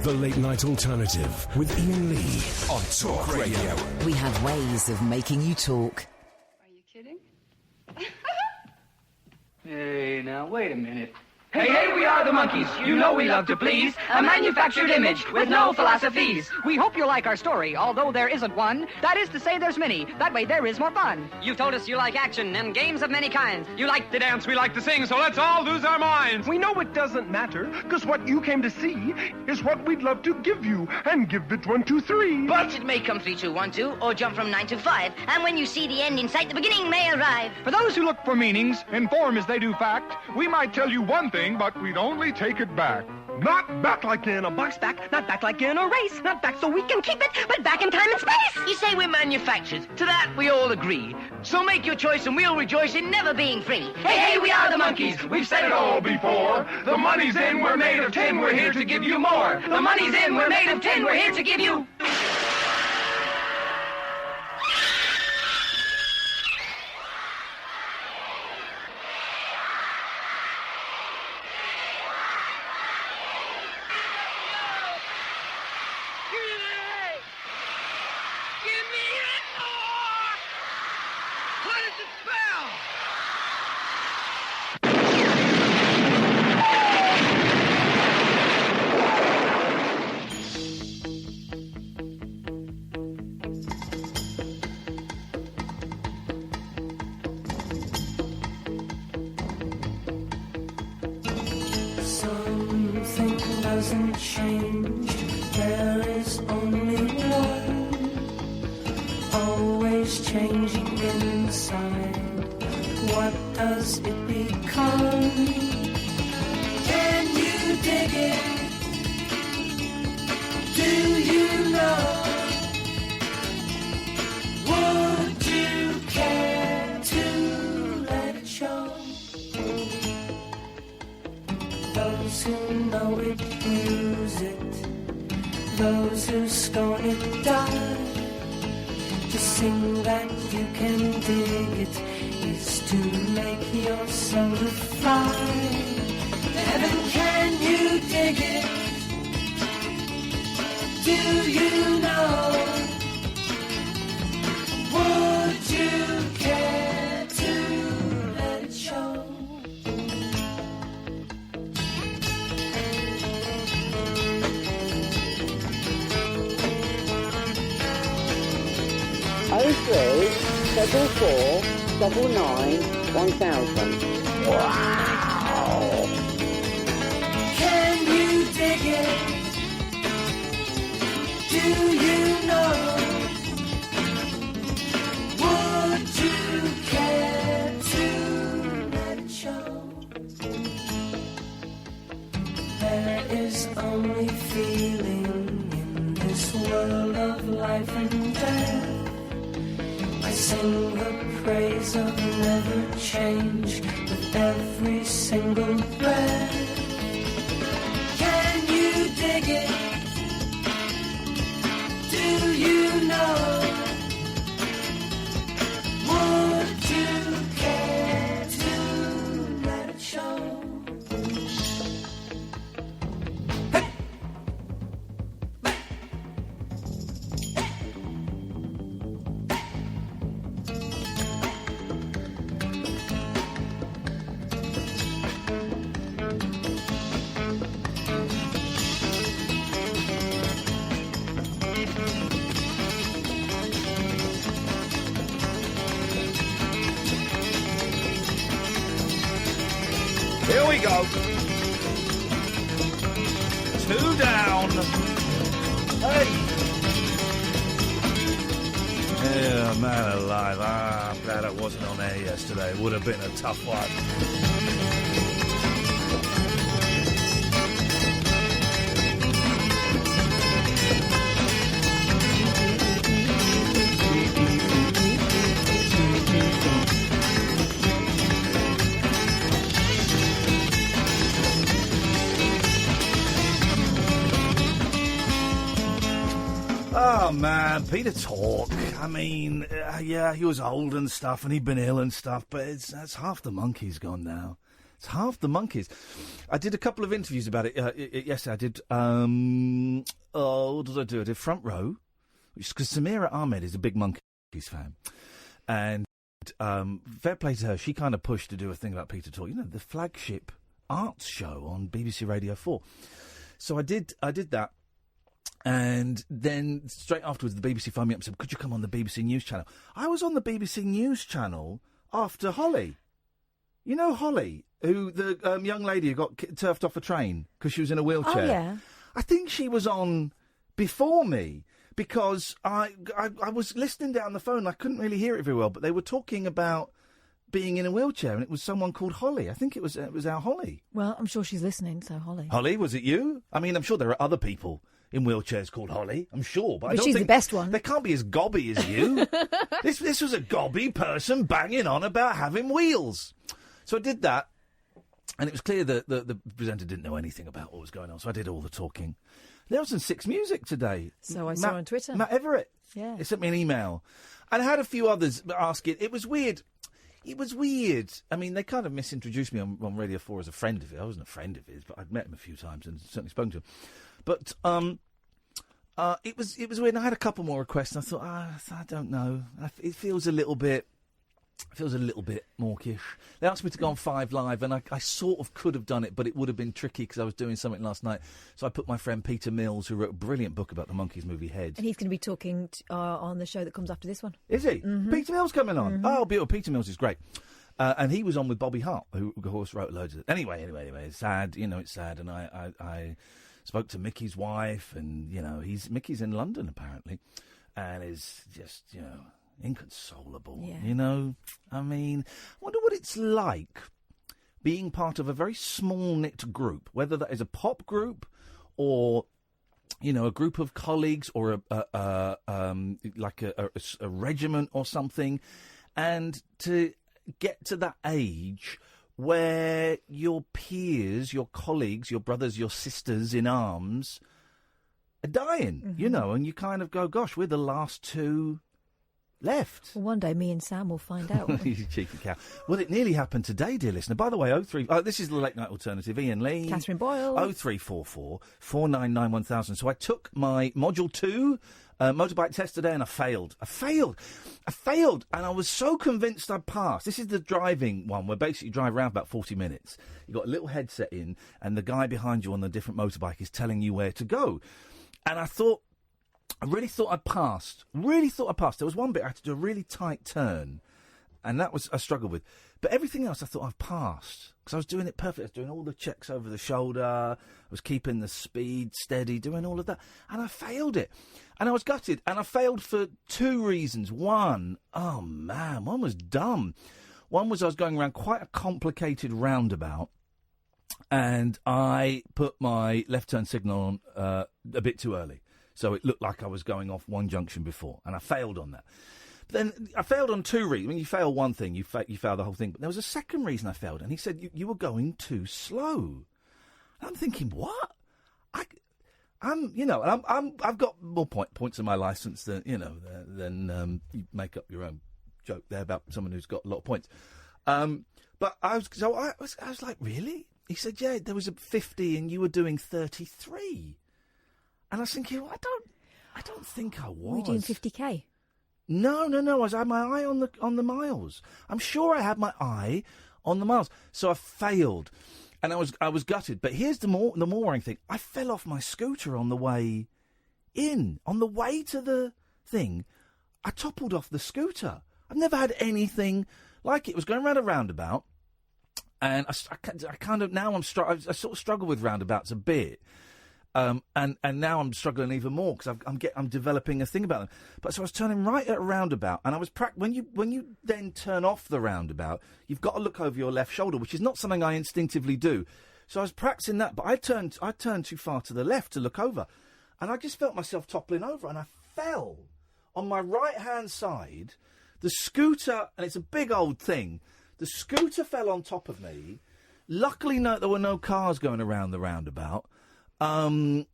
The Late Night Alternative with Iain Lee on Talk Radio. We have ways of making you talk. Are you kidding? Hey, now, wait a minute. Hey, we are the monkeys. You know we love to please. A manufactured image with no philosophies. We hope you like our story, although there isn't one. That is to say, there's many. That way there is more fun. You've told us you like action and games of many kinds. You like to dance, we like to sing, so let's all lose our minds. We know it doesn't matter, because what you came to see is what we'd love to give you, and give it 1, 2, 3. But it may come 3, 2, 1, 2, or jump from 9 to 5, and when you see the end in sight, the beginning may arrive. For those who look for meanings, inform as they do fact, we might tell you one thing, but we'd only take it back. Not back like in a box back, Not back like in a race, not back so we can keep it, but back in time and space. You say we're manufactured. To that we all agree. So make your choice and we'll rejoice in never being free. Hey, we are the monkeys. We've said it all before. The money's in, we're made of tin, we're here to give you more. The money's in, we're made of tin, we're here to give you... Doesn't change, there is only one, always changing inside. What does it become? Can you dig it? Do you know? Would you care to let it show? Those who know it use it, those who scorn it die. To sing that you can dig it is to make your soul to fly. Heaven, can you dig it? Do you know? Would you care to let it show? Double 4, 9, 1000. Wow! Can you dig it? Do you know? Would you care to let it show? There is only feeling in this world of life and death. I sing the praise of never change with every single breath. Can you dig it? Do you know? Would you care to let it show? Here we go. 2 down. Hey. Yeah, man alive. I'm glad I wasn't on air yesterday. It would have been a tough one. Oh, man, Peter Talk. I mean, yeah, he was old and stuff, and he'd been ill and stuff, but that's half the monkeys gone now. It's half the monkeys. I did a couple of interviews about it. Yes, I did. What did I do? I did Front Row, because Samira Ahmed is a big Monkeys fan. And fair play to her. She kind of pushed to do a thing about Peter Talk. You know, the flagship arts show on BBC Radio 4. So I did that. And then straight afterwards, the BBC phoned me up and said, could you come on the BBC News channel? I was on the BBC News channel after Holly. You know Holly, who the young lady who got turfed off a train because she was in a wheelchair? Oh, yeah. I think she was on before me because I was listening down the phone. I couldn't really hear it very well, but they were talking about being in a wheelchair, and it was someone called Holly. I think it was our Holly. Well, I'm sure she's listening, so Holly. Holly, was it you? I mean, I'm sure there are other people in wheelchairs called Holly. I'm sure, but I don't she's think the best one. They can't be as gobby as you. This was a gobby person banging on about having wheels. So I did that, and it was clear that the presenter didn't know anything about what was going on, so I did all the talking. There was some Six Music today. So I saw on Twitter. Matt Everett. Yeah. He sent me an email. And I had a few others asking. It was weird. I mean, they kind of misintroduced me on Radio 4 as a friend of his. I wasn't a friend of his, but I'd met him a few times and certainly spoken to him. But it was weird. And I had a couple more requests, and I thought, I don't know. It feels a little bit mawkish. They asked me to go on 5 Live, and I sort of could have done it, but it would have been tricky because I was doing something last night. So I put my friend Peter Mills, who wrote a brilliant book about the Monkeys movie Heads. And he's going to be talking on the show that comes after this one. Is he? Mm-hmm. Peter Mills coming on? Mm-hmm. Oh, beautiful. Peter Mills is great. And he was on with Bobby Hart, who of course wrote loads of it. Anyway, it's sad. You know, it's sad. And I spoke to Mickey's wife, and, you know, Mickey's in London, apparently, and is just, you know, inconsolable. Yeah. You know, I mean, I wonder what it's like being part of a very small-knit group, whether that is a pop group or, you know, a group of colleagues or a regiment or something, and to get to that age where your peers, your colleagues, your brothers, your sisters in arms are dying, you know, and you kind of go, gosh, we're the last two left. Well, one day me and Sam will find out. You cheeky cow. Well, it nearly happened today, dear listener. By the way, this is the Late Night Alternative. Iain Lee. Katherine Boyle. 0344 499 1000. So I took my Module 2 motorbike test today, and I failed. I failed, and I was so convinced I'd passed. This is the driving one, where basically you drive around about 40 minutes. You've got a little headset in, and the guy behind you on the different motorbike is telling you where to go. And I really thought I'd passed. There was one bit I had to do a really tight turn, and that was I struggled with. But everything else I thought I've passed, because I was doing it perfect. I was doing all the checks over the shoulder. I was keeping the speed steady, doing all of that. And I failed it. And I was gutted. And I failed for 2 reasons. One was dumb. One was I was going around quite a complicated roundabout, and I put my left turn signal on a bit too early. So it looked like I was going off one junction before, and I failed on that. But then I failed on 2 reasons. When you fail one thing, you fail the whole thing. But there was a second reason I failed, and he said, you were going too slow. And I'm thinking, what? I've got more points in my licence than you make up your own joke there about someone who's got a lot of points. But I was like, really? He said, yeah, there was a 50 and you were doing 33. And I was thinking, well, I don't think I was. Were you doing 50k? No. I had my eye on the miles. I'm sure I had my eye on the miles. So I failed, and I was gutted. But here's the more worrying thing: I fell off my scooter on the way in. On the way to the thing, I toppled off the scooter. I've never had anything like it. It was going around a roundabout, and I kind of now I sort of struggle with roundabouts a bit. And now I'm struggling even more because I'm developing a thing about them. But so I was turning right at a roundabout, and I was when you then turn off the roundabout, you've got to look over your left shoulder, which is not something I instinctively do. So I was practicing that, but I turned too far to the left to look over, and I just felt myself toppling over, and I fell on my right hand side. The scooter, and it's a big old thing. The scooter fell on top of me. Luckily, there were no cars going around the roundabout. But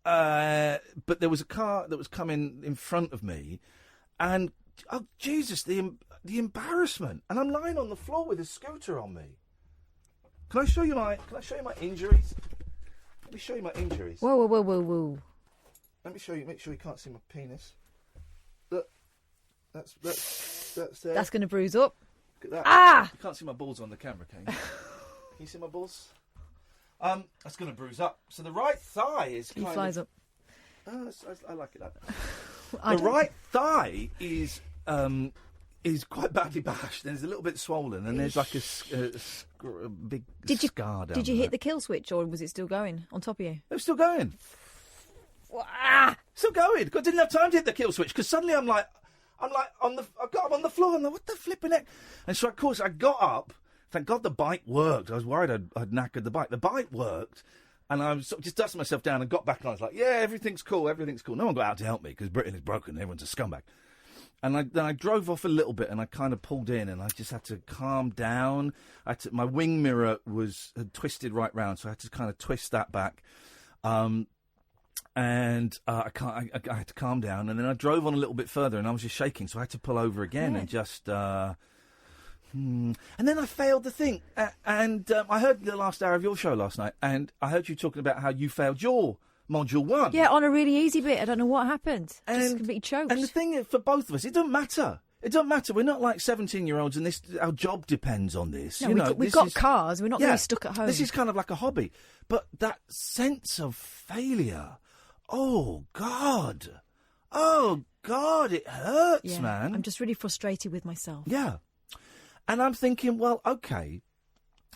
there was a car that was coming in front of me, and oh Jesus, the embarrassment! And I'm lying on the floor with a scooter on me. Can I show you my injuries? Let me show you my injuries. Whoa. Let me show you. Make sure you can't see my penis. Look, that's there. That's going to bruise up. Look at that. Ah! You can't see my balls on the camera, can you? Can you see my balls? That's going to bruise up. So the right thigh is He flies up. I like it like that. The right thigh is quite badly bashed. There's a little bit swollen, and there's like a big scar down Did you there. hit the kill switch, or was it still going on top of you? It was still going. Ah! Still going. I didn't have time to hit the kill switch because suddenly I got up on the floor. I'm like, what the flipping heck? And so of course I got up. Thank God the bike worked. I was worried I'd knackered the bike. The bike worked, and I was sort of just dusting myself down and got back, and I was like, yeah, everything's cool. No one got out to help me because Britain is broken. Everyone's a scumbag. And then I drove off a little bit, and I kind of pulled in, and I just had to calm down. My wing mirror had twisted right round, so I had to kind of twist that back. And I had to calm down, and then I drove on a little bit further, and I was just shaking, so I had to pull over again and just. And then I failed the thing, and I heard the last hour of your show last night, and I heard you talking about how you failed your module 1. Yeah, on a really easy bit. I don't know what happened. Just completely choked. And the thing is, for both of us, it doesn't matter. It doesn't matter. We're not like 17-year-olds, and our job depends on this. No, we've got cars. We're not going to be stuck at home. This is kind of like a hobby. But that sense of failure, oh, God, it hurts, man. I'm just really frustrated with myself. Yeah. And I'm thinking, well, OK,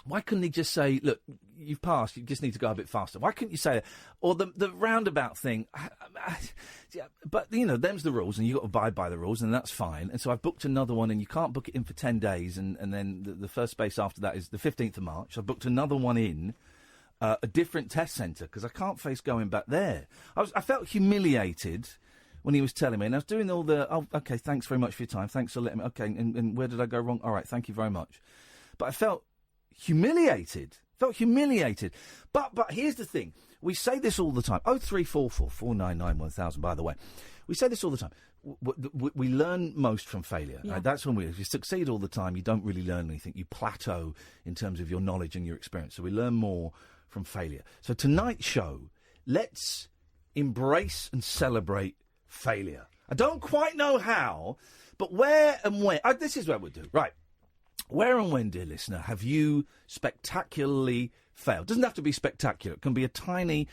why couldn't he just say, look, you've passed, you just need to go a bit faster? Why couldn't you say it? Or the roundabout thing. But, them's the rules, and you've got to abide by the rules, and that's fine. And so I've booked another one, and you can't book it in for 10 days, and then the first space after that is the 15th of March. I've booked another one in a different test centre, because I can't face going back there. I felt humiliated when he was telling me, and I was doing all the, OK, thanks very much for your time, thanks for letting me, OK, and where did I go wrong? All right, thank you very much. But I felt humiliated. But here's the thing. We say this all the time. 0344 499 1000, by the way. We say this all the time. We learn most from failure. Yeah. Right? That's when if you succeed all the time, you don't really learn anything. You plateau in terms of your knowledge and your experience. So we learn more from failure. So tonight's show, let's embrace and celebrate failure. I don't quite know how, but where and when. This is what we'll do. Right. Where and when, dear listener, have you spectacularly failed? Doesn't have to be spectacular. It can be a tiny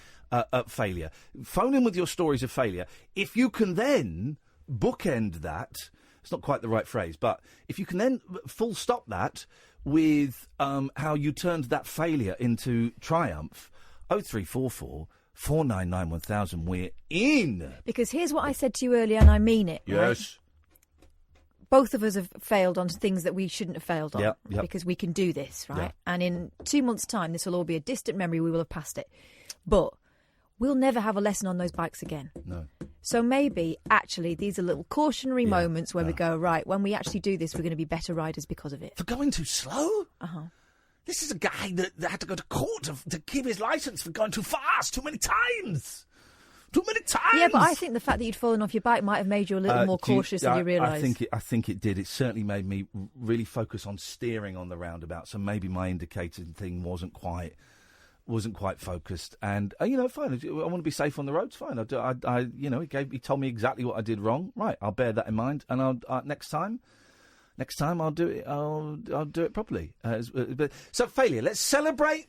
failure. Phone in with your stories of failure. If you can then bookend that, it's not quite the right phrase, but if you can then full stop that with how you turned that failure into triumph, 0344 499 1000, we're in. Because here's what I said to you earlier, and I mean it. Yes. Right? Both of us have failed on things that we shouldn't have failed on. Yep. Because we can do this, right? Yep. And in 2 months' time, this will all be a distant memory. We will have passed it. But we'll never have a lesson on those bikes again. No. So maybe, actually, these are little cautionary moments where we go, right, when we actually do this, we're going to be better riders because of it. For going too slow? Uh-huh. This is a guy that had to go to court to keep his licence for going too fast, too many times. Too many times. Yeah, but I think the fact that you'd fallen off your bike might have made you a little more cautious than you realise. I think it did. It certainly made me really focus on steering on the roundabout. So maybe my indicator thing wasn't quite focused. And fine. I want to be safe on the roads. Fine. He told me exactly what I did wrong. Right. I'll bear that in mind. And I'll next time I'll do it. I'll do it properly. So failure. Let's celebrate.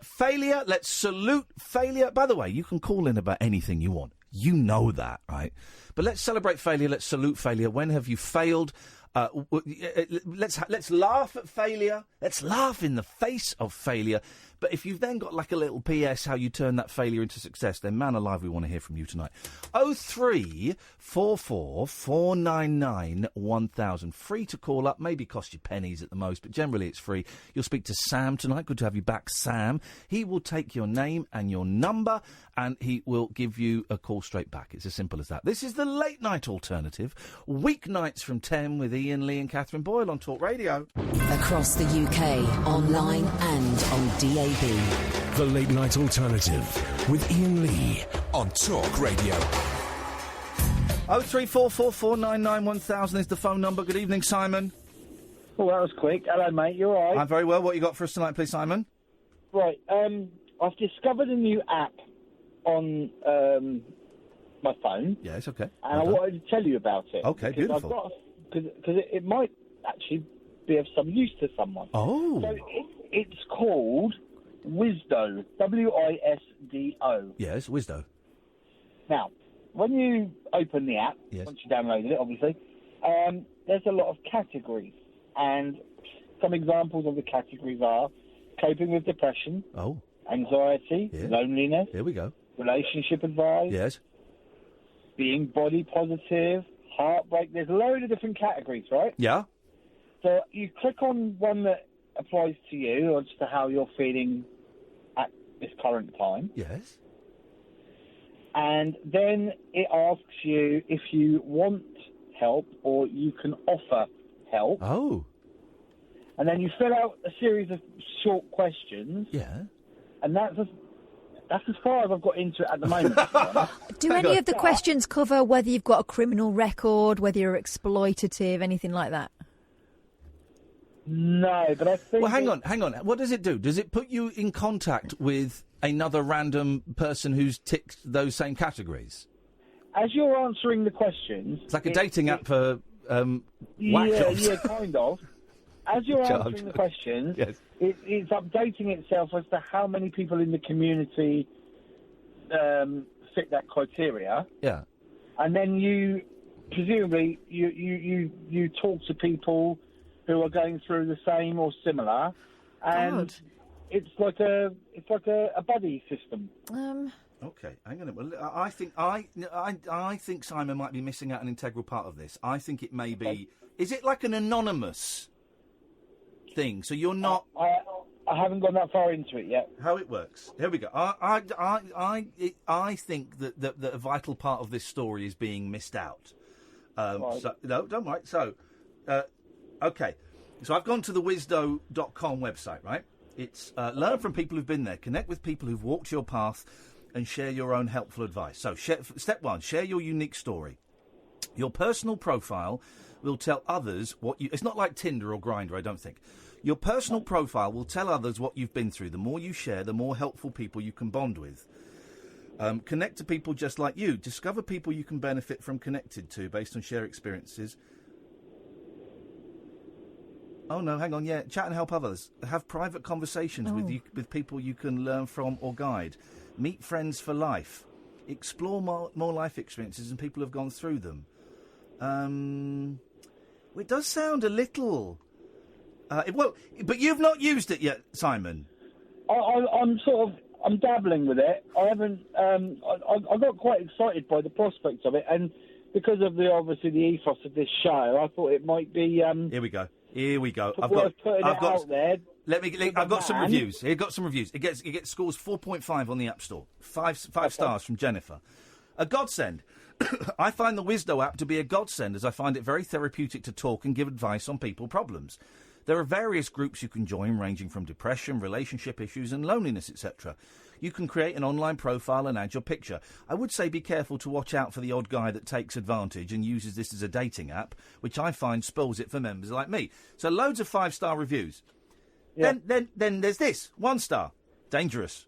Failure, let's salute failure. By the way, you can call in about anything you want. You know that, right? But let's celebrate failure, let's salute failure. When have you failed? Let's laugh at failure. Let's laugh in the face of failure. But if you've then got like a little PS how you turn that failure into success, then man alive, we want to hear from you tonight. 0344 499 1000. Free to call up, maybe cost you pennies at the most, but generally it's free. You'll speak to Sam tonight. Good to have you back, Sam. He will take your name and your number, and he will give you a call straight back. It's as simple as that. This is the Late Night Alternative, weeknights from 10 with Iain, Lee and Katherine Boyle on Talk Radio. Across the UK, online and on DAB. The Late Night Alternative with Iain Lee on Talk Radio. 0344 499 1000 is the phone number. Good evening, Simon. Oh, that was quick. Hello, mate. You all right? I'm very well. What you got for us tonight, please, Simon? Right. I've discovered a new app on my phone. Yes, okay. And I wanted to tell you about it. Okay, beautiful. Because it might actually be of some use to someone. Oh. So it's called Wisdo. Wisdo. Yes, Wisdo. Now, when you open the app, Yes. once you downloaded it, obviously, there's a lot of categories. And some examples of the categories are coping with depression, anxiety, loneliness. Here we go. Relationship advice. Yes. Being body positive, heartbreak. There's a load of different categories, right? Yeah. So you click on one that applies to you or just to how you're feeling at this current time. Yes. And then it asks you if you want help or you can offer help. Oh. And then you fill out a series of short questions. Yeah. And that's as far as I've got into it at the moment. to be honest. Do any of the questions cover whether you've got a criminal record, whether you're exploitative, anything like that? No, but I think... Well, hang on. What does it do? Does it put you in contact with another random person who's ticked those same categories? As you're answering the questions... It's like a dating app for whack Yeah, jobs. yeah, kind of. As you're Charge. answering the questions, Yes. it's updating itself as to how many people in the community fit that criteria. Yeah. And then you, presumably, you talk to people who are going through the same or similar, and it's like a buddy system. Okay, hang on a minute. Well, I think Simon might be missing out an integral part of this. I think it may be. Is it like an anonymous thing? So you're not. I haven't gone that far into it yet. How it works? Here we go. I think that a vital part of this story is being missed out. Right. So, no, don't worry. So, okay. So I've gone to the wisdo.com website, right? It's learn from people who've been there, connect with people who've walked your path, and share your own helpful advice. So, step one, share your unique story. Your personal profile will tell others what you... It's not like Tinder or Grindr, I don't think. Your personal profile will tell others what you've been through. The more you share, the more helpful people you can bond with. Connect to people just like you. Discover people you can benefit from connected to based on shared experiences. Oh, no, hang on, yeah. Chat and help others. Have private conversations with people you can learn from or guide. Meet friends for life. Explore more life experiences and people who have gone through them. It does sound a little... but you've not used it yet, Simon. I'm dabbling with it. I haven't. I got quite excited by the prospects of it, and because of the ethos of this show, I thought it might be. Here we go. I've got some reviews. Here, got some reviews. It gets scores 4.5 on the App Store. Five stars from Jennifer. A godsend. I find the Wisdo app to be a godsend, as I find it very therapeutic to talk and give advice on people problems. There are various groups you can join, ranging from depression, relationship issues and loneliness, etc. You can create an online profile and add your picture. I would say be careful to watch out for the odd guy that takes advantage and uses this as a dating app, which I find spoils it for members like me. So loads of 5-star reviews. Yeah. Then there's this. 1 star. Dangerous.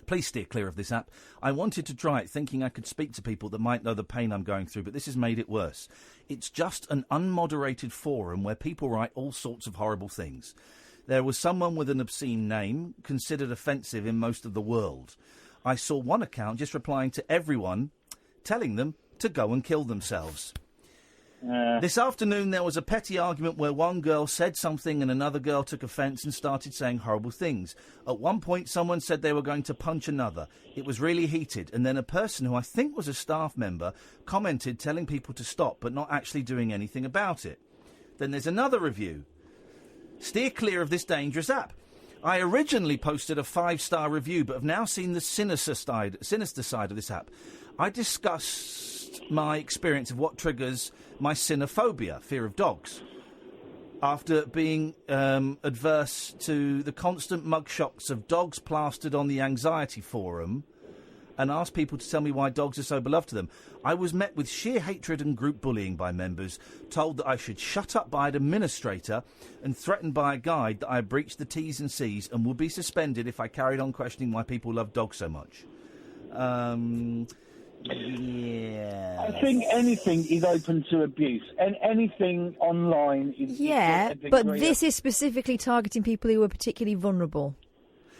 Please steer clear of this app. I wanted to try it thinking I could speak to people that might know the pain I'm going through, but this has made it worse. It's just an unmoderated forum where people write all sorts of horrible things. There was someone with an obscene name, considered offensive in most of the world. I saw one account just replying to everyone, telling them to go and kill themselves. This afternoon there was a petty argument where one girl said something and another girl took offence and started saying horrible things. At one point someone said they were going to punch another. It was really heated, and then a person who I think was a staff member commented telling people to stop but not actually doing anything about it. Then there's another review. Steer clear of this dangerous app. I originally posted a 5-star review but have now seen the sinister side of this app. I discussed my experience of what triggers my cynophobia, fear of dogs, after being adverse to the constant mugshots of dogs plastered on the anxiety forum, and asked people to tell me why dogs are so beloved to them. I was met with sheer hatred and group bullying by members, told that I should shut up by an administrator, and threatened by a guide that I had breached the T's and C's and would be suspended if I carried on questioning why people love dogs so much. Yeah. I think anything is open to abuse, and anything online is. Yeah, but this is specifically targeting people who are particularly vulnerable.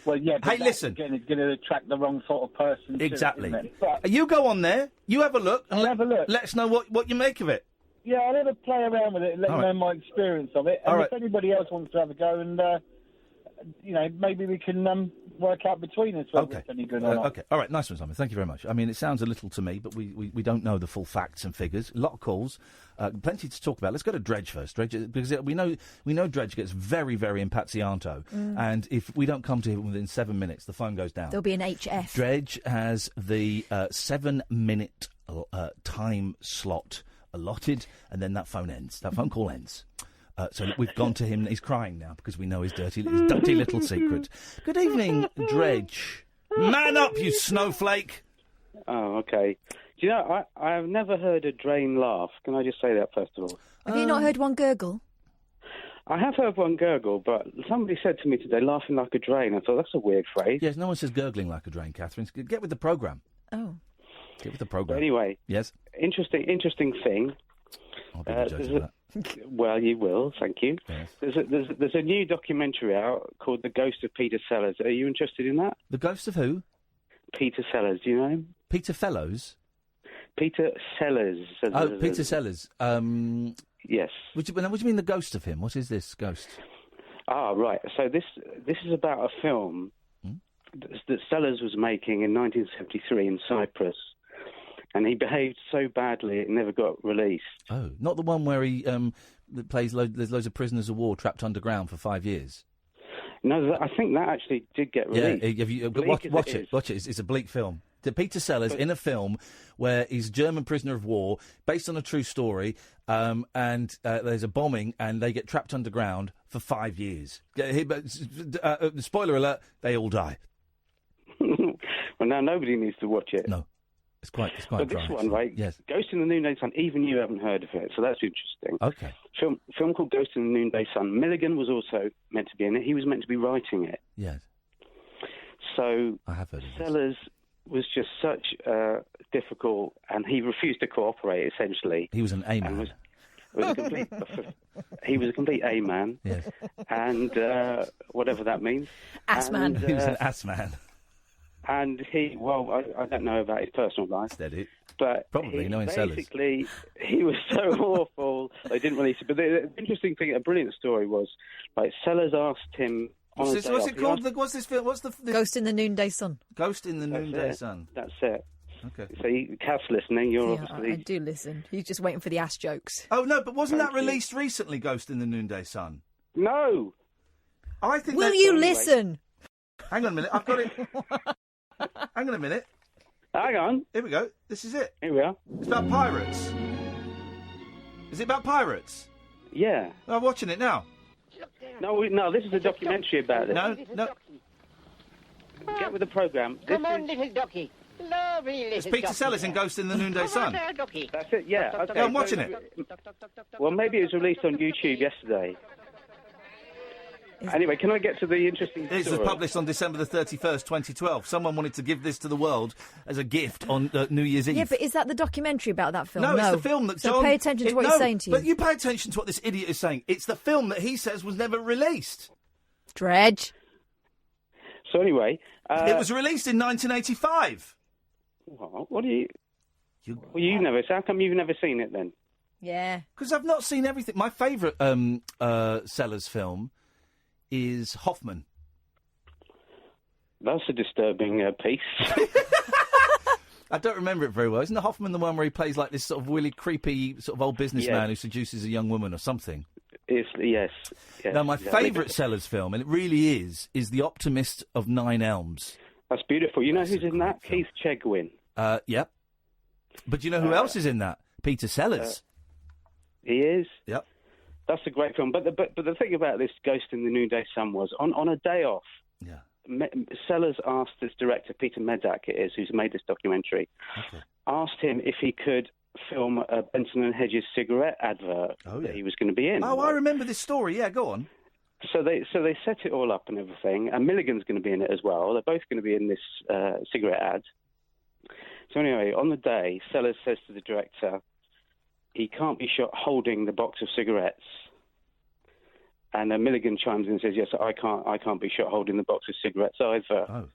Well, yeah. But Hey, listen. Again, it's going to attract the wrong sort of person. Exactly. Too, but, You go on there, you have a look, and have a look. Let us know what you make of it. Yeah, I'll have a play around with it and let you know my experience of it. And if anybody else wants to have a go, and maybe we can work out between us whether it's any good or not. Okay, all right, nice one, Simon. Thank you very much. I mean, it sounds a little to me, but we don't know the full facts and figures. A lot of calls, plenty to talk about. Let's go to Dredge first, Dredge, because we know Dredge gets very, very impazzianto, and if we don't come to him within 7 minutes, the phone goes down. There'll be an HF. Dredge has the 7-minute time slot allotted, and then that phone ends. That phone call ends. So we've gone to him. He's crying now because we know his dirty little secret. Good evening, Dredge. Man up, you snowflake. Oh, okay. Do you know, I've never heard a drain laugh. Can I just say that first of all? Have you not heard one gurgle? I have heard one gurgle, but somebody said to me today, laughing like a drain. I thought, that's a weird phrase. Yes, no one says gurgling like a drain, Catherine. Get with the programme. Oh. Get with the programme. But anyway. Yes? Interesting thing. I'll be the judge of that. Well, you will, thank you. Yes. There's a new documentary out called The Ghost of Peter Sellers. Are you interested in that? The Ghost of who? Peter Sellers, do you know him? Peter Fellows? Peter Sellers. Oh, Peter Sellers. Yes. What do you mean the ghost of him? What is this ghost? Ah, right. So this is about a film that Sellers was making in 1973 in Cyprus. And he behaved so badly it never got released. Oh, not the one where he plays there's loads of prisoners of war trapped underground for 5 years. No, I think that actually did get released. Yeah, watch it. Watch it. It's a bleak film. Peter Sellers in a film where he's a German prisoner of war, based on a true story, and there's a bombing, and they get trapped underground for 5 years. Spoiler alert: they all die. Well, now nobody needs to watch it. No. It's quite but dry. This one, right? Yes. Ghost in the Noonday Sun. Even you haven't heard of it, so that's interesting. Okay. Film called Ghost in the Noonday Sun. Milligan was also meant to be in it. He was meant to be writing it. Yes. So I have heard of Sellers was just such difficult, and he refused to cooperate. Essentially, he was an A-man. He was a complete A-man. Yes. And whatever that means. Ass-man. He was an ass-man. And I don't know about his personal life. Steady. But probably knowing Sellers. Basically, he was so awful, they didn't release it. But the interesting thing, a brilliant story was, like, Sellers asked him... What's it called? What's this film? What's the... Ghost in the Noonday Sun. Ghost in the Noonday Sun. That's it. Okay. So Cat's listening, you're obviously... I do listen. He's just waiting for the ass jokes. Oh, no, but wasn't that released recently, Ghost in the Noonday Sun? No! I think Will you listen? Hang on a minute, I've got it... Hang on a minute. Hang on. Here we go. This is it. Here we are. It's about pirates. Is it about pirates? Yeah. I'm watching it now. No, this is a documentary about it. No. Get with the programme. Come on, little ducky. Lovely little It's Peter Sellers in Ghost in the Noonday Sun. That's it, yeah. Okay. Yeah, I'm watching it. Well, maybe it was released on YouTube yesterday. Anyway, can I get to the interesting story? This was published on December the 31st, 2012. Someone wanted to give this to the world as a gift on New Year's Eve. Yeah, but is that the documentary about that film? No, it's the film that So pay attention to what he's saying to you. But you pay attention to what this idiot is saying. It's the film that he says was never released. Dredge. So anyway... it was released in 1985. What do you... Well, you've never... How come you've never seen it, then? Yeah. Because I've not seen everything. My favourite Sellers film is Hoffman. That's a disturbing piece. I don't remember it very well. Isn't the Hoffman the one where he plays like this sort of really creepy sort of old businessman who seduces a young woman or something? Yes. Now, my favourite Sellers film, and it really is The Optimist of Nine Elms. That's beautiful. You know who's in that? Film. Keith Chegwin. Yep. But do you know who else is in that? Peter Sellers. He is? Yep. That's a great film. But the thing about this Ghost in the Noonday Sun was, on a day off, Sellers asked this director, Peter Medak it is, who's made this documentary, asked him if he could film a Benson and Hedges cigarette advert that he was going to be in. Oh, I remember this story. Yeah, go on. So they set it all up and everything, and Milligan's going to be in it as well. They're both going to be in this cigarette ad. So anyway, on the day, Sellers says to the director, he can't be shot holding the box of cigarettes. And Milligan chimes in and says, yes, I can't be shot holding the box of cigarettes either. Oh.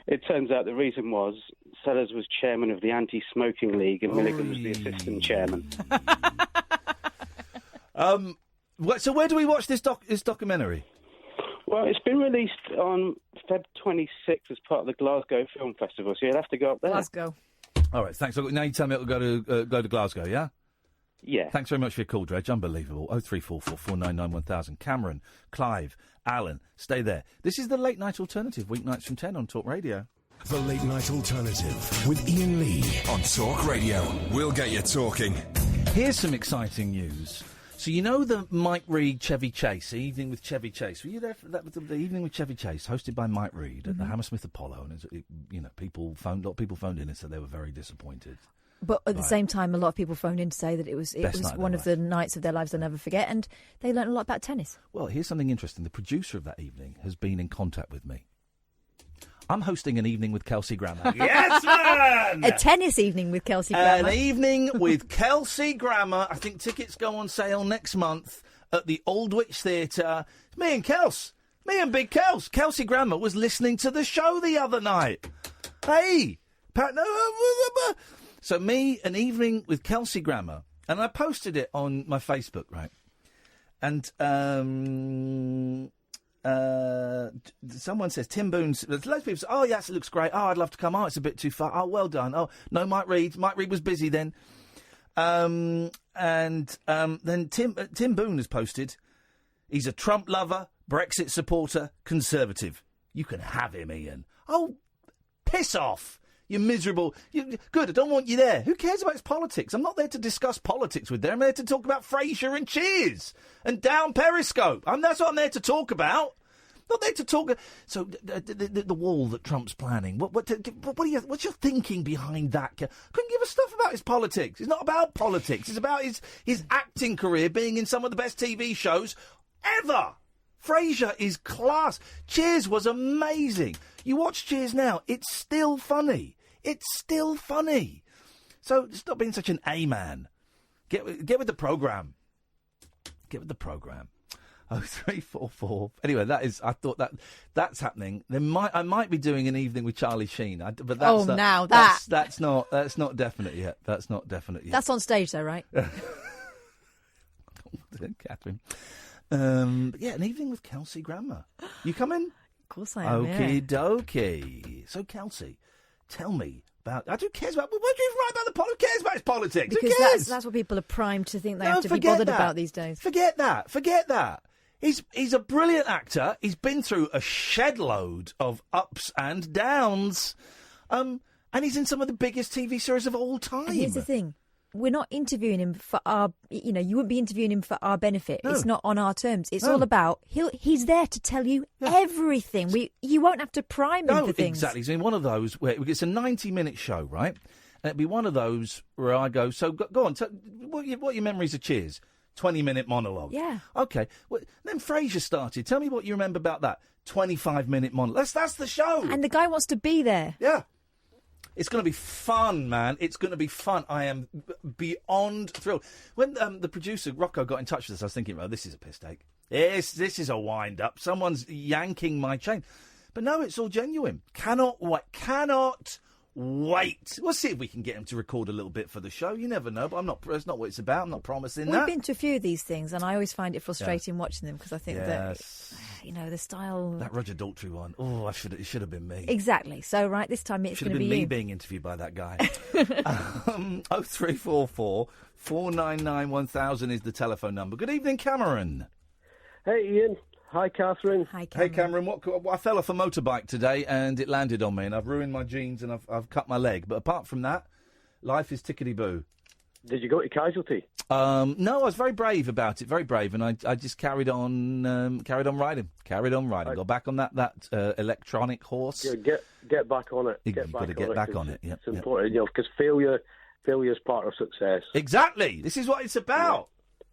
It turns out the reason was Sellers was chairman of the Anti-Smoking League and Milligan was the assistant chairman. So where do we watch this documentary? Well, it's been released on Feb 26th as part of the Glasgow Film Festival, so you'll have to go up there. Glasgow. All right, thanks. Now you tell me it'll go to Glasgow, yeah? Yeah. Thanks very much for your call, Dredge. Unbelievable. 0344 499 1000. Cameron, Clive, Alan, stay there. This is the Late Night Alternative, weeknights from 10 on Talk Radio. The Late Night Alternative with Iain Lee on Talk Radio. We'll get you talking. Here's some exciting news. So you know the Mike Reid Chevy Chase, the Evening with Chevy Chase. Were you there for that? The Evening with Chevy Chase, hosted by Mike Reid at the Hammersmith Apollo, and a lot of people phoned in and said they were very disappointed. But at the same time, a lot of people phoned in to say that it was one of the nights of their lives they'll never forget, and they learned a lot about tennis. Well, here's something interesting. The producer of that evening has been in contact with me. I'm hosting an evening with Kelsey Grammer. Yes, man! A tennis evening with Kelsey Grammer. An evening with Kelsey Grammer. I think tickets go on sale next month at the Aldwych Theatre. It's me and Kels. Me and Big Kels. Kelsey Grammer was listening to the show the other night. Hey! So me, an evening with Kelsey Grammer. And I posted it on my Facebook, right? And someone says, Tim Boone's, loads of people say, oh, yes, it looks great. Oh, I'd love to come. Oh, it's a bit too far. Oh, well done. Oh, no, Mike Reid. Mike Reid was busy then. Then Tim Boone has posted, he's a Trump lover, Brexit supporter, Conservative. You can have him, Iain. Oh, piss off. You're miserable. Good, I don't want you there. Who cares about his politics? I'm not there to discuss politics with them. I'm there to talk about Frasier and Cheers and Down Periscope. That's what I'm there to talk about. Not there to talk. So the wall that Trump's planning. What's your thinking behind that? Couldn't give a stuff about his politics. It's not about politics. It's about his acting career, being in some of the best TV shows ever. Frasier is class. Cheers was amazing. You watch Cheers now, it's still funny. It's still funny. So stop being such an A-man. Get with the programme. Get with the programme. 0344. Anyway, I thought that's happening. I might be doing an evening with Charlie Sheen. But that's that's not definite yet. That's not definite yet. That's on stage though, right? Katherine. But yeah, an evening with Kelsey Grammer. You coming? Of course I am. Okie dokie. So Kelsey, tell me about. Who cares about? What do you even write about the politics? Who cares about his politics? Because who cares? that's what people are primed to think they have to be bothered about these days. Forget that. He's a brilliant actor. He's been through a shed load of ups and downs, and he's in some of the biggest TV series of all time. And here's the thing. We're not interviewing him for our, you wouldn't be interviewing him for our benefit. No. It's not on our terms. It's all about, he's there to tell you everything. You won't have to prime him for things. Exactly. He's in one of those where it's a 90-minute show, right? And it'd be one of those where I go, so go on, what are your memories of Cheers? 20-minute monologue. Yeah. Okay. Well, then Frasier started. Tell me what you remember about that. 25-minute monologue. That's the show. And the guy wants to be there. Yeah. It's going to be fun, man. It's going to be fun. I am beyond thrilled. When the producer, Rocco, got in touch with us, I was thinking, well, this is a piss take. This is a wind-up. Someone's yanking my chain. But no, it's all genuine. Cannot wait. We'll see if we can get him to record a little bit for the show. You never know, but that's not what it's about. I'm not promising that. We've been to a few of these things, and I always find it frustrating watching them because I think that, the style... That Roger Daltrey one. Oh, it should have been me. Exactly. So, right, this time it's going to be me being interviewed by that guy. 0344 499 1000 is the telephone number. Good evening, Cameron. Hey, Iain. Hi, Katherine. Hi, Cameron. Hey, Cameron. I fell off a motorbike today and it landed on me and I've ruined my jeans and I've cut my leg. But apart from that, life is tickety-boo. Did you go to casualty? No, I was very brave about it, very brave, and I just carried on riding. Got back on that electronic horse. Yeah, get back on it. You've got to get back on it. Yeah, it's important, because failure is part of success. Exactly. This is what it's about.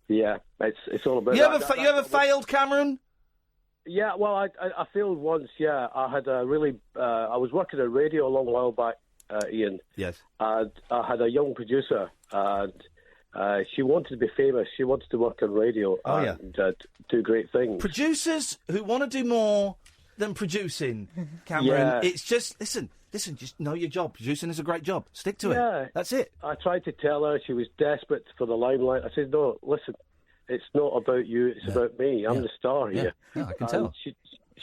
Yeah, it's all about. You ever failed, Cameron? Yeah, well, I failed once. Yeah, I had a really. I was working at radio a long while back, Ian. Yes. And I had a young producer, and she wanted to be famous. She wanted to work on radio and do great things. Producers who want to do more than producing, Cameron. It's just listen. Just know your job. Producing is a great job. Stick to it. That's it. I tried to tell her. She was desperate for the limelight. I said, no, listen, it's not about you. It's about me. I'm the star here. Yeah, I can tell. She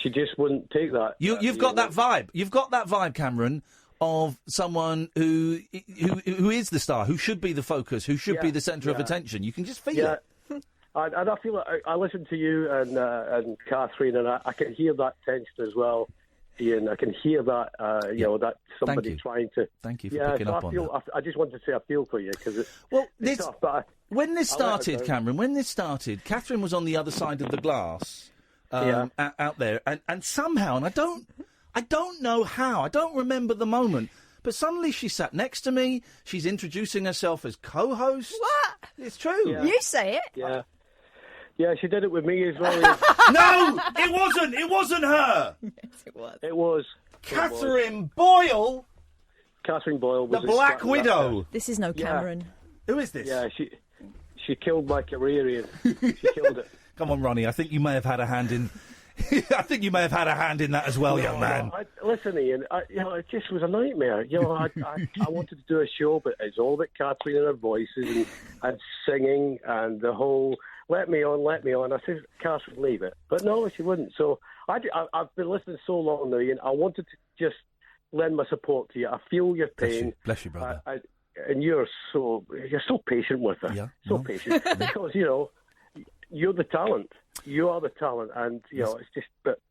just wouldn't take that. You've got that vibe. You've got that vibe, Cameron, of someone who is the star, who should be the focus, who should be the centre of attention. You can just feel it. And I feel like I listen to you and Katherine, and I can hear that tension as well. Ian, I can hear that, that somebody trying to... Thank you for picking up on that. I just wanted to say I feel for you, because it's tough, but when this started, Cameron, Katherine was on the other side of the glass out there, and somehow, and I don't know how, I don't remember the moment, but suddenly she sat next to me, she's introducing herself as co-host. What? It's true. Yeah. You say it. Yeah. Yeah, she did it with me as well. No, it wasn't. It wasn't her. Yes, it was. It was. Katherine Boyle. Katherine Boyle was the Black Widow. This is no Cameron. Who is this? Yeah, she killed my career, Ian. She killed it. Come on, Ronnie. I think you may have had a hand in. I think you may have had a hand in that as well, young man. Listen, Ian. It just was a nightmare. I wanted to do a show, but it's all about Katherine and her voices and singing and the whole. Let me on. I said, Katherine, leave it. But no, she wouldn't. So I've been listening so long now, Ian. I wanted to just lend my support to you. I feel your pain. Bless you, brother. And you're so patient with her. Yeah. So patient. Because, you're the talent. You are the talent. And, it's just, but,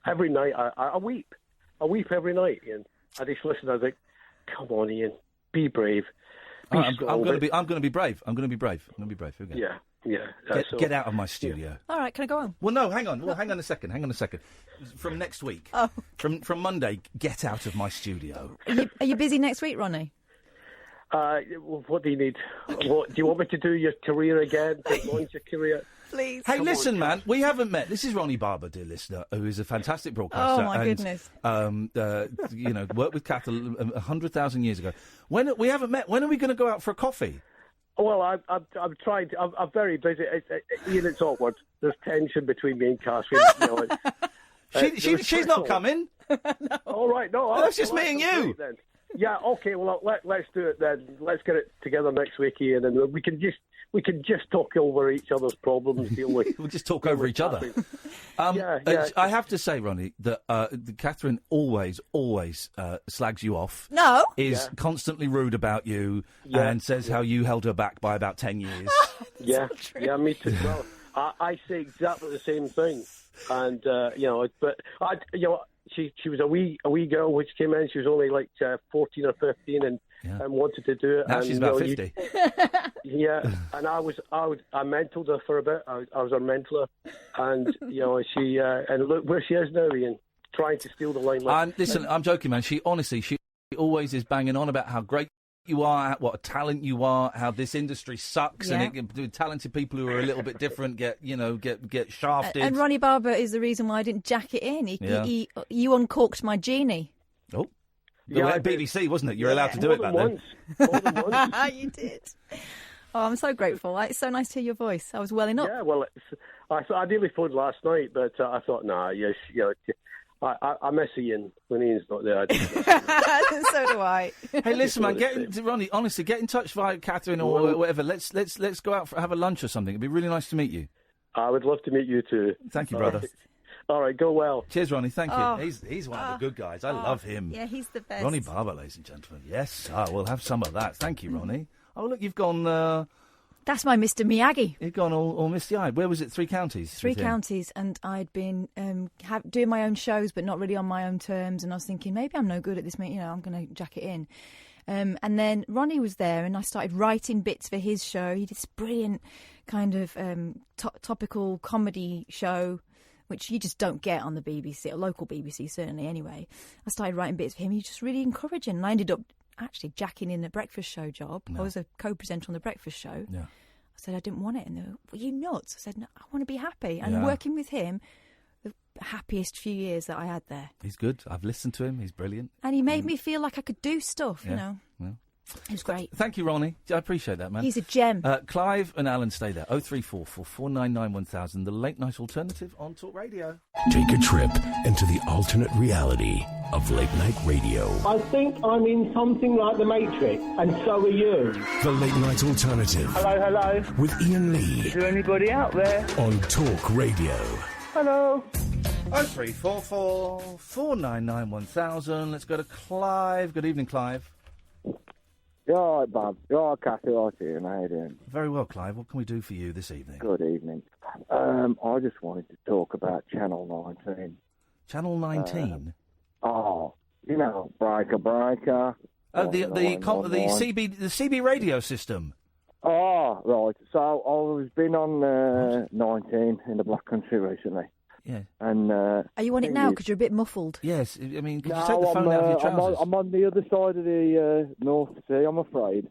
every night I weep. I weep every night, Ian. I just listen. I think, come on, Ian, be brave. I'm going to be brave. I'm going to be brave. Here we go. Yeah. Yeah. Get out of my studio. All right, can I go on? Well, no, hang on. Well, hang on a second. From next week. Oh. From Monday, get out of my studio. Are you busy next week, Ronnie? What do you need? Do you want me to do your career again? To launch your career? Please. Hey, listen, man. We haven't met. This is Ronnie Barbour, dear listener, who is a fantastic broadcaster. Oh, my goodness. Worked with Katherine 100,000 years ago. We haven't met. When are we going to go out for a coffee? Well, I'm trying to. I'm very busy. Ian, it's awkward. There's tension between me and Katherine. She's not coming. No. All right, no. That's just me and you. Then. Yeah, okay. Well, let's do it then. Let's get it together next week, Ian, and we can just talk over each other's problems. We'll just talk over each other. I have to say, Ronnie, that Katherine always slags you off. No, is constantly rude about you and says how you held her back by about 10 years. Yeah, me too. Well, I say exactly the same thing, and but She was a wee girl which came in. She was only like 14 or 15 and wanted to do it. Now and, she's about 50. And I mentored her for a bit. I was her mentor, and she and look where she is now, Ian, trying to steal the limelight. Listen, I'm joking, man. She always is banging on about how great you are, what a talent you are, how this industry sucks, and talented people who are a little bit different get shafted. And Ronnie Barbour is the reason why I didn't jack it in. You uncorked my genie. Oh, BBC, wasn't it? You're allowed to do it back then. More than once. You did. Oh, I'm so grateful. It's so nice to hear your voice. I was welling up. Yeah, well, I nearly phoned last night, but I thought, I miss Ian when Ian's not there. So do I. Hey, listen, man, Ronnie, honestly, get in touch via Katherine or whatever. Let's go out have a lunch or something. It'd be really nice to meet you. I would love to meet you too. Thank you, brother. All right, go well. Cheers, Ronnie. Thank you. He's one of the good guys. I love him. Yeah, he's the best. Ronnie Barbour, ladies and gentlemen. Yes, sir. We'll have some of that. Thank you, Ronnie. Oh, look, you've gone. That's my Mr. Miyagi. You've gone all misty-eyed. Where was it? 3 counties? 3 counties, and I'd been doing my own shows, but not really on my own terms. And I was thinking, maybe I'm no good at this. I'm going to jack it in. And then Ronnie was there, and I started writing bits for his show. He did this brilliant kind of topical comedy show, which you just don't get on the BBC, or local BBC certainly anyway. I started writing bits for him. He was just really encouraging, and I ended up actually jacking in the breakfast show job. No. I was a co-presenter on the breakfast show. Yeah. I said I didn't want it, and they were, "Were you nuts?" I said, "No, I want to be happy." And Yeah. working with him, the happiest few years that I had there. He's good. I've listened to him. He's brilliant. And he made me feel like I could do stuff, you know. Well. It was great. Thank you, Ronnie. I appreciate that, man. He's a gem. Clive and Alan, stay there. 0344 499 1000, the late night alternative on Talk Radio. Take a trip into the alternate reality of late night radio. I think I'm in something like The Matrix, and so are you. The late night alternative. Hello, hello. With Iain Lee. Is there anybody out there? On Talk Radio. Hello. 0344 499 1000. Let's go to Clive. Good evening, Clive. You're all right, Bob. You're all right, Kathy. All right, Ian. How you doing? Very well, Clive. What can we do for you this evening? Good evening. I just wanted to talk about Channel 19. Channel 19? You know, Breaker. Oh, the CB radio system. Oh, right. So I've been on 19 in the Black Country recently. Yeah. And Are you on it now? Because you're a bit muffled. Yes. I mean, could you take the phone out of your trousers? I'm on the other side of the North Sea, I'm afraid.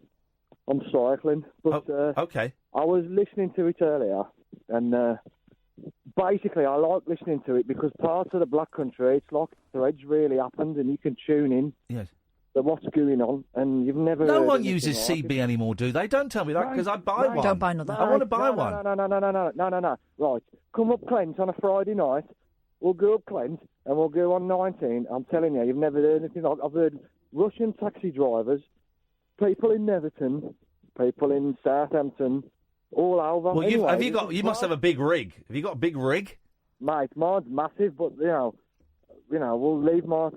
I'm cycling. But, okay. I was listening to it earlier, and basically I like listening to it because parts of the Black Country, it's like threads really happened, and you can tune in. Yes. But what's going on, and you've never. No heard one anything uses like CB anymore, do they? Don't tell me that, because I'd buy one. Don't buy another. I want to buy one. No. Right, come up Clent on a Friday night. We'll go up Clent and we'll go on 19. I'm telling you, you've never heard anything like. I've heard Russian taxi drivers, people in Netherton, people in Southampton, all over. Well, anyway, have you got? You must have a big rig. Have you got a big rig? Mate, mine's massive, but we'll leave my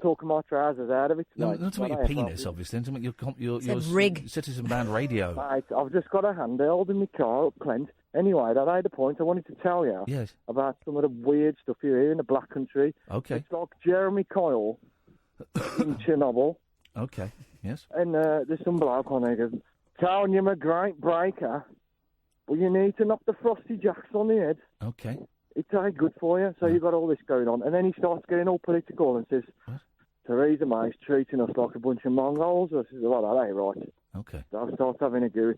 trousers out of it. No, tonight. not talking about your penis, obviously. I'm talking about your rig. Citizen Band radio. Mate, I've just got a handheld in my car up Clent. Anyway, that had a point. I wanted to tell you about some of the weird stuff you hear in the Black Country. Okay. It's like Jeremy Kyle in Chernobyl. Okay, yes. And there's some bloke on there goes, telling you I'm a great breaker, but you need to knock the Frosty Jacks on the head. Okay. It ain't good for you, so you've got all this going on. And then he starts getting all political and says, Theresa May's treating us like a bunch of Mongols. I says, well, that ain't right. Okay. So I start having a go at,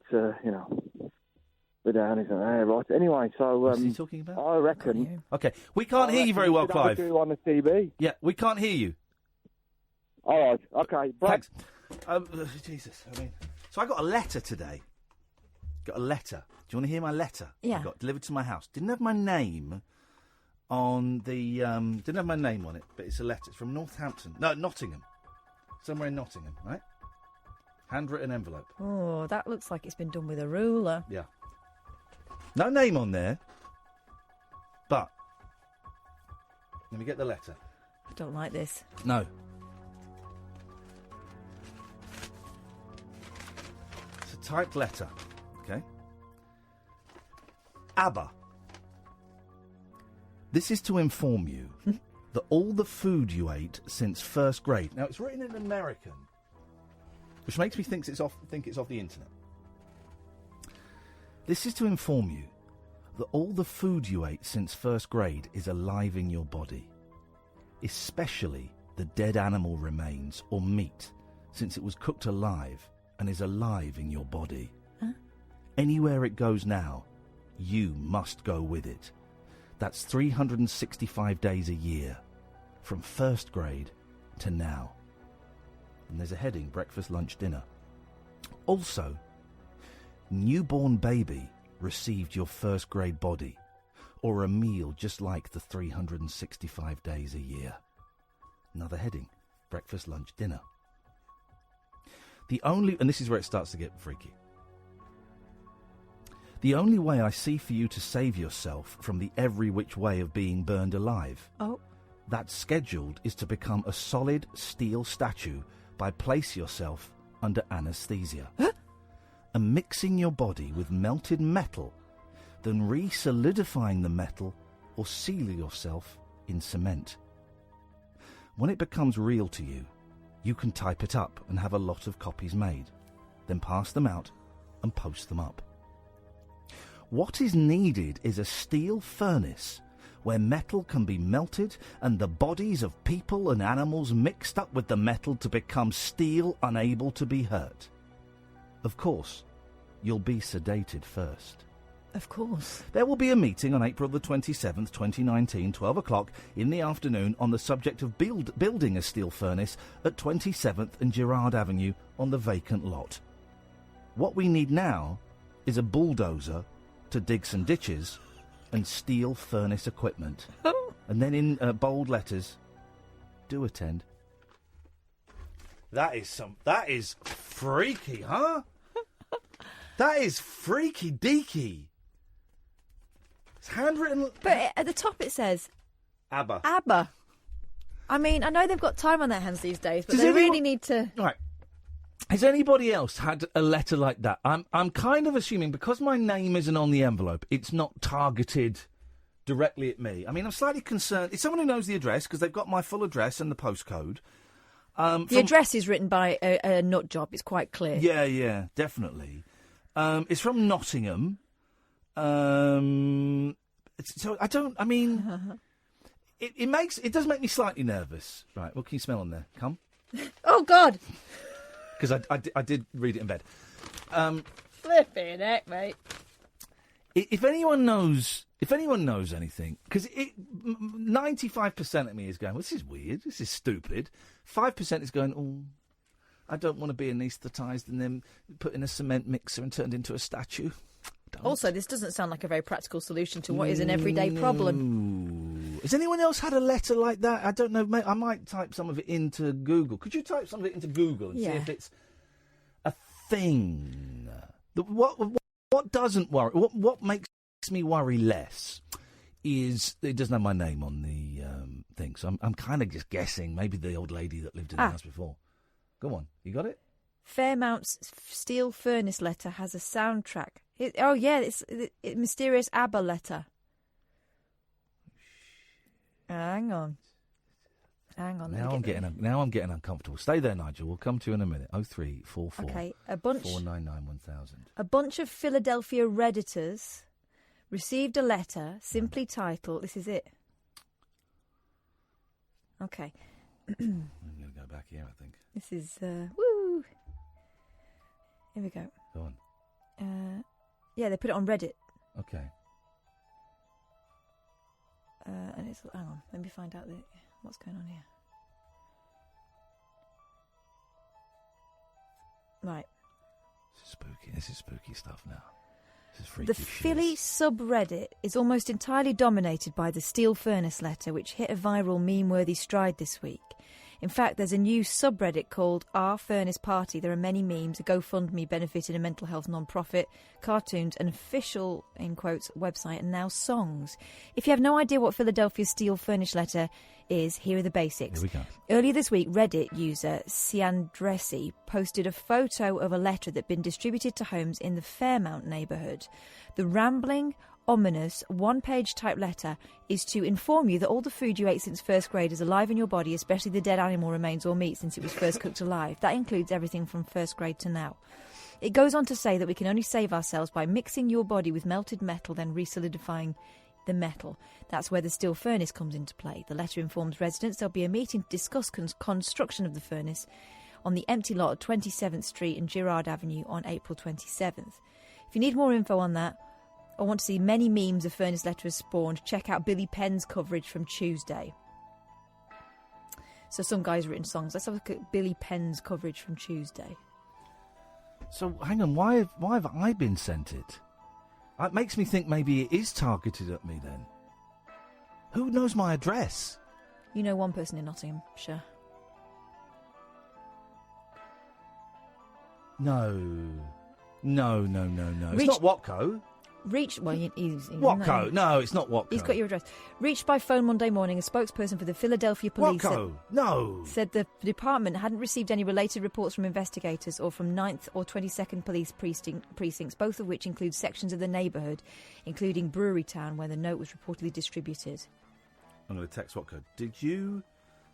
the down isn't there, right? Anyway, so... What's he talking about? I reckon... Okay, we can't hear you very well, Clive. On the TV. Yeah, we can't hear you. All right, okay. Thanks. Jesus, I mean... So I got a letter today. Got a letter. Do you want to hear my letter? Yeah. I got delivered to my house. Didn't have my name on the... didn't have my name on it, but it's a letter. It's from Northampton. No, Nottingham. Somewhere in Nottingham, right? Handwritten envelope. Oh, that looks like it's been done with a ruler. Yeah. No name on there, but let me get the letter. I don't like this. No. It's a typed letter, okay? ABBA. This is to inform you that all the food you ate since first grade... Now, it's written in American, which makes me think it's off the internet. This is to inform you that all the food you ate since first grade is alive in your body, especially the dead animal remains or meat, since it was cooked alive and is alive in your body. Huh? Anywhere it goes now, you must go with it. That's 365 days a year, from first grade to now. And there's a heading, breakfast, lunch, dinner. Also, newborn baby received your first grade body, or a meal just like the 365 days a year. Another heading, breakfast, lunch, dinner. And this is where it starts to get freaky. The only way I see for you to save yourself from the every which way of being burned alive, that's scheduled, is to become a solid steel statue by place yourself under anaesthesia. And mixing your body with melted metal, then re-solidifying the metal or seal yourself in cement. When it becomes real to you, you can type it up and have a lot of copies made, then pass them out and post them up. What is needed is a steel furnace where metal can be melted and the bodies of people and animals mixed up with the metal to become steel unable to be hurt. Of course, you'll be sedated first. Of course. There will be a meeting on April the 27th, 2019, 12 o'clock in the afternoon on the subject of building a steel furnace at 27th and Girard Avenue on the vacant lot. What we need now is a bulldozer to dig some ditches and steel furnace equipment. And then in bold letters, do attend. That is freaky, huh? That is freaky deaky. It's handwritten. But at the top it says ABBA. ABBA. I mean, I know they've got time on their hands these days, but they really need to. Right. Has anybody else had a letter like that? I'm kind of assuming, because my name isn't on the envelope, it's not targeted directly at me. I mean, I'm slightly concerned. It's someone who knows the address, because they've got my full address and the postcode. The address is written by a nut job. It's quite clear. Yeah, definitely. It's from Nottingham. So I don't. I mean, it does make me slightly nervous. Right, what can you smell on there? Come. Oh God. Because I did read it in bed. Flipping heck, mate. If anyone knows anything, because 95% of me is going, well, this is weird, this is stupid. 5% is going, oh, I don't want to be anaesthetised and then put in a cement mixer and turned into a statue. Also, this doesn't sound like a very practical solution to what is an everyday problem. Has anyone else had a letter like that? I don't know. I might type some of it into Google. Could you type some of it into Google and see if it's a thing? What doesn't worry? What makes me worry less is it doesn't have my name on the thing. So I'm kind of just guessing. Maybe the old lady that lived in the house before. Go on, you got it? Fairmount's steel furnace letter has a soundtrack. It's mysterious ABBA letter. Hang on. Now I'm getting uncomfortable. Stay there, Nigel. We'll come to you in a minute. 0344 okay, 499 1000. A bunch of Philadelphia Redditors received a letter simply titled. This is it. Okay. I'm going to go back here, I think. This is woo. Here we go. Go on. Yeah, they put it on Reddit. Okay. And it's hang on, let me find out what's going on here. Right. This is spooky. This is spooky stuff now. This is freaky. The Philly subreddit is almost entirely dominated by the steel furnace letter, which hit a viral meme-worthy stride this week. In fact, there's a new subreddit called Our Furnace Party. There are many memes, a GoFundMe benefiting a mental health non-profit, cartoons, an official, in quotes, website, and now songs. If you have no idea what Philadelphia's steel furnace letter is, here are the basics. Here we go. Earlier this week, Reddit user Ciandresi posted a photo of a letter that had been distributed to homes in the Fairmount neighbourhood. The rambling, ominous, one-page type letter is to inform you that all the food you ate since first grade is alive in your body, especially the dead animal remains or meat since it was first cooked alive. That includes everything from first grade to now. It goes on to say that we can only save ourselves by mixing your body with melted metal, then resolidifying the metal. That's where the steel furnace comes into play. The letter informs residents there'll be a meeting to discuss construction of the furnace on the empty lot at 27th Street and Girard Avenue on April 27th. If you need more info on that, or want to see many memes of furnace letters spawned, check out Billy Penn's coverage from Tuesday. So some guy's written songs. Let's have a look at Billy Penn's coverage from Tuesday. So, hang on, why have I been sent it? It makes me think maybe it is targeted at me then. Who knows my address? You know one person in Nottinghamshire. No. It's not Watco. He's Watco. No, it's not Watco. He's got your address. Reached by phone Monday morning, a spokesperson for the Philadelphia police said the department hadn't received any related reports from investigators or from 9th or 22nd police precincts, both of which include sections of the neighbourhood, including Brewery Town, where the note was reportedly distributed. I'm going to text Watco. Did you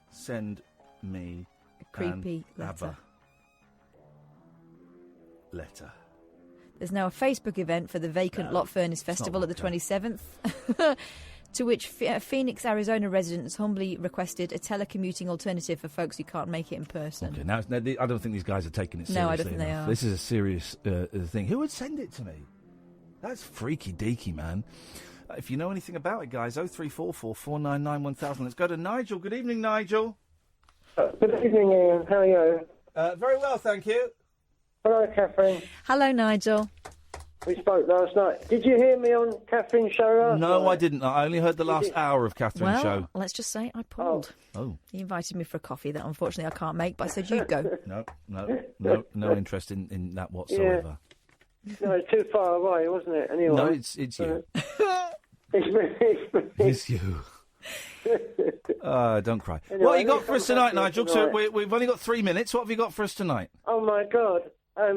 send me Creepy and letter. ABBA. Letter. There's now a Facebook event for the Vacant Lot Furnace Festival at the 27th, to which Phoenix, Arizona residents humbly requested a telecommuting alternative for folks who can't make it in person. Okay, now I don't think these guys are taking it seriously No, I don't think they enough. are. This is a serious thing. Who would send it to me? That's freaky deaky, man. If you know anything about it, guys, 0344 499 1000. Let's go to Nigel. Good evening, Nigel. Good evening, Ian. How are you? Very well, thank you. Hello, Catherine. Hello, Nigel. We spoke last night. Did you hear me on Catherine's show last night? No, I didn't. I only heard the last hour of Katherine's show. Let's just say I pulled. Oh. He invited me for a coffee that unfortunately I can't make, but I said you'd go. No interest in that whatsoever. Yeah. No, it's too far away, wasn't it? Anyway. No, it's you. It's me. It's you. Don't cry. Anyway, What have you got for us tonight, Nigel? So tonight. we've only got 3 minutes. What have you got for us tonight? Oh my God! I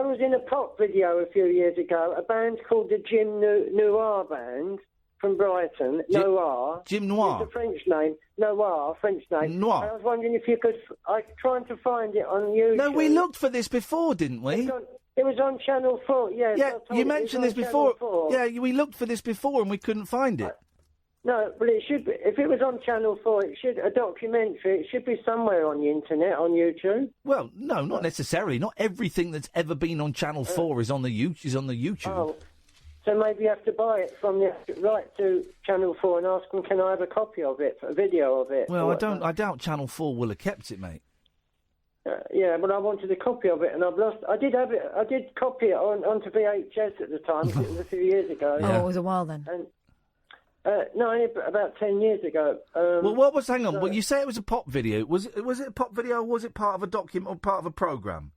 was in a pop video a few years ago. A band called the Jim Noir Band from Brighton. Noir. Jim Noir. It's a French name. Noir, French name. Noir. And I was wondering if you could. I'm trying to find it on YouTube. No, we looked for this before, didn't we? It was on Channel 4. Yes. Yeah, you mentioned this before. Yeah, we looked for this before and we couldn't find it. No, but it should be. If it was on Channel 4, a documentary. It should be somewhere on the internet, on YouTube. Well, no, not necessarily. Not everything that's ever been on Channel 4 is on the YouTube. Oh, so maybe you have to buy it from right to Channel 4 and ask them, can I have a copy of it, a video of it? Well, I doubt Channel 4 will have kept it, mate. Yeah, but I wanted a copy of it, and I've lost. I did have it. I did copy it onto VHS at the time. It was a few years ago. Oh, it was a while then. And, no, only about 10 years ago. Well, what was? Hang on. Well, you say it was a pop video. Was it a pop video, or was it part of a document or part of a program?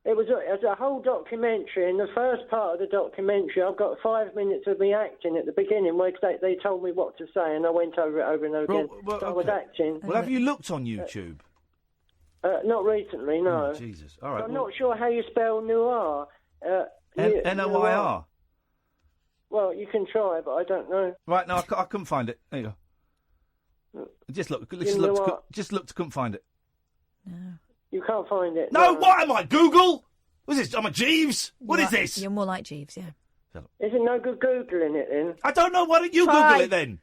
It was a whole documentary. In the first part of the documentary, I've got 5 minutes of me acting at the beginning, where they told me what to say, and I went over it over and over again. Well, so I was acting. Well, have you looked on YouTube? Not recently, no. Oh, Jesus. All right. I'm not sure how you spell noir. Noir. Well, you can try, but I don't know. Right, no, I couldn't find it. There you go. Just looked, couldn't find it. You can't find it. No, what am I, Google? What's this? I'm a Jeeves? What is this? You're more like Jeeves, yeah. Is it no good Googling it then? I don't know. Why don't you Google it then?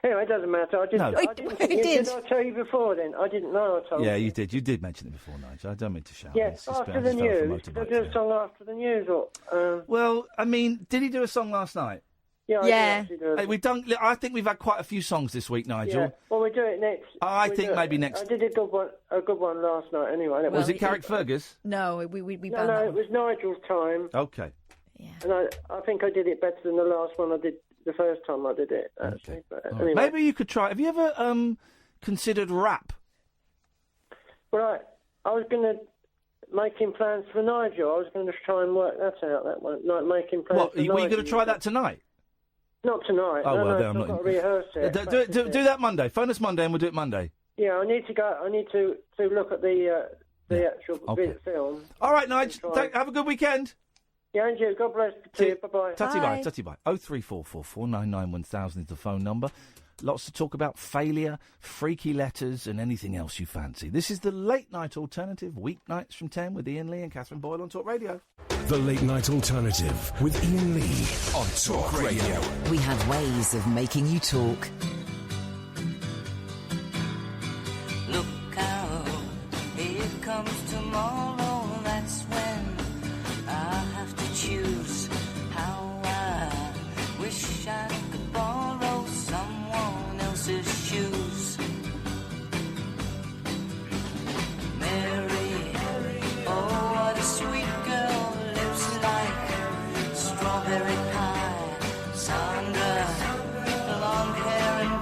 Anyway, it doesn't matter. I didn't did. Did I tell you before then? I didn't know I told you. Yeah, you did. You did mention it before, Nigel. I don't mean to shout. Yeah, It's just- after I the just fell off news. the Did I motorbike, do a song after the news? Or, Well, I mean, did he do a song last night? Yeah, I did actually do it. Hey, we've done. I think we've had quite a few songs this week, Nigel. Yeah. Well, we'll do it next. I think maybe next. I did a good one last night. Anyway, Was it Carrick Fergus? No, we No, banned that it was Nigel's time. Okay. And I think I did it better than the last one I did the first time I did it, actually. Okay. But All right. anyway. Maybe you could try. Have you ever considered rap? Right. I was going to making plans for Nigel. I was going to try and work that out. That one, like making plans. What? For Were you Nigel. going to try that tonight? Not tonight. Oh, no, well, no, then I'm I've not got to rehearse it. Do that Monday. Phone us Monday and we'll do it Monday. Yeah, I need to go. I need to look at the actual Okay. film. All right, Nigel. Have a good weekend. Yeah, and you. God bless. Bye-bye. Tutty bye. 0344 499 1000 is the phone number. Lots to talk about: failure, freaky letters, and anything else you fancy. This is the Late Night Alternative, weeknights from 10 with Iain Lee and Katherine Boyle on Talk Radio. The Late Night Alternative with Iain Lee on Talk Radio. We have ways of making you talk. Look out, here comes tomorrow. That's when I have to choose how I wish I could borrow someone else's shoes. Mary, oh what a sweet girl, lips like strawberry pie. Sandra, long hair and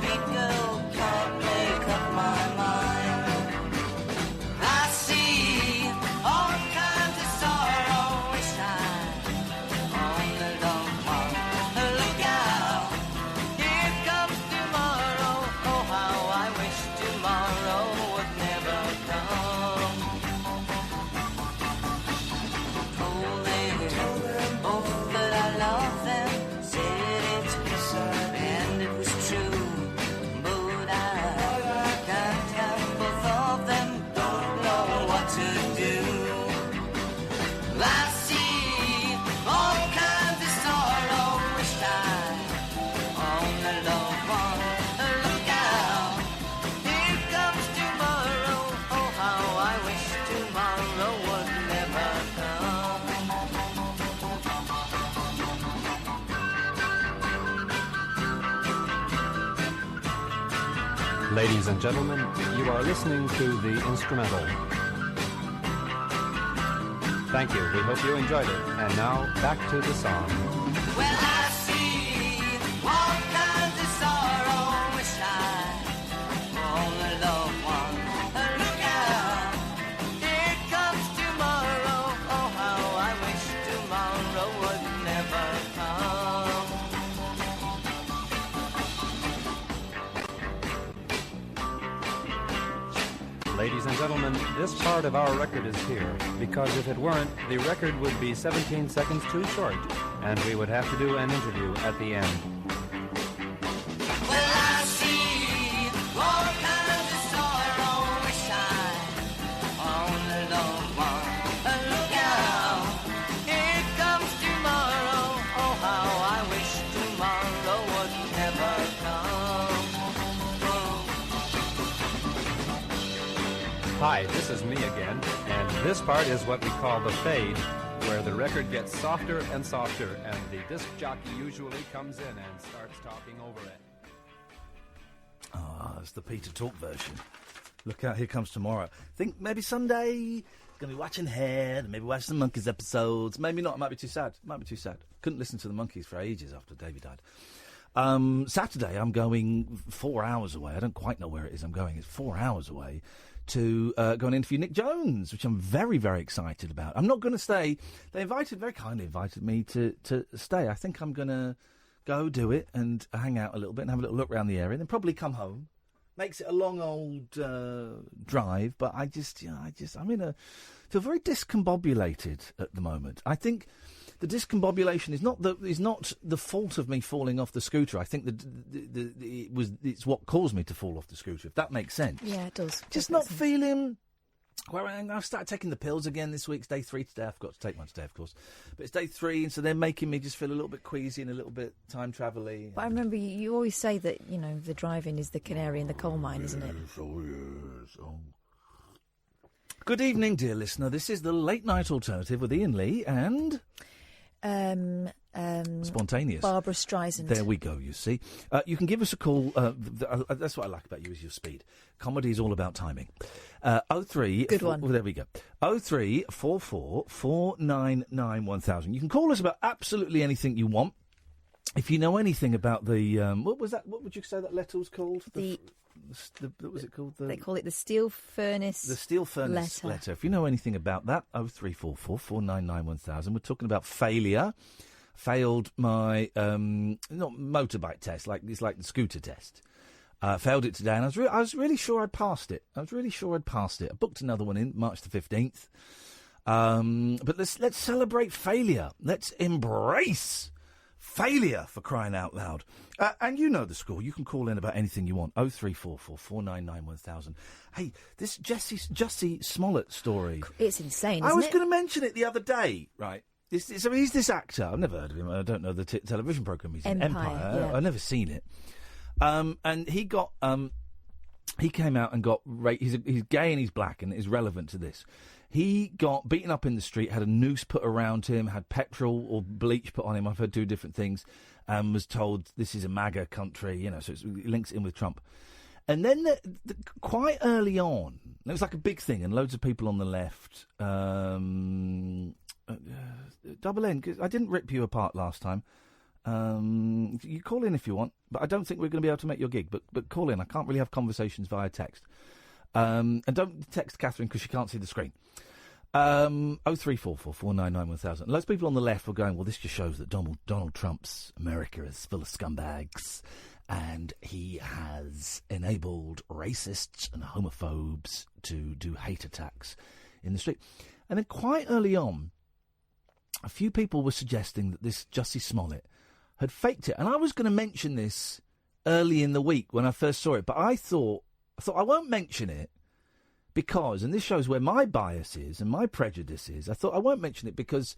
Ladies and gentlemen, you are listening to the instrumental. Thank you. We hope you enjoyed it. And now, back to the song. Well, I see all kinds of sorrow, wish I on the loved one. Look out, here comes tomorrow. Oh, how I wish tomorrow would never come. Ladies and gentlemen, this part of our record is here because if it weren't, the record would be 17 seconds too short, and we would have to do an interview at the end. Well, I see all kinds of sorrow, wish I on the loved one. Look out, here comes tomorrow. Oh, how I wish tomorrow would never come. Hi, this is me again, and this part is what we call the fade, where the record gets softer and softer, and the disc jockey usually comes in and starts talking over it. Ah, it's the Peter Talk version. Look out, here comes tomorrow. Think maybe someday going to be watching Hair, maybe watch the Monkeys episodes. Maybe not, it might be too sad. Couldn't listen to the Monkeys for ages after Davey died. Saturday, I'm going 4 hours away. I don't quite know where it is I'm going. It's 4 hours away to go and interview Nick Jones, which I'm very, very excited about. I'm not going to stay. They very kindly invited me to stay. I think I'm going to go do it and hang out a little bit and have a little look around the area and then probably come home. Makes it a long old drive, but I feel very discombobulated at the moment. I think the discombobulation is not the fault of me falling off the scooter. I think it's what caused me to fall off the scooter, if that makes sense. Yeah, it does. Just not feeling. Well, I've started taking the pills again this week. It's day 3 today. I forgot to take one today, of course. But it's day 3, and so they're making me just feel a little bit queasy and a little bit time travel-y. But I remember you always say that, the driving is the canary in the coal mine, isn't it? Yes. Good evening, dear listener. This is the Late Night Alternative with Iain Lee and... Spontaneous. Barbara Streisand. There we go, you see. You can give us a call. That's what I like about you, is your speed. Comedy is all about timing. 03... Good one. There we go. 0344 499 1000. You can call us about absolutely anything you want. If you know anything about the... what was that? What would you say that letter was called? What was it called? They call it the steel furnace. The steel furnace letter. If you know anything about that, 0344 499 1000. We're talking about failure. Failed my not motorbike test, it's like the scooter test. Failed it today, and I was really sure I'd passed it. I booked another one in March the 15th. But let's celebrate failure. Let's embrace failure, for crying out loud. And you know the score. You can call in about anything you want. 0344 499 1000. Hey, this Jussie Smollett story. It's insane, isn't it? I was going to mention it the other day, right? So he's this actor. I've never heard of him. I don't know the television programme he's in. Empire. Yeah. I've never seen it. And he got... he came out and got... He's gay and he's black, and is relevant to this. He got beaten up in the street, had a noose put around him, had petrol or bleach put on him. I've heard 2 different things. Was told this is a MAGA country, so it links in with Trump. And then quite early on, it was like a big thing, and loads of people on the left... double N, because I didn't rip you apart last time. You call in if you want, but I don't think we're going to be able to make your gig. But call in. I can't really have conversations via text. And don't text Katherine because she can't see the screen. 0344 499 1000. Loads of people on the left were going, well, this just shows that Donald Trump's America is full of scumbags, and he has enabled racists and homophobes to do hate attacks in the street. And then quite early on, a few people were suggesting that this Jussie Smollett had faked it. And I was going to mention this early in the week when I first saw it, but I thought I won't mention it because, and this shows where my bias is and my prejudice is, I thought I won't mention it because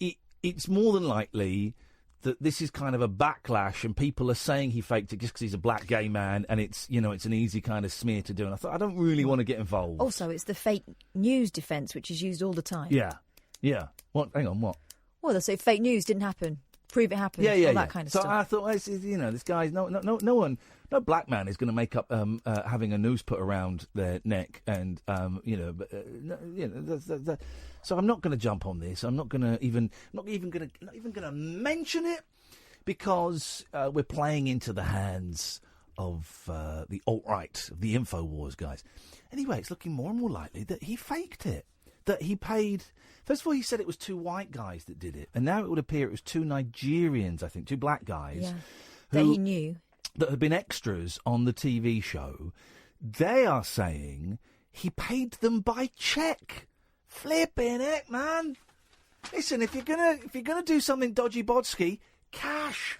it's more than likely that this is kind of a backlash and people are saying he faked it just because he's a black gay man, and it's an easy kind of smear to do. And I thought, I don't really want to get involved. Also, it's the fake news defence, which is used all the time. Yeah. What? Hang on, what? Well, they'll say fake news didn't happen. Prove it happened. All that kind of stuff. So I thought, this guy's no one No black man is going to make up having a noose put around their neck, and so I'm not going to jump on this. I'm not going to even going to mention it, because we're playing into the hands of the alt-right, the InfoWars guys. Anyway, it's looking more and more likely that he faked it, that he paid. First of all, he said it was 2 white guys that did it, and now it would appear it was 2 Nigerians, I think, 2 black guys, that he knew, that had been extras on the TV show. They are saying he paid them by cheque. Flipping heck, man! Listen, if you're gonna do something dodgy bodski, cash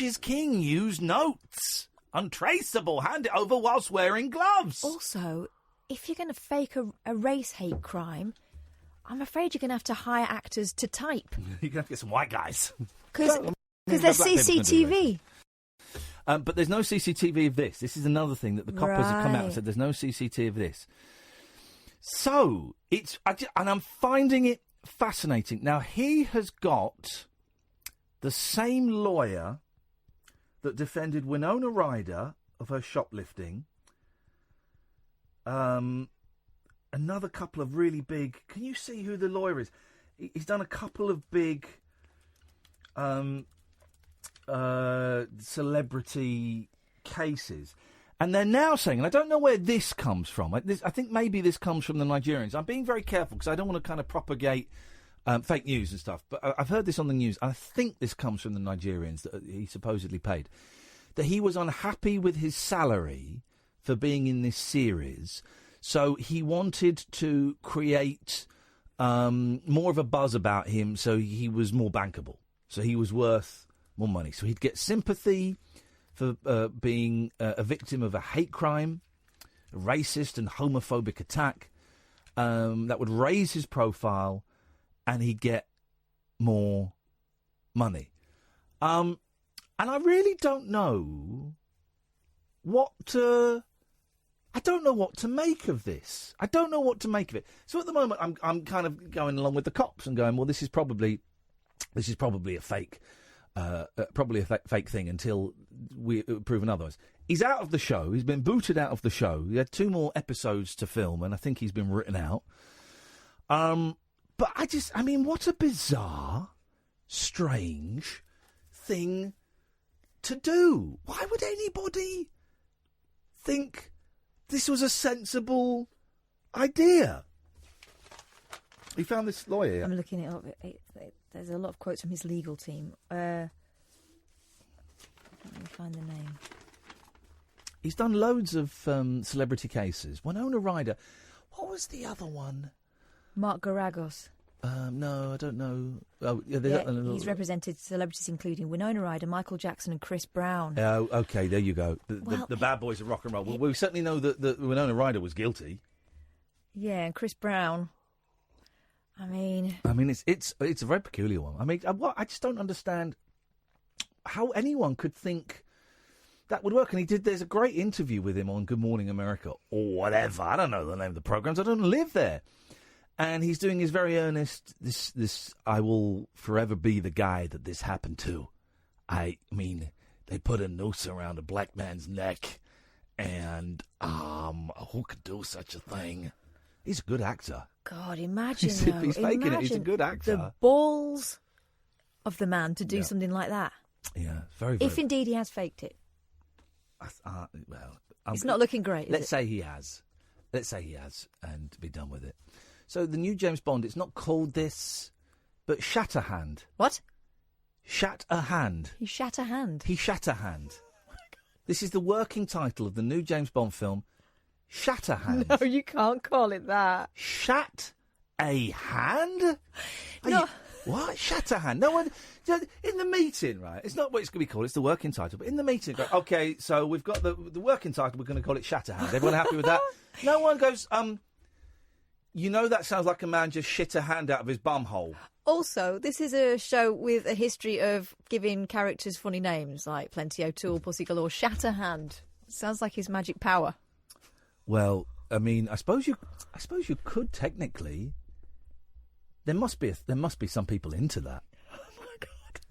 is king. Use notes. Untraceable. Hand it over whilst wearing gloves. Also, if you're going to fake a race hate crime, I'm afraid you're going to have to hire actors to type. You're going to have to get some white guys. Because there's CCTV. But there's no CCTV of this. This is another thing that the coppers have come out and said there's no CCTV of this. So, and I'm finding it fascinating. Now, he has got the same lawyer that defended Winona Ryder of her shoplifting. Another couple of really big... Can you see who the lawyer is? He's done a couple of big celebrity cases. And they're now saying, and I don't know where this comes from. I think maybe this comes from the Nigerians. I'm being very careful because I don't want to kind of propagate fake news and stuff. But I've heard this on the news. I think this comes from the Nigerians that he supposedly paid. That he was unhappy with his salary for being in this series. So he wanted to create more of a buzz about him so he was more bankable. So he was worth more money. So he'd get sympathy for being a victim of a hate crime, a racist and homophobic attack. That would raise his profile and he'd get more money. And I really don't know what to... I don't know what to make of this. I don't know what to make of it. So at the moment, I'm kind of going along with the cops and going, well, this is probably a fake, fake thing until we proven otherwise. He's out of the show. He's been booted out of the show. He had 2 more episodes to film, and I think he's been written out. But I mean, what a bizarre, strange thing to do. Why would anybody think this was a sensible idea? We found this lawyer. Yeah? I'm looking it up. There's a lot of quotes from his legal team. Let me find the name. He's done loads of celebrity cases. Winona Ryder. What was the other one? Mark Garagos. No, I don't know. Oh, he's represented celebrities including Winona Ryder, Michael Jackson and Chris Brown. Oh, okay, there you go. The bad boys of rock and roll. Well, we certainly know that Winona Ryder was guilty. Yeah, and Chris Brown. I mean, it's a very peculiar one. I mean, I just don't understand how anyone could think that would work. And there's a great interview with him on Good Morning America or whatever. I don't know the name of the programs. I don't live there. And he's doing his very earnest, this I will forever be the guy that this happened to. I mean, they put a noose around a black man's neck, and who could do such a thing? He's a good actor. God, imagine he's faking it. He's a good actor. The balls of the man to do something like that. Yeah, very, very. If indeed he has faked it. It's not looking great, Let's say he has. Let's say he has, and be done with it. So the new James Bond, it's not called this, but Shatterhand. What? Shatterhand. He shat a hand. He Shatterhand. This is the working title of the new James Bond film, Shatterhand. No, you can't call it that. Shat a hand? No. What? Shatterhand? No one... In the meeting, right? It's not what it's going to be called. It's the working title. But in the meeting, go, OK, so we've got the working title. We're going to call it Shatterhand. Everyone happy with that? No one goes, you know that sounds like a man just shit a hand out of his bum hole. Also, this is a show with a history of giving characters funny names, like Plenty O'Toole, Pussy Galore, Shatterhand. Sounds like his magic power. Well, I mean, I suppose you could technically. There must be some people into that. Oh my God!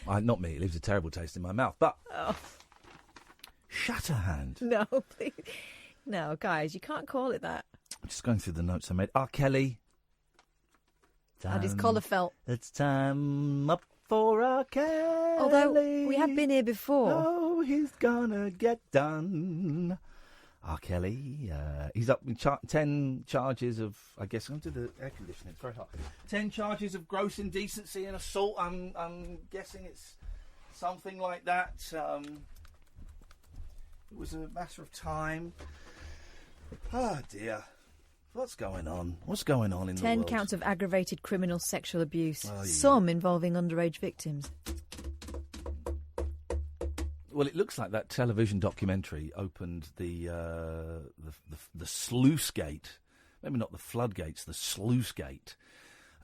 Not me. It leaves a terrible taste in my mouth. But Shatterhand. No, please. No, guys, you can't call it that. I'm just going through the notes I made. R. Kelly. And his collar felt. It's time up for R. Kelly. Although we have been here before. Oh, he's gonna get done. R. Kelly. He's up with 10 charges of. I guess I'm to the air conditioning. It's very hot. 10 charges of gross indecency and assault. I'm guessing it's something like that. It was a matter of time. Oh dear. What's going on? What's going on in the world? 10 counts of aggravated criminal sexual abuse, Oh, yeah. some involving underage victims. Well, it looks like that television documentary opened the sluice gate, maybe not the floodgates, the sluice gate,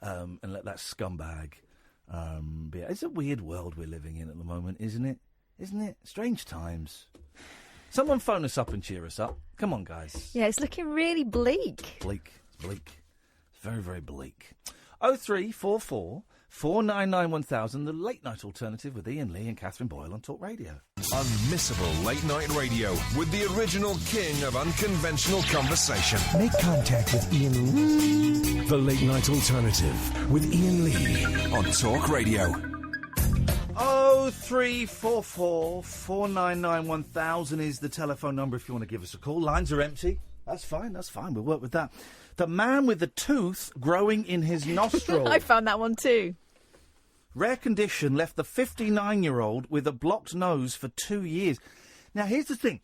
and let that scumbag be. It's a weird world we're living in at the moment, isn't it? Isn't it? Strange times. Someone phone us up and cheer us up. Come on, guys. Yeah, it's looking really bleak. Bleak. It's bleak. It's very, very bleak. 0344 499 1000, the late night alternative with Iain Lee and Katherine Boyle on Talk Radio. Unmissable late night radio with the original king of unconventional conversation. Make contact with Iain Lee. The late night alternative with Iain Lee on Talk Radio. 0344 499 1000 is the telephone number if you want to give us a call. Lines are empty. That's fine. We'll work with that. The man with the tooth growing in his nostril. I found that one too. Rare condition left the 59-year-old with a blocked nose for 2 years. Now, here's the thing.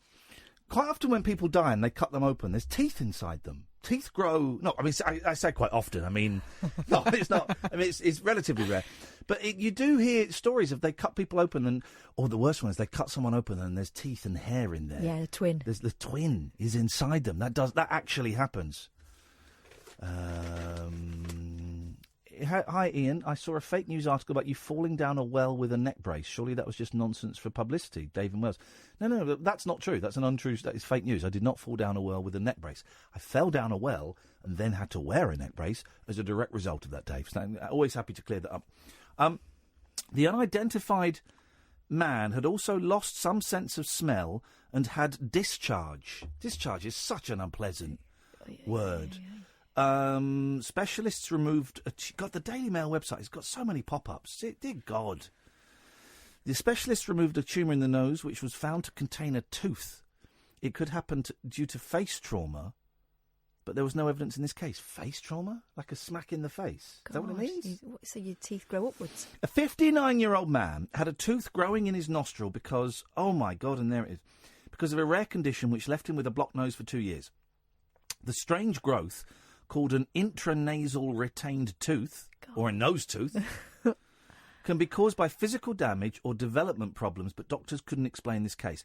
Quite often when people die and they cut them open, there's teeth inside them. Teeth grow... No, I mean, I say quite often. I mean, no, it's not. I mean, it's relatively rare. But you do hear stories of they cut people open or the worst one is they cut someone open and there's teeth and hair in there. Yeah, the twin. The twin is inside them. That actually happens. Hi, Iain. I saw a fake news article about you falling down a well with a neck brace. Surely that was just nonsense for publicity. Dave in Wales. No, that's not true. That's an untrue. That is fake news. I did not fall down a well with a neck brace. I fell down a well and then had to wear a neck brace as a direct result of that, Dave. So I'm always happy to clear that up. The unidentified man had also lost some sense of smell and had discharge. Discharge is such an unpleasant word. Specialists removed... God, the Daily Mail website has got so many pop-ups. Dear God. The specialists removed a tumour in the nose which was found to contain a tooth. It could happen due to face trauma, but there was no evidence in this case. Face trauma? Like a smack in the face? Is that what it means? So your teeth grow upwards? A 59-year-old man had a tooth growing in his nostril because... Oh, my God, and there it is. Because of a rare condition which left him with a blocked nose for 2 years. The strange growth... called an intranasal retained tooth, or a nose tooth, can be caused by physical damage or development problems, but doctors couldn't explain this case.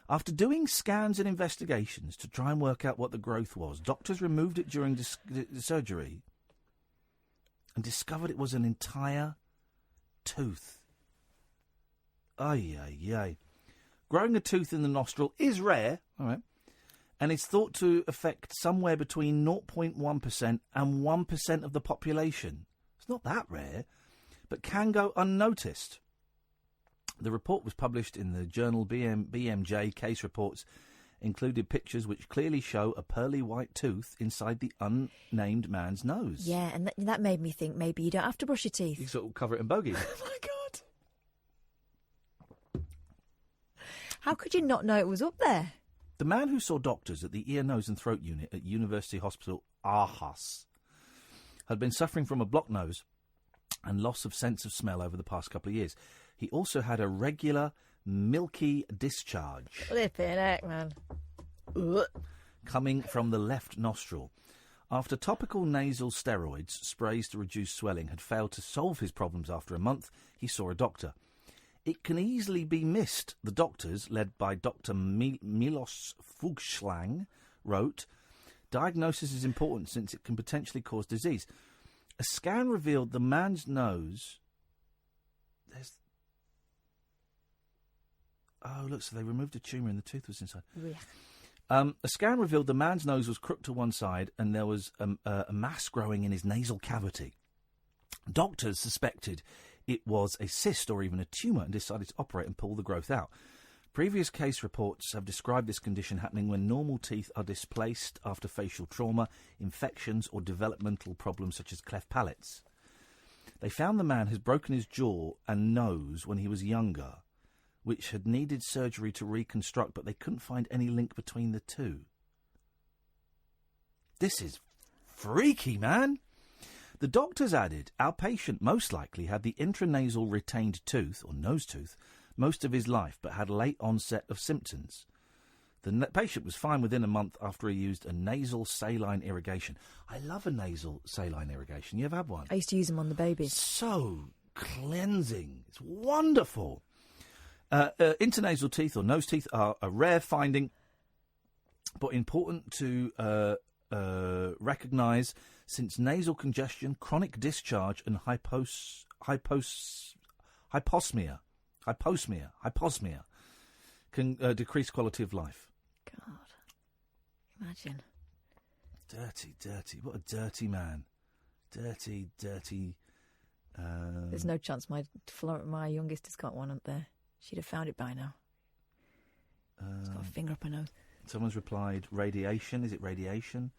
After doing scans and investigations to try and work out what the growth was, doctors removed it during the surgery and discovered it was an entire tooth. Ay, ay, ay. Growing a tooth in the nostril is rare, all right, and it's thought to affect somewhere between 0.1% and 1% of the population. It's not that rare, but can go unnoticed. The report was published in the journal BMJ. Case reports included pictures which clearly show a pearly white tooth inside the unnamed man's nose. Yeah, and that made me think maybe you don't have to brush your teeth. You sort of cover it in bogies. Oh, my God. How could you not know it was up there? The man who saw doctors at the ear, nose and throat unit at University Hospital Aarhus had been suffering from a blocked nose and loss of sense of smell over the past couple of years. He also had a regular, milky discharge. Flipping heck, man. Coming from the left nostril. After topical nasal steroids, sprays to reduce swelling, had failed to solve his problems after a month, he saw a doctor. It can easily be missed, the doctors, led by Dr. Milos Fugschlang, wrote. Diagnosis is important since it can potentially cause disease. A scan revealed the man's nose... Oh, look, so they removed a tumour and the tooth was inside. Yeah. A scan revealed the man's nose was crooked to one side and there was a mass growing in his nasal cavity. Doctors suspected it was a cyst or even a tumour and decided to operate and pull the growth out. Previous case reports have described this condition happening when normal teeth are displaced after facial trauma, infections or developmental problems such as cleft palates. They found the man has broken his jaw and nose when he was younger, which had needed surgery to reconstruct, but they couldn't find any link between the two. This is freaky, man. The doctors added, our patient most likely had the intranasal retained tooth, or nose tooth, most of his life, but had late onset of symptoms. The patient was fine within a month after he used a nasal saline irrigation. I love a nasal saline irrigation. You ever had one? I used to use them on the baby. So cleansing. It's wonderful. Intranasal teeth or nose teeth are a rare finding, but important to recognise since nasal congestion, chronic discharge and hyposmia can decrease quality of life. God. Imagine. Dirty. What a dirty man. Dirty. There's no chance my youngest has got one up there. She'd have found it by now. She's got a finger up her nose. Someone's replied, radiation. Is it radiation?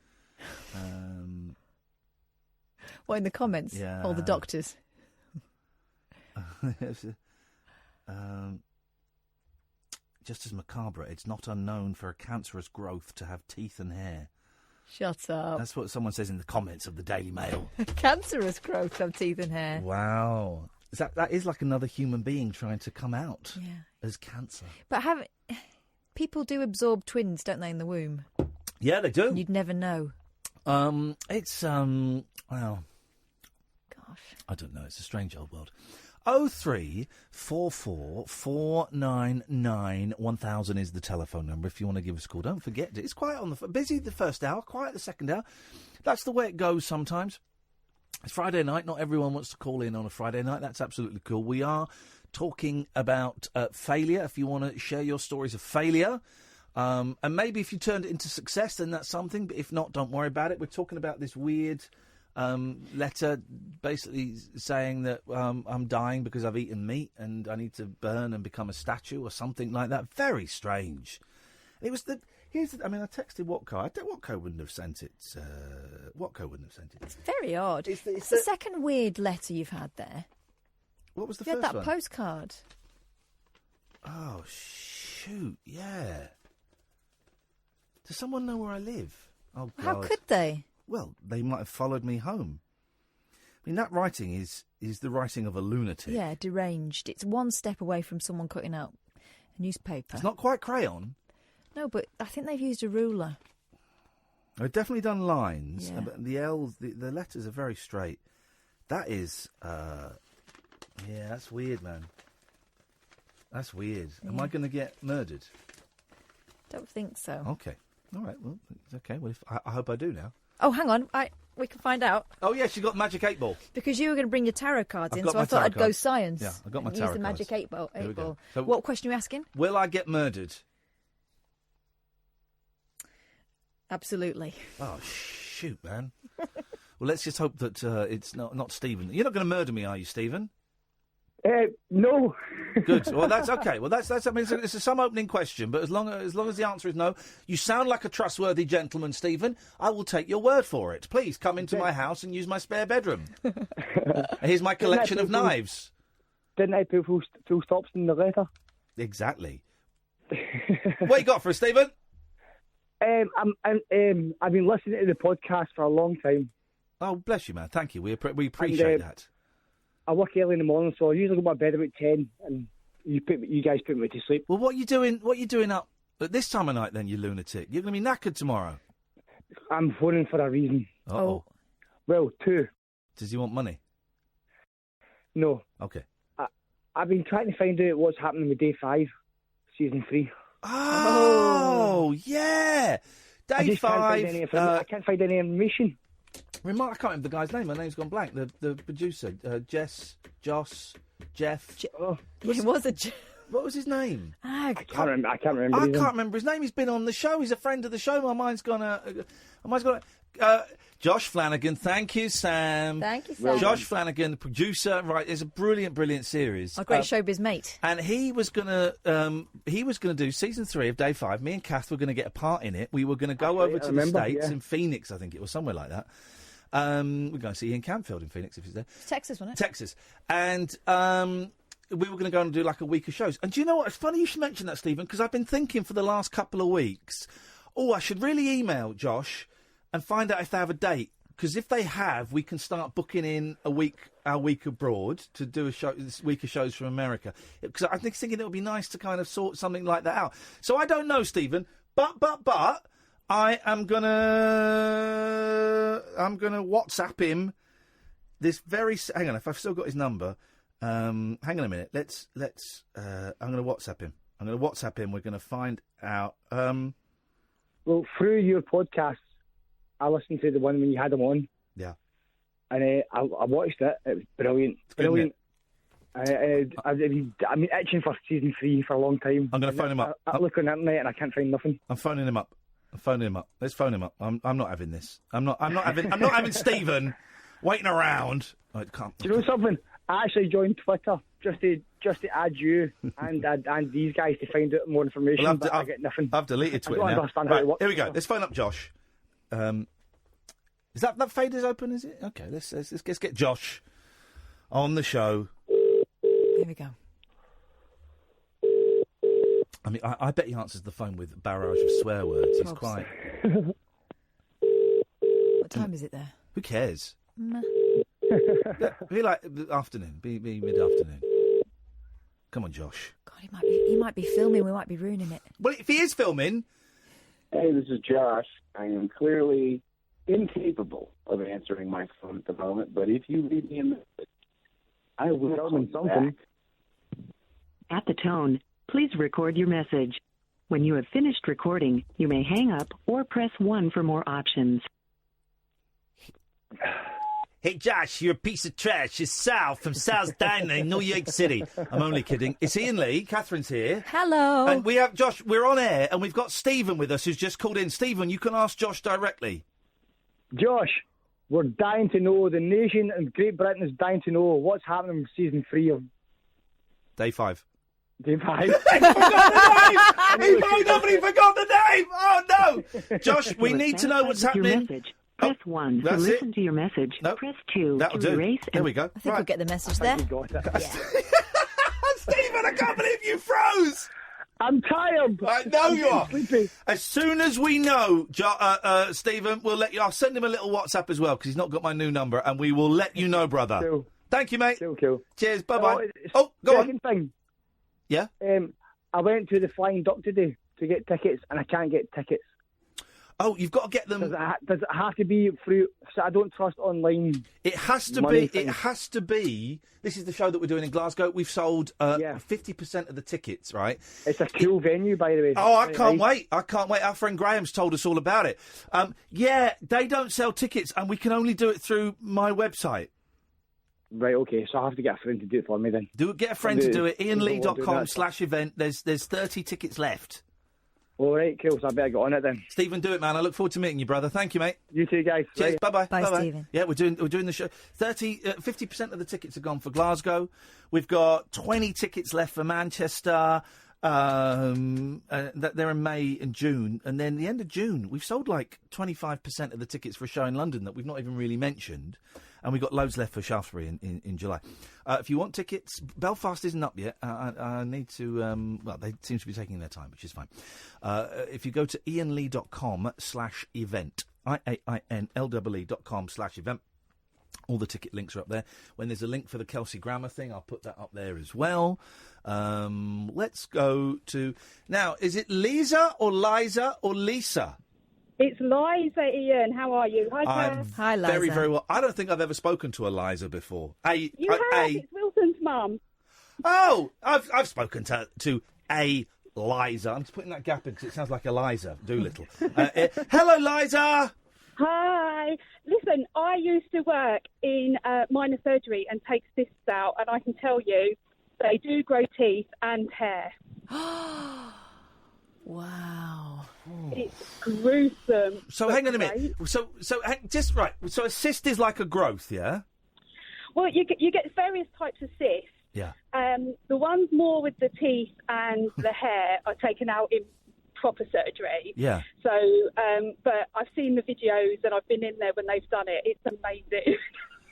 What, in the comments? Yeah. All the doctors? Just as macabre, it's not unknown for a cancerous growth to have teeth and hair. Shut up. That's what someone says in the comments of the Daily Mail. Cancerous growth of teeth and hair. Wow. That is like another human being trying to come out as cancer. But people do absorb twins, don't they, in the womb? Yeah, they do. You'd never know. Well, gosh, I don't know. It's a strange old world. 0344 499 1000 is the telephone number if you want to give us a call. Don't forget, it's quiet on busy the first hour, quiet the second hour. That's the way it goes sometimes. It's Friday night. Not everyone wants to call in on a Friday night. That's absolutely cool. We are talking about failure. If you want to share your stories of failure, and maybe if you turned it into success, then that's something. But if not, don't worry about it. We're talking about this weird letter basically saying that I'm dying because I've eaten meat and I need to burn and become a statue or something like that. Very strange. It was I texted Watco. Watco wouldn't have sent it. Watco wouldn't have sent it. It's very odd. It's the second weird letter you've had there. What was the first one? You had that one? postcard. Oh, shoot, yeah. Does someone know where I live? Oh, God. How could they? Well, they might have followed me home. I mean, that writing is the writing of a lunatic. Yeah, deranged. It's one step away from someone cutting out a newspaper. It's not quite crayon. No, but I think they've used a ruler. I've definitely done lines, Yeah. but the L's, the letters are very straight. That is, that's weird, man. That's weird. Am I going to get murdered? Don't think so. Okay. All right. Well, it's okay. Well, I hope I do now. Oh, hang on. We can find out. Oh, yes, you got Magic 8 Ball. Because you were going to bring your tarot cards in, got so my I thought tarot I'd go cards. science. Yeah, I got my and tarot use the cards. Magic 8 Ball. Here we go. So, what question are you asking? Will I get murdered? Absolutely. Oh, shoot, man. Well, let's just hope that it's not Stephen. You're not going to murder me, are you, Stephen? No. Good. Well, that's okay. Well, that's. I mean, it's a some opening question, but as long as the answer is no, you sound like a trustworthy gentleman, Stephen. I will take your word for it. Please come into my house and use my spare bedroom. Here's my collection of knives. Didn't I put full stops in the letter? Exactly. What you got for us, Stephen? I've been listening to the podcast for a long time. Oh, bless you, man. Thank you. We appreciate that. I work early in the morning, so I usually go to bed about 10, and you guys put me to sleep. Well, what are you doing up at this time of night, then, you lunatic? You're going to be knackered tomorrow. I'm phoning for a reason. Uh-oh. Well, two. Does he want money? No. Okay. I've been trying to find out what's happening with Day 5, Season 3. Oh, yeah. Day 5. I can't find any information. I can't remember the guy's name. My name's gone blank. The producer, Josh, Jeff. It was a. What was his name? I can't remember. I can't remember his name. He's been on the show. He's a friend of the show. My mind's gone. Josh Flanagan, thank you, Sam. Thank you, Sam. Josh Flanagan, the producer, right? It's a brilliant, brilliant series. Our great showbiz mate. And he was gonna do season 3 of Day 5. Me and Kath were gonna get a part in it. We were gonna go over to the States in Phoenix, I think it was somewhere like that. We're going to see Ian Campfield in Phoenix if he's there. It's Texas, wasn't it? Texas, and we were going to go and do like a week of shows. And do you know what? It's funny you should mention that, Stephen, because I've been thinking for the last couple of weeks. I should really email Josh and find out if they have a date. Because if they have, we can start booking in our week abroad to do this week of shows from America. Because I'm thinking it would be nice to kind of sort something like that out. So I don't know, Stephen, but I am gonna WhatsApp him this very. Hang on, if I've still got his number. Hang on a minute. Let's. I'm gonna WhatsApp him. We're gonna find out. Well, through your podcast, I listened to the one when you had him on. Yeah. And I watched it. It was brilliant. It's good, brilliant. I've been itching for season 3 for a long time. I'm going to phone him up. I look on the internet and I can't find nothing. I'm phoning him up. Let's phone him up. I'm not having this. I'm not having Stephen waiting around. I can't. Do you know something? I actually joined Twitter just to add you and these guys to find out more information. Well, but I get nothing. I've deleted Twitter I don't now. understand how it works. Here we go. Let's phone up Josh. Is that fader's open? Is it? Okay. Let's get Josh on the show. Here we go. I mean, I bet he answers the phone with a barrage of swear words. He's quite. What time is it there? Who cares? Mm. Be like afternoon. Be mid-afternoon. Come on, Josh. God, he might be filming. We might be ruining it. Well, if he is filming. Hey, this is Josh. I am clearly incapable of answering my phone at the moment, but if you leave me a message, I will call you back. At the tone, please record your message. When you have finished recording, you may hang up or press 1 for more options. Hey, Josh, you're a piece of trash. It's Sal from Sal's Diner in New York City. I'm only kidding. It's Iain Lee. Katherine's here. Hello. And we have Josh. We're on air, and we've got Stephen with us, who's just called in. Stephen, you can ask Josh directly. Josh, we're dying to know. The nation and Great Britain is dying to know what's happening with season 3 of Day 5. Day 5. He forgot the name! He phoned up and he forgot the name! Oh, no! Josh, we need to know what's happening. Press 1 to listen to your message. Press 2 That'll to do. erase. There we go. I think we'll get the message there. Stephen, I can't believe you froze! I'm tired. I know I'm you are. sleepy. As soon as we know, Stephen, we'll let you. I'll send him a little WhatsApp as well because he's not got my new number, and we will let you know, brother. Cool. Thank you, mate. Cool. Cheers. Bye bye. Go on. Thing. Yeah. I went to the Flying Duck today to get tickets, and I can't get tickets. Oh, you've got to get them. Does it have to be through? So I don't trust online. It has to be. It has to be. This is the show that we're doing in Glasgow. We've sold 50% of the tickets. Right. It's a cool venue, by the way. Oh, I can't wait. I can't wait. Our friend Graham's told us all about it. Yeah, they don't sell tickets, and we can only do it through my website. Right, okay, so I have to get a friend to do it for me then. Get a friend to do it. IainLee.com/event. There's 30 tickets left. All right, cool, so I better get on it then. Stephen, do it, man. I look forward to meeting you, brother. Thank you, mate. You too, guys. Cheers. Right. Bye-bye. Bye, Stephen. Yeah, we're doing the show. 50% of the tickets are gone for Glasgow. We've got 20 tickets left for Manchester. They're in May and June. And then the end of June, we've sold like 25% of the tickets for a show in London that we've not even really mentioned. And we've got loads left for Shaftesbury in July. If you want tickets, Belfast isn't up yet. I need to... well, they seem to be taking their time, which is fine. If you go to iainlee.com/event, IAINLEE.com/event, all the ticket links are up there. When there's a link for the Kelsey Grammer thing, I'll put that up there as well. Let's go to... Now, is it Lisa or Liza or Lisa? It's Liza, Iain. How are you? Hi, Hi, Liza. Very, very well. I don't think I've ever spoken to Eliza before. You have. It's Wilson's mum. Oh, I've spoken to a Liza. I'm just putting that gap in because it sounds like Eliza Doolittle. Hello, Liza. Hi. Listen, I used to work in minor surgery and take cysts out, and I can tell you they do grow teeth and hair. Wow. It's gruesome. So hang on a minute. So just right. So a cyst is like a growth, yeah? Well, you get various types of cysts. Yeah. The ones more with the teeth and the hair are taken out in proper surgery. Yeah. So, but I've seen the videos and I've been in there when they've done it. It's amazing.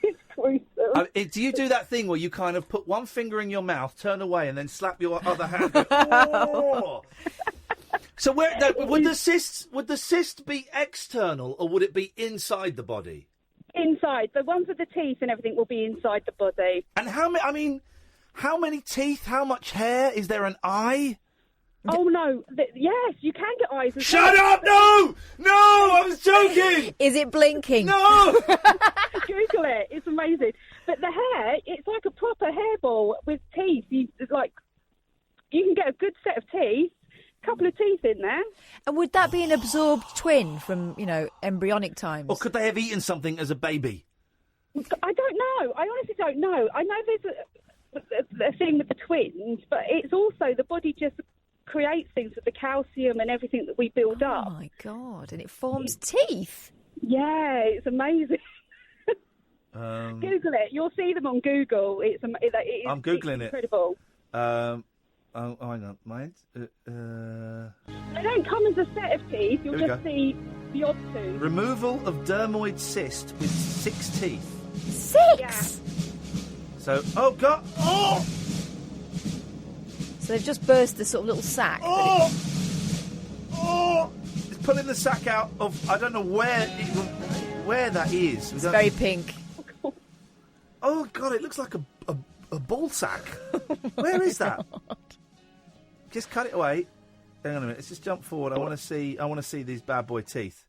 It's gruesome. Do you do that thing where you kind of put one finger in your mouth, turn away, and then slap your other hand? Go, oh! So would the cyst be external or would it be inside the body? Inside. The ones with the teeth and everything will be inside the body. And how many teeth? How much hair? Is there an eye? Oh no! Yes, you can get eyes. As Shut well. up! No, I was joking. Is it blinking? No. Google it. It's amazing. But the hair, it's like a proper hairball with teeth. You can get a good set of teeth. Couple of teeth in there. And would that be an absorbed twin from, embryonic times? Or could they have eaten something as a baby? I don't know. I honestly don't know. I know there's a thing with the twins, but it's also the body just creates things with the calcium and everything that we build up. Oh, my God. And it forms teeth? Yeah, it's amazing. Google it. You'll see them on Google. I'm Googling it's incredible. it. Oh, hang on, mate. They don't come as a set of teeth. You'll just see the odd two. Removal of dermoid cyst with 6 teeth. 6? Yeah. So, oh God! Oh! So they've just burst the sort of little sack. Oh! It's pulling the sack out of. I don't know where that is. It's very pink. Oh God! It looks like a ball sack. Where is that? Just cut it away. Hang on a minute. Let's just jump forward. I want to see these bad boy teeth.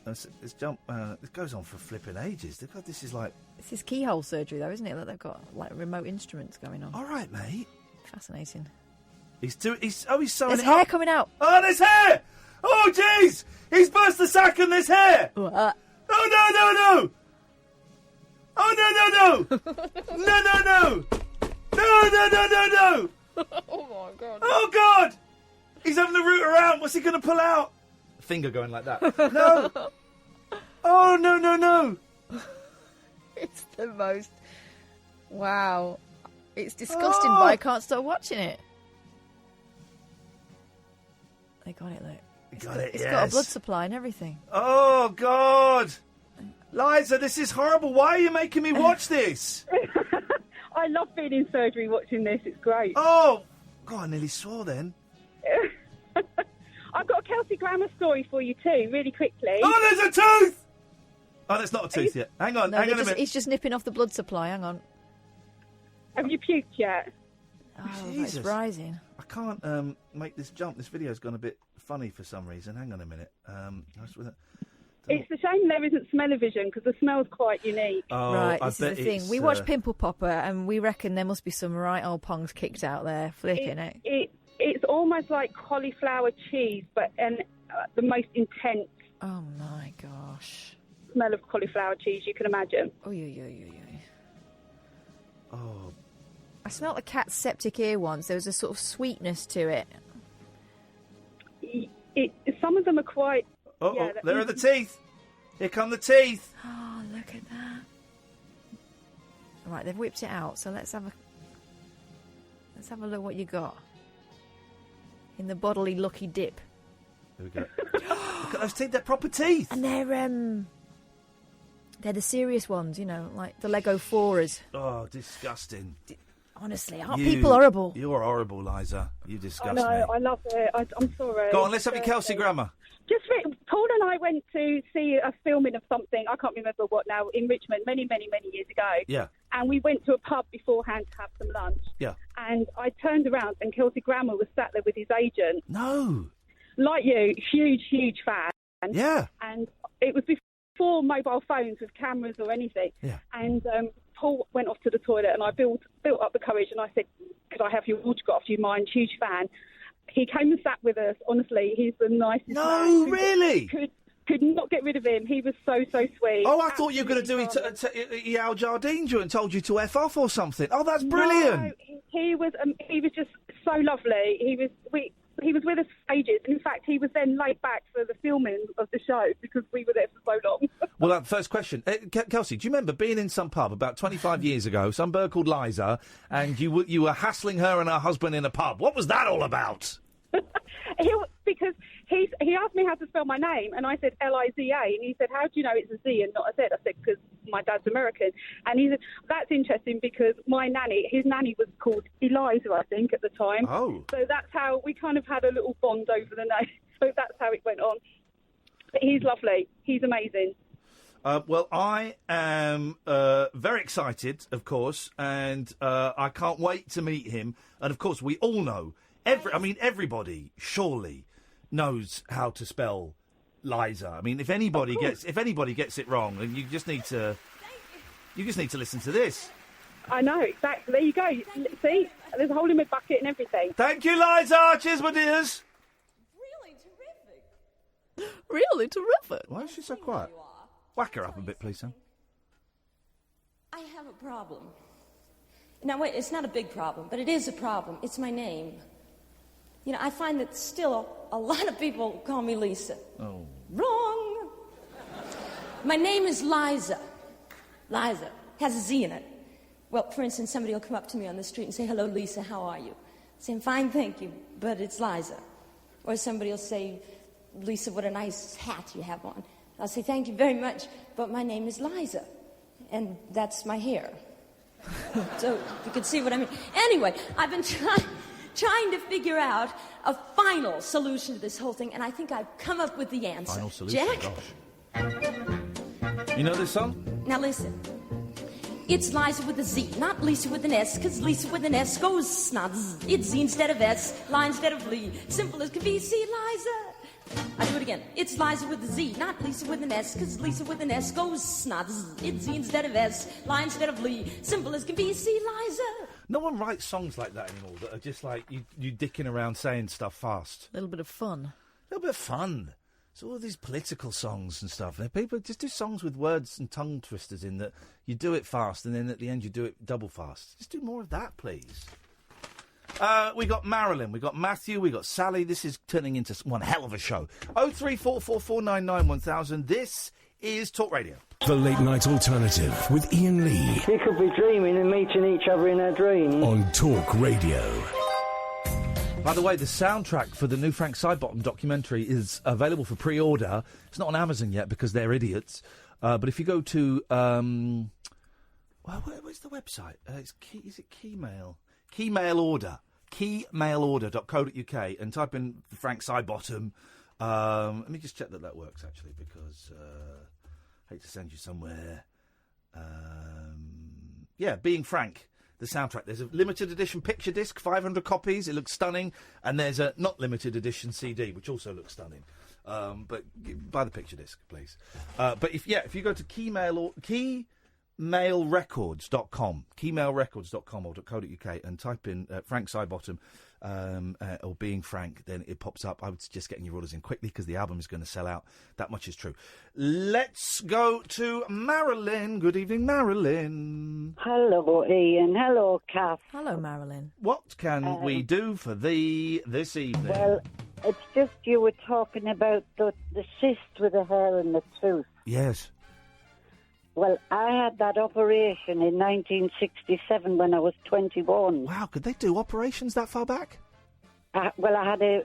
Let's jump. It goes on for flipping ages. God, this is like. This is keyhole surgery, though, isn't it? That they've got like remote instruments going on. All right, mate. Fascinating. He's sewing There's it hair up. coming out. Oh, there's hair! Oh, jeez! He's burst the sack and there's hair! Oh, no! Oh, no! No! Oh, my God. Oh, God! He's having to root around. What's he going to pull out? Finger going like that. No! Oh, no! It's the most... Wow. It's disgusting, but I can't stop watching it. They got it, look. It's got a blood supply and everything. Oh, God! Liza, this is horrible. Why are you making me watch this? I love being in surgery watching this. It's great. Oh! God, I nearly swore then. I've got a Kelsey Grammer story for you too, really quickly. Oh, there's a tooth! Oh, that's not a tooth yet. Hang on a minute. He's just nipping off the blood supply. Hang on. Have you puked yet? Oh, Jesus. that's rising. I can't make this jump. This video's gone a bit funny for some reason. Hang on a minute. It's a shame there isn't smell-o-vision because the smell's quite unique. Oh, right, this is the thing. We watch Pimple Popper and we reckon there must be some right old pongs kicked out there flipping it. It's almost like cauliflower cheese, but the most intense. Oh my gosh! Smell of cauliflower cheese you can imagine. Oh yeah. Oh. I smelled the cat's septic ear once. There was a sort of sweetness to it. Some of them are quite. Oh, there are the teeth. Here come the teeth. Oh, look at that. All right, they've whipped it out. So let's have a look what you got in the bodily lucky dip. There we go. Look at those teeth. They're proper teeth. And they're the serious ones, like the Lego Forers. Oh, disgusting. Honestly, aren't people horrible? You're horrible, Liza. You disgust me. I love it. I'm sorry. Go on, let's have your Kelsey Grammer. Paul and I went to see a filming of something, I can't remember what now, in Richmond many, many, many years ago. Yeah. And we went to a pub beforehand to have some lunch. Yeah. And I turned around and Kelsey Grammer was sat there with his agent. No. Like you, huge fan. Yeah. And it was before mobile phones with cameras or anything. Yeah. And Paul went off to the toilet and I built up the courage and I said, could I have your autograph? Do you mind? Huge fan. He came and sat with us. Honestly, he's the nicest man. No, really? Could not get rid of him. He was so sweet. Oh, I thought you were going to do it Al Jardine and told you to F off or something. Oh, that's brilliant. No, he was just so lovely. he was with us for ages. In fact, he was then laid back for the filming of the show because we were there for so long. Well, first question. Kelsey, do you remember being in some pub about 25 years ago, some bird called Liza, and you were hassling her and her husband in a pub? What was that all about? Because he asked me how to spell my name, and I said Liza, and he said, how do you know it's a Z and not a Z? I said, because my dad's American. And he said, that's interesting because his nanny was called Eliza, I think, at the time. Oh. So that's how we kind of had a little bond over the name. So that's how it went on. But he's lovely. He's amazing. Well, I am very excited, of course, and I can't wait to meet him. And, of course, we all know, everybody surely knows how to spell Liza. I mean, if anybody gets it wrong, then you just need to listen to this. I know, exactly. There you go. See, there's a hole in my bucket and everything. Thank you, Liza. Cheers, my dears. Really terrific. Why is she so quiet? Whack her up a bit, please, Sam. I have a problem. Now, wait, it's not a big problem, but it is a problem. It's my name. You know, I find that still a lot of people call me Lisa. Oh. Wrong. My name is Liza. Liza. Has a Z in it. Well, for instance, somebody will come up to me on the street and say, hello, Lisa, how are you? I say, I'm fine, thank you, but it's Liza. Or somebody will say, Lisa, what a nice hat you have on. I'll say, thank you very much, but my name is Liza, and that's my hair. So you can see what I mean. Anyway, I've been trying to figure out a final solution to this whole thing, and I think I've come up with the answer. Final solution? Jack? Gosh. You know this song? Now listen. It's Liza with a Z, not Lisa with an S, because Lisa with an S goes not Z. It's Z instead of S, Lie instead of Lee. Simple as can be, see, Liza. I do it again. It's Liza with a Z, not Lisa with an S, because Lisa with an S goes not Z. It's Z instead of S, Lie instead of Lee. Simple as can be, see, Liza. No one writes songs like that anymore that are just like you dicking around saying stuff fast. A little bit of fun. A little bit of fun. It's all these political songs and stuff. People just do songs with words and tongue twisters in that you do it fast and then at the end you do it double fast. Just do more of that, please. We got Marilyn, we got Matthew, we got Sally. This is turning into one hell of a show. 03444991000. This is Talk Radio. The Late Night Alternative with Iain Lee. We could be dreaming and meeting each other in our dreams. On Talk Radio. By the way, the soundtrack for the new Frank Sidebottom documentary is available for pre-order. It's not on Amazon yet because they're idiots. But if you go to... where's the website? Is it Keymail? Keymail Order. Keymailorder.co.uk and type in Frank Sidebottom. Let me just check that works, actually, because I hate to send you somewhere. Being Frank. The soundtrack. There's a limited edition picture disc, 500 copies. It looks stunning. And there's a not limited edition CD, which also looks stunning. But buy the picture disc, please. But if you go to keymailrecords.com, keymailrecords.com or .co.uk and type in Frank Sidebottom or Being Frank, then it pops up. I would suggest getting your orders in quickly because the album is going to sell out. That much is true. Let's go to Marilyn. Good evening, Marilyn. Hello, Iain. Hello, Kath. Hello, Marilyn. What can we do for thee this evening? Well, it's just you were talking about the cyst with the hair and the tooth. Yes. Well, I had that operation in 1967 when I was 21. Wow, could they do operations that far back? I had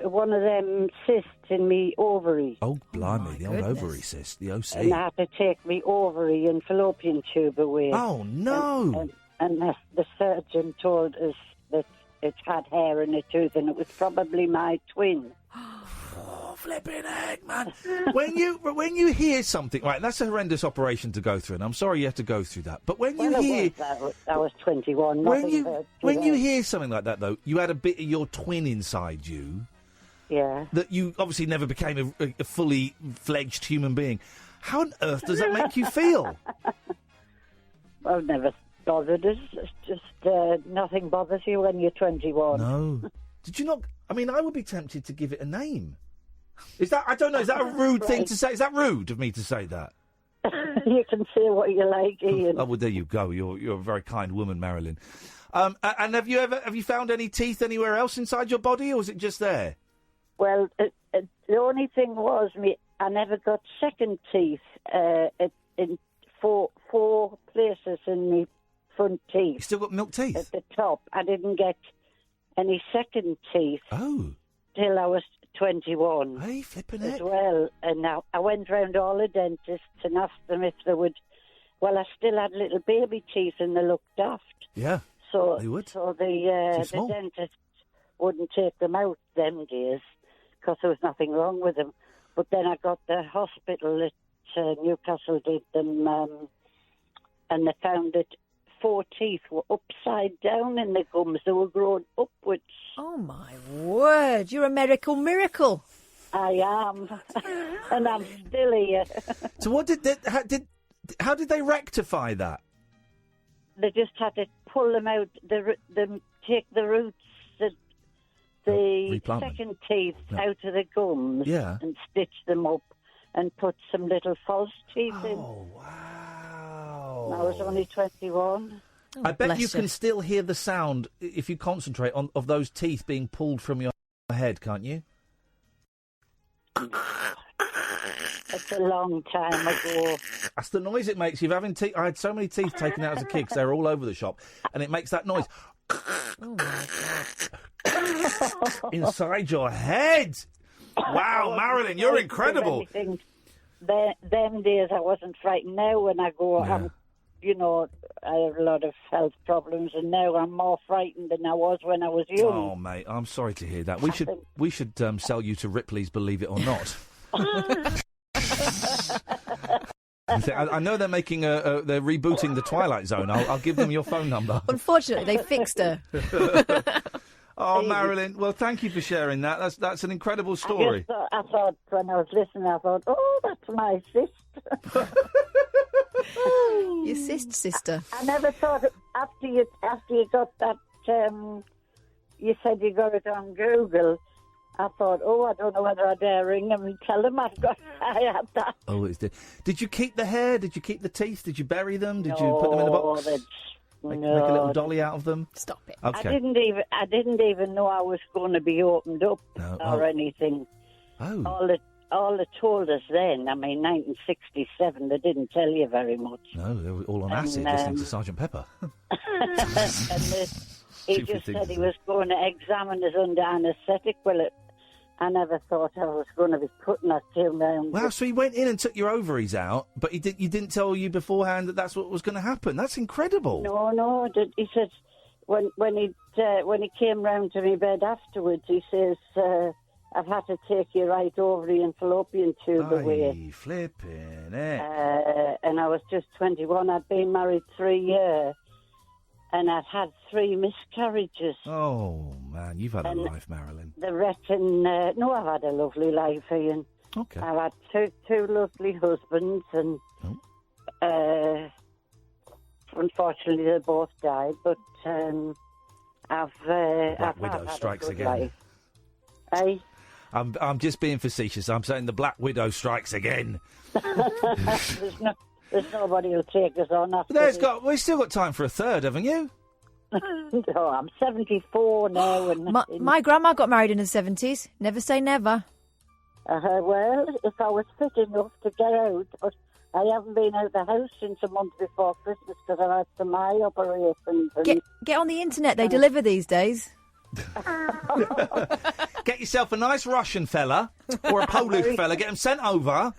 one of them cysts in me ovary. Oh, blimey, the old ovary cyst, the OC. And I had to take me ovary and fallopian tube away. Oh, no! And the surgeon told us that it had hair in a tooth, and it was probably my twin. Oh, flipping heck, man. when you hear something, right, that's a horrendous operation to go through, and I'm sorry you have to go through that. But when you hear... I was 21. When you hear something like that, though, you had a bit of your twin inside you. Yeah. That you obviously never became a fully fledged human being. How on earth does that make you feel? I've never bothered us. It's just nothing bothers you when you're 21. No. Did you not... I mean, I would be tempted to give it a name. Is that... I don't know, is that a rude thing to say? Is that rude of me to say that? You can say what you like, Iain. Oh, well, there you go. You're a very kind woman, Marilyn. And have you found any teeth anywhere else inside your body, or is it just there? Well, the only thing was I never got second teeth in four places in the front teeth. You still got milk teeth? At the top. I didn't get any second teeth. Oh. Till I was 21. Hey, flipping as it. well. And I went round all the dentists and asked them if they would... Well, I still had little baby teeth and they looked daft. Yeah, so they would. So the dentists wouldn't take them out them days because there was nothing wrong with them. But then I got the hospital at Newcastle did them and they found that 4 teeth were upside down in the gums. They were growing upwards. Oh, my word. You're a miracle. I am. And I'm still here. So what how did they rectify that? They just had to pull them out, take the roots, the second teeth out of the gums and stitch them up and put some little false teeth in. Oh, wow. I was only 21. I bet you can still hear the sound, if you concentrate, of those teeth being pulled from your head, can't you? It's a long time ago. That's the noise it makes. You're having teeth. I had so many teeth taken out as a kid because they were all over the shop, and it makes that noise. Oh my God! Inside your head. Wow, Marilyn, you're incredible. Them days I wasn't frightened. Now when I go, I have a lot of health problems, and now I'm more frightened than I was when I was young. Oh, mate, I'm sorry to hear that. We should sell you to Ripley's Believe It or Not. I know they're making they're rebooting the Twilight Zone. I'll give them your phone number. Unfortunately, they fixed her. Oh, Marilyn, well, thank you for sharing that. That's an incredible story. I thought when I was listening, I thought, oh, that's my sister. Your sister. I never thought after you got that. You said you got it on Google. I thought, I don't know whether I dare ring them and tell them I had that. Oh, did you keep the hair? Did you keep the teeth? Did you bury them? Did you put them in a box? Make a little dolly out of them? Stop it. Okay. I didn't even know I was going to be opened up or anything. Oh. All they told us then, 1967, they didn't tell you very much. No, they were all on acid listening to Sgt. Pepper. He just said he was going to examine us under anaesthetic. Well, I never thought I was going to be putting that till down. Wow, so he went in and took your ovaries out, but you didn't tell you beforehand that that's what was going to happen. That's incredible. No. He said when he came round to my bed afterwards, he says, I've had to take your right ovary and fallopian tube away. Flipping it. And I was just 21. I'd been married 3 years. And I'd had 3 miscarriages. Oh, man, you've had a life, Marilyn. They reckon... no, I've had a lovely life, Ian. Okay. I've had two lovely husbands, and unfortunately they both died, but I've Black Widow had strikes a good again. life. Eh? I'm just being facetious. I'm saying the Black Widow strikes again. There's nobody who'll take us on after We've still got time for a third, haven't you? No, I'm 74 now. And my grandma got married in the 70s. Never say never. Well, if I was fit enough to get out, but I haven't been out the house since a month before Christmas because I've had some eye operations. Get on the internet. They deliver these days. Get yourself a nice Russian fella or a Polish fella. Get them sent over.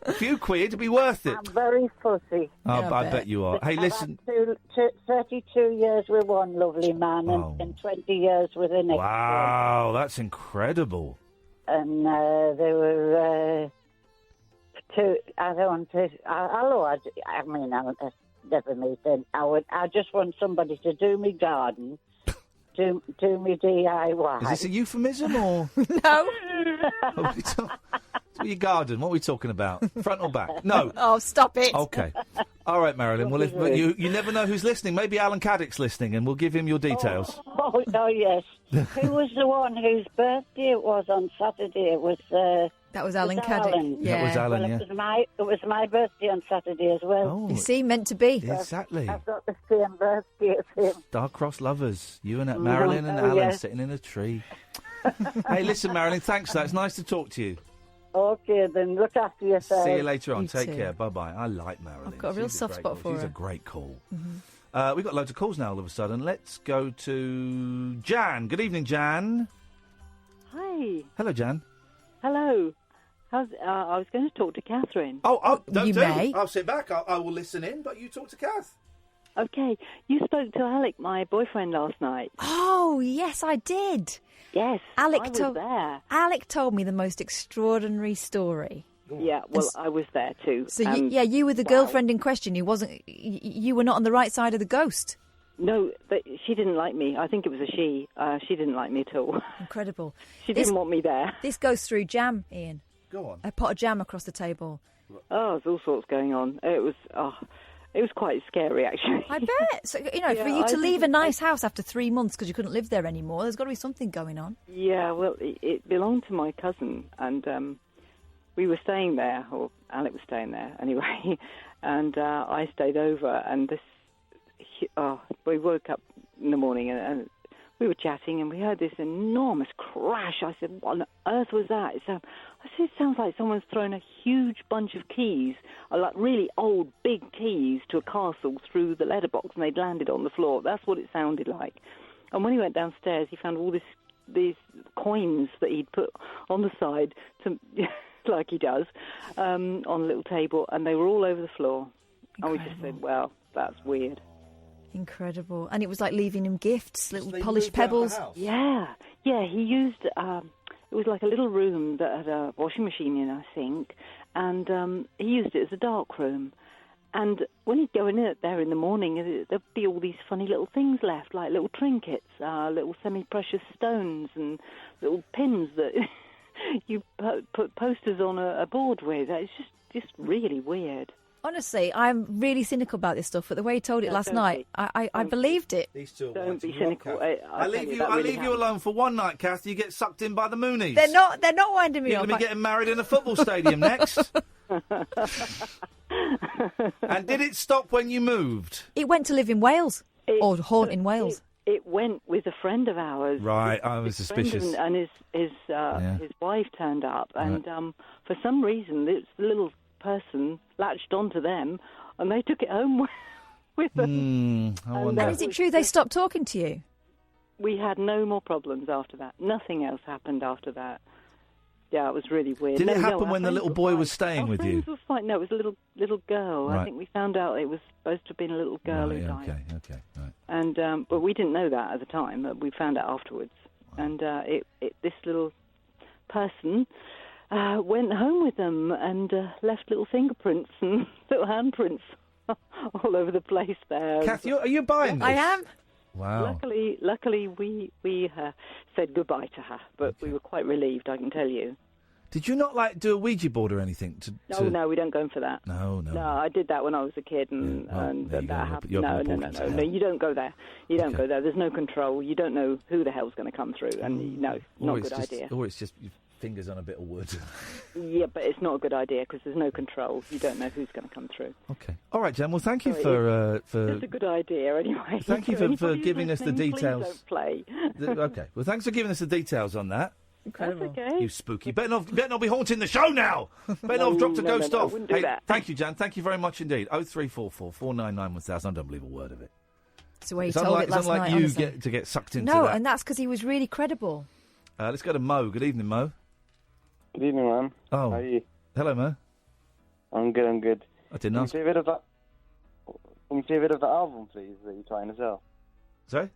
A few quid, it'd be worth it. I'm very fussy. Oh, I bet you are. Hey, listen. 32 years with one lovely man and 20 years with the next one. Wow, that's incredible. And they were two. I don't. I mean, I'll never meet them. I just want somebody to do me garden. Do me DIY. Is this a euphemism or no? Your garden. What are we talking about? Front or back? No. Oh, stop it. Okay. All right, Marilyn. Well, you never know who's listening. Maybe Alan Caddick's listening, and we'll give him your details. Oh yes. Who was the one whose birthday it was on Saturday? It was. That was Alan Caddick. Yeah. That was Alan. Well, it was my birthday on Saturday as well. Oh. You see, meant to be. Exactly. I've got the same birthday as him. Star-crossed lovers. You and Marilyn and Alan sitting in a tree. Hey, listen, Marilyn, thanks for that. It's nice to talk to you. Okay, then look after yourself. See you later on. You Take too. care. Bye-bye. I like Marilyn. I've got a real She's soft great spot call. for She's her. a great call. Mhm. We've got loads of calls now all of a sudden. Let's go to Jan. Good evening, Jan. Hi. Hello, Jan. Hello. I was going to talk to Katherine. Oh, don't You do. may. I'll sit back. I will listen in, but you talk to Kath. Okay. You spoke to Alec, my boyfriend, last night. Oh, yes, I did. Yes, Alec I was there. Alec told me the most extraordinary story. Yeah, well, I was there too. So, you were the girlfriend in question. You wasn't. You were not on the right side of the ghost. No, but she didn't like me. I think it was a she. She didn't like me at all. Incredible. She didn't want me there. This goes through jam, Ian. Go on. A pot of jam across the table. Oh, there's all sorts going on. It was quite scary, actually. I bet. So, for you to leave a nice house after 3 months because you couldn't live there anymore, there's got to be something going on. Yeah, well, it belonged to my cousin, and we were staying there, or Alec was staying there anyway, and I stayed over, and we woke up in the morning, and we were chatting, and we heard this enormous crash. I said, what on earth was that? It sounds like someone's thrown a huge bunch of keys, like really old, big keys, to a castle through the letterbox, and they'd landed on the floor. That's what it sounded like. And when he went downstairs, he found all these coins that he'd put on the side, like he does, on a little table, and they were all over the floor. Incredible. And we just said, well, that's weird. Incredible. And it was like leaving him gifts, little polished pebbles. Yeah, he used, it was like a little room that had a washing machine in, I think, and he used it as a dark room. And when he'd go in there in the morning, there'd be all these funny little things left, like little trinkets, little semi-precious stones and little pins that you put posters on a board with. It's just really weird. Honestly, I'm really cynical about this stuff, but the way he told it last night, I believed it. Don't be cynical. I leave you alone for one night, Kath. You get sucked in by the Moonies. They're not winding me You're up. going to be getting married in a football stadium next. And did it stop when you moved? It went to live in Wales, or haunt in Wales. It went with a friend of ours. Right, I was suspicious. And his wife turned up, and for some reason, this little person latched onto them, and they took it home with them. And is it true they stopped talking to you? We had no more problems after that. Nothing else happened after that. Yeah, it was really weird. Did it happen when the little boy was staying with you? Was fine. No, it was a little girl. Right. I think we found out it was supposed to have been a little girl who died. Okay, right. And but we didn't know that at the time. We found out afterwards. And this little person went home with them and left little fingerprints and little handprints all over the place there. Kath, are you buying this? I am. Wow. Luckily, we said goodbye to her, but we were quite relieved, I can tell you. Did you not do a Ouija board or anything? No, we don't go in for that. No. No, I did that when I was a kid, and that happened. No, you don't go there. You don't go there. There's no control. You don't know who the hell's going to come through, and not a good idea. Or it's just your fingers on a bit of wood. Yeah, but it's not a good idea because there's no control. You don't know who's going to come through. Okay. All right, Jen. Well, thank you for. It's a good idea anyway. Thank you for giving us the details. Please don't play. Okay. Well, thanks for giving us the details on that. Incredible. That's okay. You spooky. Better not be haunting the show now. Better not have dropped a ghost off. Wouldn't do that. Thank you, Jan. Thank you very much indeed. 0344 499 1000. I don't believe a word of it. It's the way he told it last night. It's unlike you get sucked into No, that. and that's because he was really credible. Let's go to Mo. Good evening, Mo. Good evening, man. Oh. How are you? Hello, Mo. I'm good. I didn't ask. Can you play a bit of the album, please, that you're trying to sell? Sorry?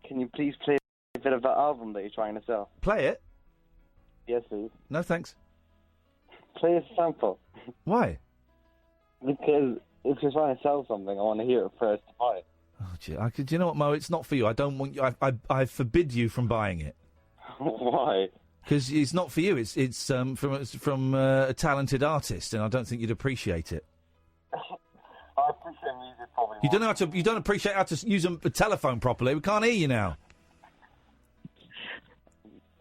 Can you please play a bit of the album that you're trying to sell? Play it? Yes, please. No, thanks. Play a sample. Why? Because if you're trying to sell something, I want to hear it first to buy it. Oh, gee, do you know what, Mo? It's not for you. I don't want you. I forbid you from buying it. Why? Because it's not for you. It's from a talented artist, and I don't think you'd appreciate it. I appreciate music probably. You don't appreciate how to use a telephone properly. We can't hear you now.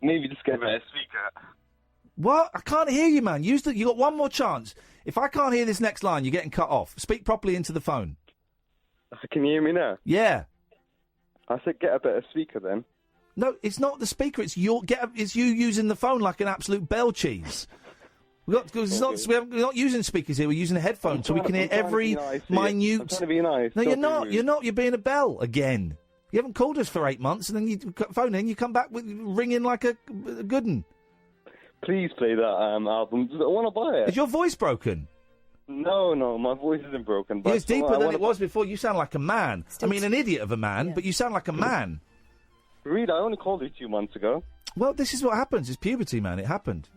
Maybe just get a better speaker. What? I can't hear you, man. You got one more chance. If I can't hear this next line, you're getting cut off. Speak properly into the phone. Can you hear me now? Yeah. I said get a better speaker then. No, it's not the speaker. It's it's you using the phone like an absolute bell cheese. We're not using speakers here. We're using a headphone so we can hear every minute. I'm trying to be nice. No, Don't you're be not. rude. You're not. You're being a bell again. You haven't called us for 8 months, and then you phone in. You come back with ringing like a good one. Please play that album. I want to buy it. Is your voice broken? No, my voice isn't broken. But It's deeper than it was before. You sound like a man. I mean, an idiot of a man, but you sound like a man. Reed, I only called you 2 months ago. Well, this is what happens. It's puberty, man. It happened.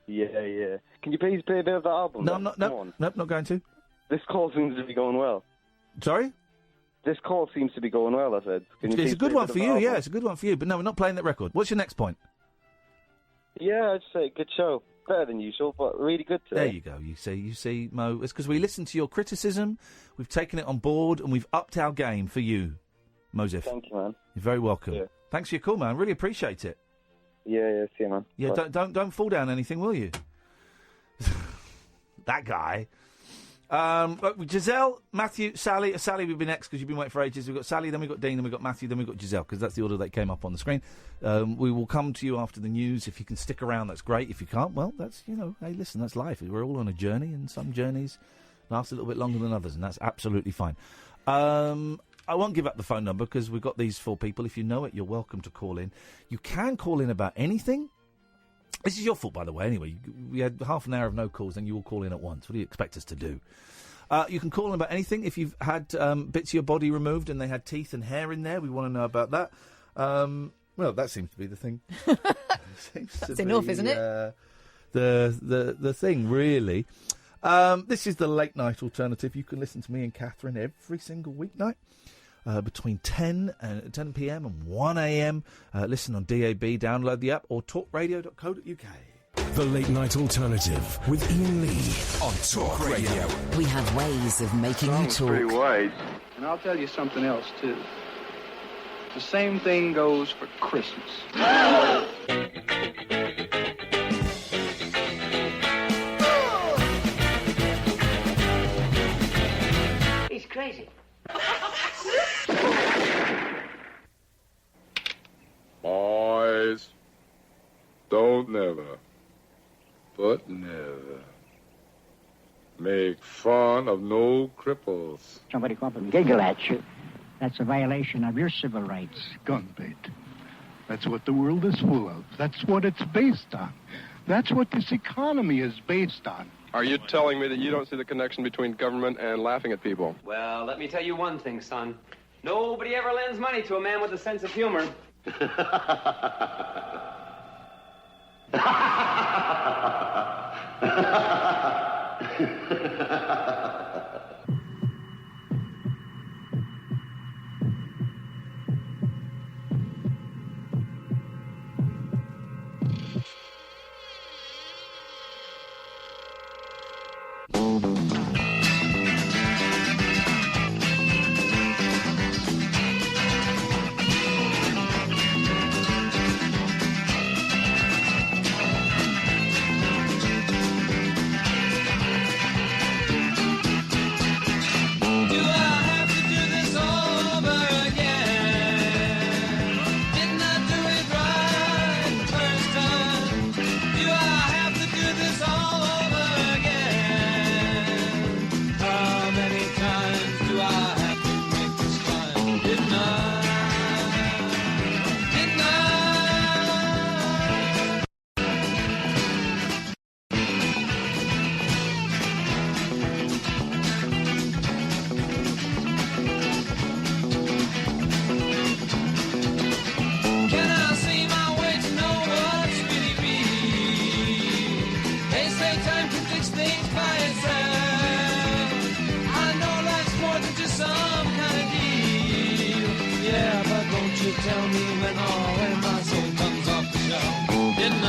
Yeah. Can you please play a bit of the album? No, then? I'm not. Come No, on. nope, not going to. This call seems to be going well. Sorry? This call seems to be going well, I said. Can you It's please a good play one bit for of the you, album? yeah. It's a good one for you. But no, we're not playing that record. What's your next point? Yeah, I'd say good show. Better than usual, but really good today. There you go. You see, Mo. It's because we listened to your criticism, we've taken it on board, and we've upped our game for you, Mosif. Thank you, man. You're very welcome. Yeah. Thanks for your call, man. Really appreciate it. Yeah, see you, man. Yeah, Bye. don't fall down anything, will you? That guy. Look, Giselle, Matthew, Sally. Sally would be next because you've been waiting for ages. We've got Sally, then we've got Dean, then we've got Matthew, then we've got Giselle because that's the order that came up on the screen. We will come to you after the news. If you can stick around, that's great. If you can't, well, that's, hey, listen, that's life. We're all on a journey, and some journeys last a little bit longer than others, and that's absolutely fine. I won't give up the phone number because we've got these 4 people. If you know it, you're welcome to call in. You can call in about anything. This is your fault, by the way, anyway. We had half an hour of no calls, then you all call in at once. What do you expect us to do? You can call in about anything. If you've had bits of your body removed and they had teeth and hair in there, we want to know about that. Well, that seems to be the thing. That's enough, isn't it? The thing, really. This is the late night alternative. You can listen to me and Katherine every single weeknight. Between 10 p.m. and 1 a.m. Listen on DAB, download the app, or talkradio.co.uk. The Late Night Alternative with Iain Lee on Talk Radio. We have ways of making you talk. Pretty wise. And I'll tell you something else, too. The same thing goes for Christmas. He's crazy. Boys, don't never, but never, make fun of no cripples. Somebody come up and giggle at you. That's a violation of your civil rights. Gun bait. That's what the world is full of. That's what it's based on. That's what this economy is based on. Are you telling me that you don't see the connection between government and laughing at people? Well, let me tell you one thing, son. Nobody ever lends money to a man with a sense of humor. Tell me when all of my soul comes off the shelf. Didn't I?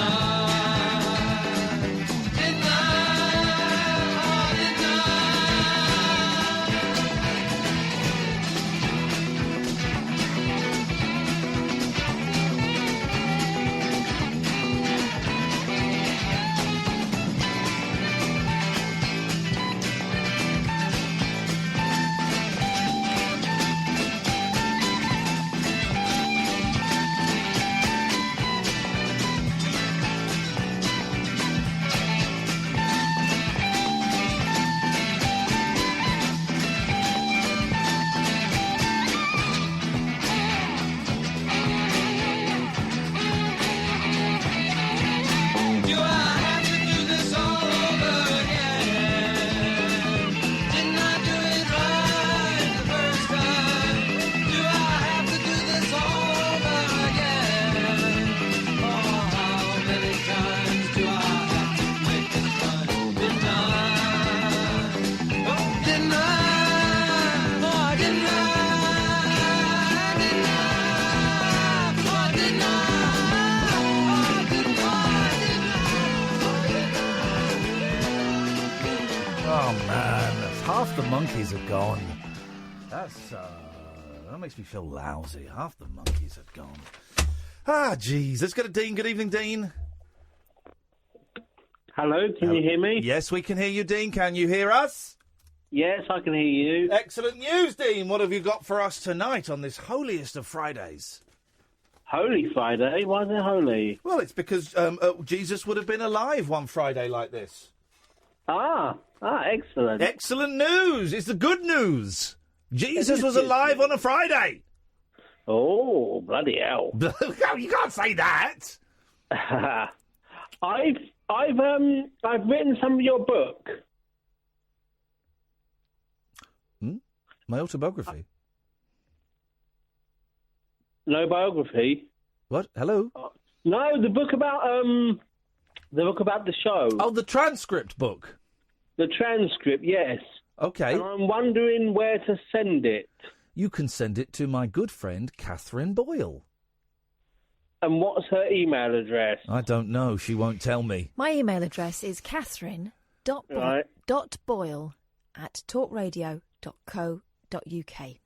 Didn't I? Oh, didn't monkeys are gone. That makes me feel lousy. Half the monkeys are gone. Ah, jeez. Let's go to Dean. Good evening, Dean. Hello, can you hear me? Yes, we can hear you, Dean. Can you hear us? Yes, I can hear you. Excellent news, Dean. What have you got for us tonight on this holiest of Fridays? Holy Friday? Why is it holy? Well, it's because Jesus would have been alive one Friday like this. Excellent. Excellent news. It's the good news. Jesus was alive on a Friday. Oh, bloody hell. You can't say that. I've written some of your book. My autobiography? No biography. What? Hello? No, the book about the show. Oh, the transcript book. The transcript, yes. Okay. And I'm wondering where to send it. You can send it to my good friend Katherine Boyle. And what's her email address? I don't know. She won't tell me. My email address is catherine.boyle@talkradio.co.uk.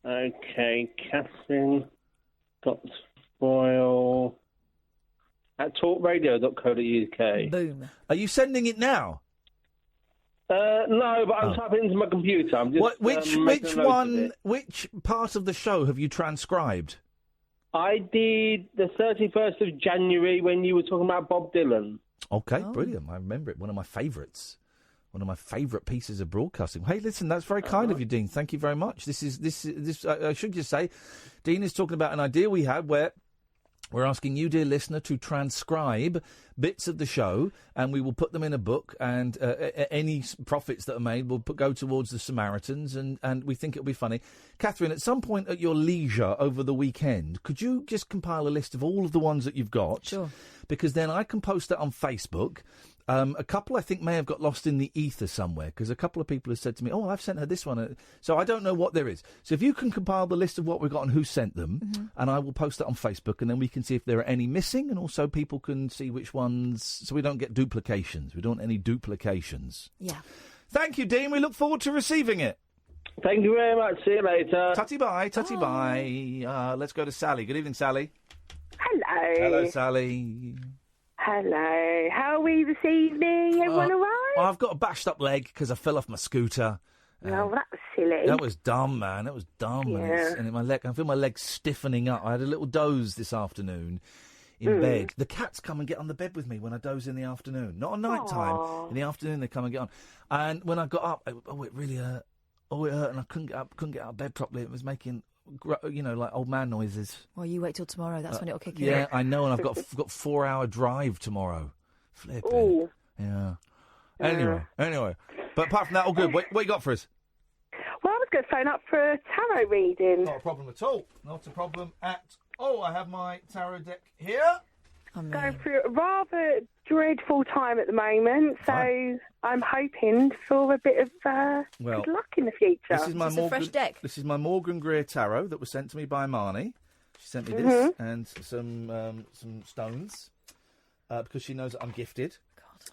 Okay, Catherine.boyle@talkradio.co.uk. Boom. Are you sending it now? No, but I'm typing into my computer. I'm just which part of the show have you transcribed? I did the 31st of January when you were talking about Bob Dylan. Okay, brilliant. I remember it. One of my favourites. One of my favourite pieces of broadcasting. Hey, listen, that's very kind of you, Dean. Thank you very much. This. I should just say, Dean is talking about an idea we had where we're asking you, dear listener, to transcribe bits of the show, and we will put them in a book, and any profits that are made will go towards the Samaritans, and we think it'll be funny. Katherine, at some point at your leisure over the weekend, could you just compile a list of all of the ones that you've got? Sure. Because then I can post it on Facebook. A couple, I think, may have got lost in the ether somewhere, because a couple of people have said to me, I've sent her this one. So I don't know what there is. So if you can compile the list of what we've got and who sent them, and I will post it on Facebook, and then we can see if there are any missing, and also people can see which ones, so we don't get duplications. We don't want any duplications. Yeah. Thank you, Dean. We look forward to receiving it. Thank you very much. See you later. Tutty bye, tutty bye. Let's go to Sally. Good evening, Sally. Hello. Hello, Sally. Hello. How are we this evening? Everyone all right? Well, I've got a bashed up leg because I fell off my scooter. Oh, that was silly. That was dumb, man. That was dumb. Yeah. And my leg, I feel my leg stiffening up. I had a little doze this afternoon in bed. The cats come and get on the bed with me when I doze in the afternoon. Not at night time. In the afternoon, they come and get on. And when I got up, it really hurt. Oh, it hurt, and I couldn't get out of bed properly. It was making, like old man noises. Well, you wait till tomorrow. That's when it'll kick in. Yeah, I know, and I've got 4-hour drive tomorrow. Flipping. Ooh. Yeah. Anyway. But apart from that, all good. What you got for us? Well, I was going to phone up for a tarot reading. Not a problem at all. Not a problem at all. I have my tarot deck here. Going through a rather dreadful time at the moment, so I'm hoping for a bit of good luck in the future. This is my fresh deck. This is my Morgan Greer tarot that was sent to me by Marnie. She sent me this and some stones because she knows that I'm gifted. God.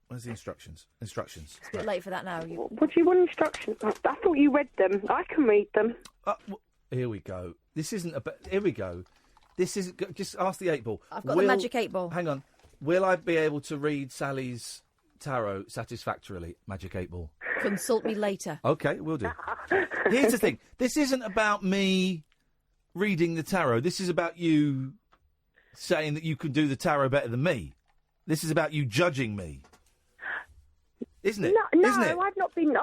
Where's the instructions? It's a bit late for that now. What do you want instructions? I thought you read them. I can read them. Here we go. This isn't a... Here we go. This is... Just ask the 8-ball. I've got the magic 8-ball. Hang on. Will I be able to read Sally's tarot satisfactorily? Magic 8-ball. Consult me later. OK, will do. Here's the thing. This isn't about me reading the tarot. This is about you saying that you can do the tarot better than me. This is about you judging me. Isn't it? No, Isn't it? I've not been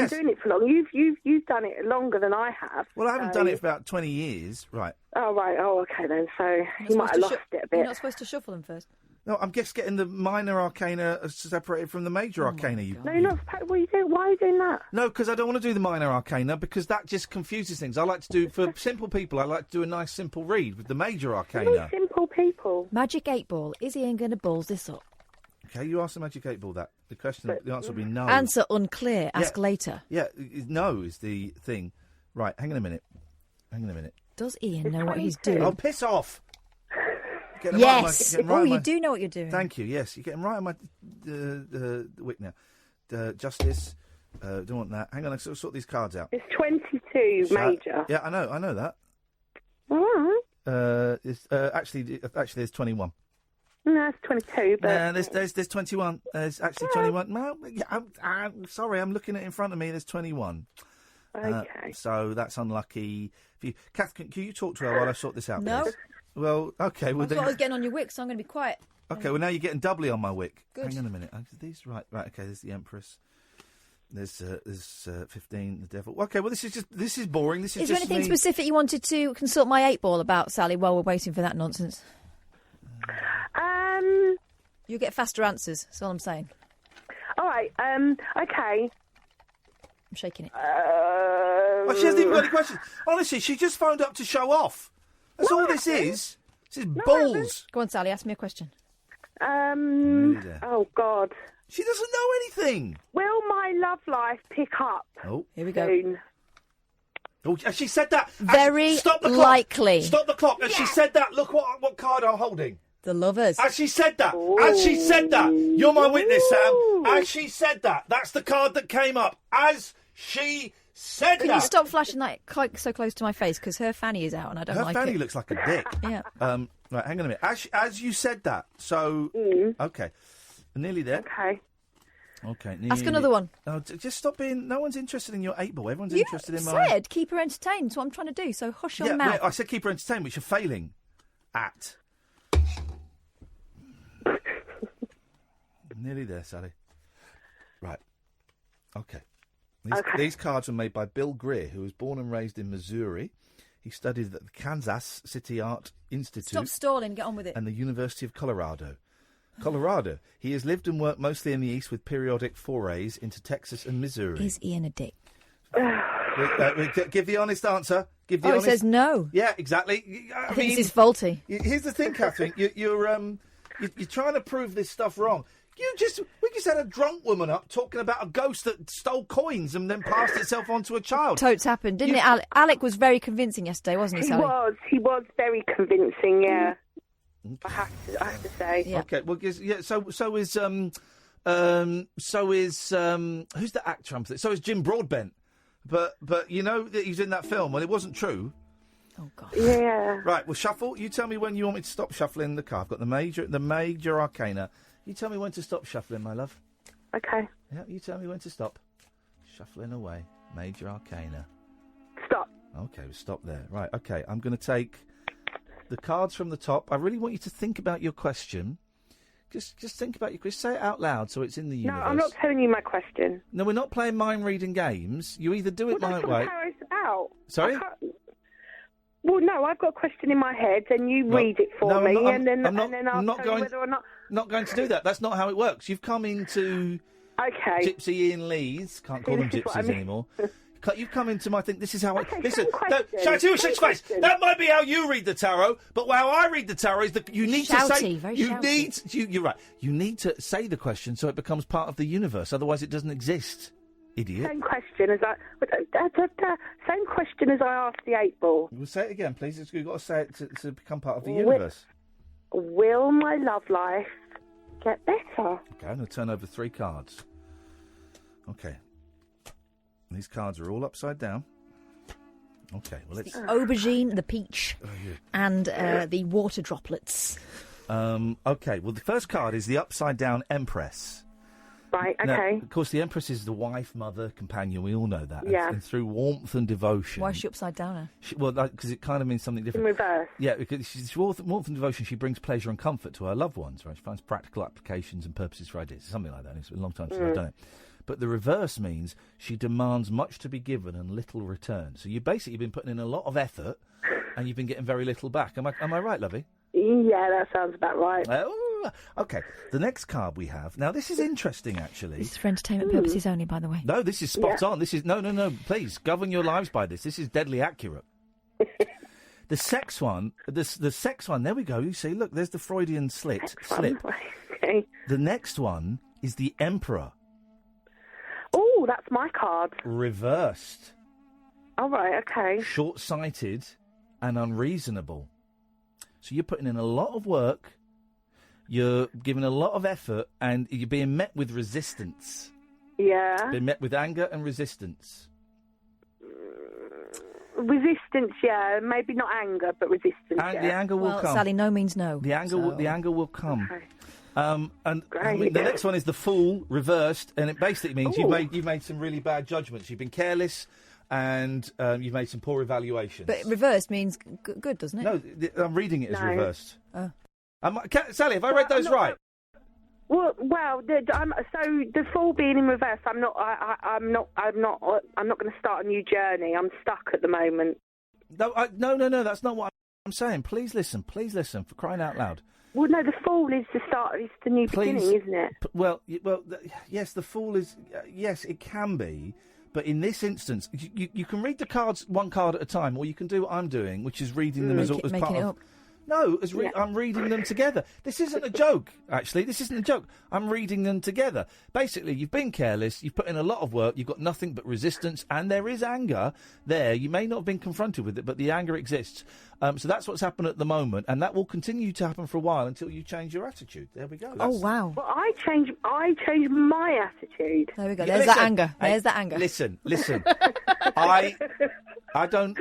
doing it for long. You've done it longer than I have. Well, I haven't done it for about 20 years, right? Oh right. Oh, okay then. So you might have lost it a bit. You're not supposed to shuffle them first. No, I'm just getting the minor arcana separated from the major arcana. No, you're not. What are you doing? Why are you doing that? No, because I don't want to do the minor arcana because that just confuses things. I like to do for simple people. I like to do a nice simple read with the major arcana. Simple people. Magic 8-ball. Is Iain going to balls this up? Okay, you ask the magic 8-ball that. The answer will be no. Answer unclear. Ask later. Yeah, no is the thing. Right, hang on a minute. Does Iain know what he's doing? Oh, piss off! Yes. You do know what you're doing. Thank you. Yes, you're getting right on my wick now. Justice. Don't want that. Hang on, I sort these cards out. It's 22 major. Yeah, I know that. All right. It's, actually, there's 21. No, it's 22, but... There's 21. There's actually 21. No, I'm sorry, I'm looking at it in front of me. There's 21. Okay. So that's unlucky. Katherine, can you talk to her while I sort this out? No. Please? Well, okay. Well, I thought I was getting on your wick, so I'm going to be quiet. Okay, well, now you're getting doubly on my wick. Good. Hang on a minute. These right. Okay, there's the Empress. There's 15, the Devil. Okay, well, this is boring. This is Is there just anything me. specific you wanted to consult my 8-ball about, Sally, while we're waiting for that nonsense? You'll get faster answers, that's all I'm saying. All right, okay. I'm shaking it. Oh, she hasn't even got any questions. Honestly, she just phoned up to show off. That's all this is. This is balls. Go on, Sally, ask me a question. Oh, God. She doesn't know anything. Will my love life pick up? Oh, here we go. Soon? Oh, she said that. Very Stop the clock. likely. Stop the clock. As she said that, look what card I'm holding. The Lovers. As she said that. As she said that. You're my witness, Sam. As she said that. That's the card that came up. As she said Can that. you stop flashing that quite so close to my face? Because her fanny is out and I don't like it. Her fanny looks like a dick. Yeah. Right, hang on a minute. As you said that. So, okay. Nearly there. Okay. Ask another one. No, just stop being... No one's interested in your 8-ball. Everyone's You interested in mine. said keep her entertained. That's what I'm trying to do. So hush your mouth. I said keep her entertained, which you're failing at. Nearly there, Sally. Right. Okay. These cards were made by Bill Greer, who was born and raised in Missouri. He studied at the Kansas City Art Institute. Stop stalling. Get on with it. And the University of Colorado. He has lived and worked mostly in the East with periodic forays into Texas and Missouri. Is Ian a dick? Give the honest answer. It says no. Yeah, exactly. I think this is faulty. Here's the thing, Katherine. You're trying to prove this stuff wrong. We just had a drunk woman up talking about a ghost that stole coins and then passed itself on to a child. Totes happened, didn't it? Alec was very convincing yesterday, wasn't he, Sally? He was very convincing, yeah. I have to say. Yeah. Okay, well, so is who's the actor? So is Jim Broadbent. But you know that he's in that film. Well, it wasn't true. Oh God. Yeah. Right. Well, shuffle. You tell me when you want me to stop shuffling the card. I've got the major arcana. You tell me when to stop shuffling, my love. Okay. Yeah. You tell me when to stop shuffling away. Major arcana. Stop. Okay. We'll stop there. Right. Okay. I'm going to take the cards from the top. I really want you to think about your question. Just think about your question. Say it out loud so it's in the universe. No, I'm not telling you my question. No, we're not playing mind-reading games. You either do it my That's way... what tarot's about. Sorry? Well, no, I've got a question in my head, and you read it for me, and then I'll tell you whether or not... not going to do that. That's not how it works. You've come into Gypsy Ian Lee's... Can't call them gypsies anymore. You've come into my thing. This is how I... Listen, shall I tell you a face? That might be how you read the tarot, but how I read the tarot is that you need to say... Very shouty. You're right. You need to say the question so it becomes part of the universe. Otherwise, it doesn't exist. Idiot. Same question as I asked the 8-ball. We'll say it again, please. You've got to say it to become part of the universe. Will my love life get better? Okay, I'm going to turn over 3 cards. Okay. These cards are all upside down. Okay, well, let's... The aubergine, the peach, and the water droplets. Okay, well, the first card is the upside-down Empress. Right, okay. Now, of course, the Empress is the wife, mother, companion. We all know that. Yeah. And through warmth and devotion... Why is she upside down? Well, because it kind of means something different. In reverse. Yeah, because she's warmth and devotion, she brings pleasure and comfort to her loved ones, right? She finds practical applications and purposes for ideas. Something like that. It's been a long time since I've done it. But the reverse means she demands much to be given and little return. So you've been putting in a lot of effort and you've been getting very little back. Am I right, lovey? Yeah, that sounds about right. Okay, the next card we have... Now, this is interesting, actually. This is for entertainment purposes only, by the way. No, this is spot on. This is... No, please, govern your lives by this. This is deadly accurate. The sex one, the sex one, there we go. You see, look, there's the Freudian slip. Okay. The next one is the Emperor. Oh, that's my card. Reversed. All right, okay. Short-sighted and unreasonable. So you're putting in a lot of work, you're giving a lot of effort, and you're being met with resistance. Yeah. Been met with anger and resistance. Resistance, yeah. Maybe not anger, but resistance. And the anger will come. Sally, no means no. The anger will come. Okay. And I mean, the next one is the fool reversed, and it basically means you've made some really bad judgments. You've been careless, and you've made some poor evaluations. But reversed means good, doesn't it? No, I'm reading it as No. reversed. Oh. Sally, have I read those right? So the fall being in reverse, I'm not going to start a new journey. I'm stuck at the moment. No, that's not what I'm saying. Please listen, for crying out loud. Well, no, the fall is the start. It's the new beginning, isn't it? Yes, the fall is. Yes, it can be. But in this instance, you can read the cards one card at a time, or you can do what I'm doing, which is reading them as part of. No, I'm reading them together. This isn't a joke, actually. This isn't a joke. I'm reading them together. Basically, you've been careless, you've put in a lot of work, you've got nothing but resistance, and there is anger there. You may not have been confronted with it, but the anger exists. So that's what's happened at the moment, and that will continue to happen for a while until you change your attitude. There we go. Oh, wow. Well, I changed my attitude. There we go. Yeah, There's listen, that anger. There's that anger. Listen. I don't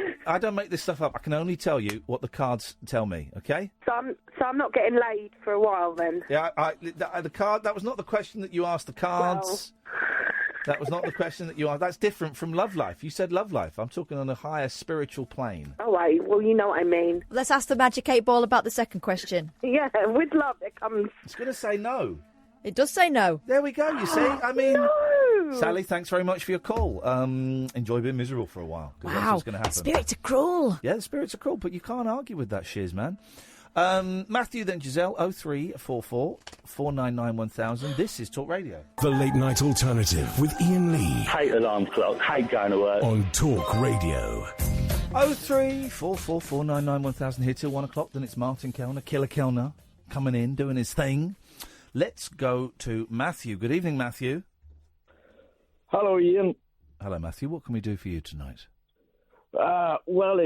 make this stuff up. I can only tell you what the cards tell me. Okay? So I'm not getting laid for a while then. Yeah. The card. That was not the question that you asked. The cards. That was not the question that you asked. That's different from love life. You said love life. I'm talking on a higher spiritual plane. Oh, right. Well, you know what I mean. Let's ask the Magic 8 Ball about the second question. Yeah, with love it comes. It's going to say no. It does say no. There we go. You see? I mean, no. Sally, thanks very much for your call. Enjoy being miserable for a while. 'Cause that's what's going to happen. Spirits are cruel. Yeah, the spirits are cruel, but you can't argue with that shiz, man. Matthew, then Giselle, 0344 499 1000. This is Talk Radio. The Late Night Alternative with Iain Lee. Hate alarm clock, hate going to work. On Talk Radio. 0344 499 1000 here till 1 o'clock. Then it's Martin Kellner, Killer Kellner, coming in, doing his thing. Let's go to Matthew. Good evening, Matthew. Hello, Ian. Hello, Matthew. What can we do for you tonight? Well,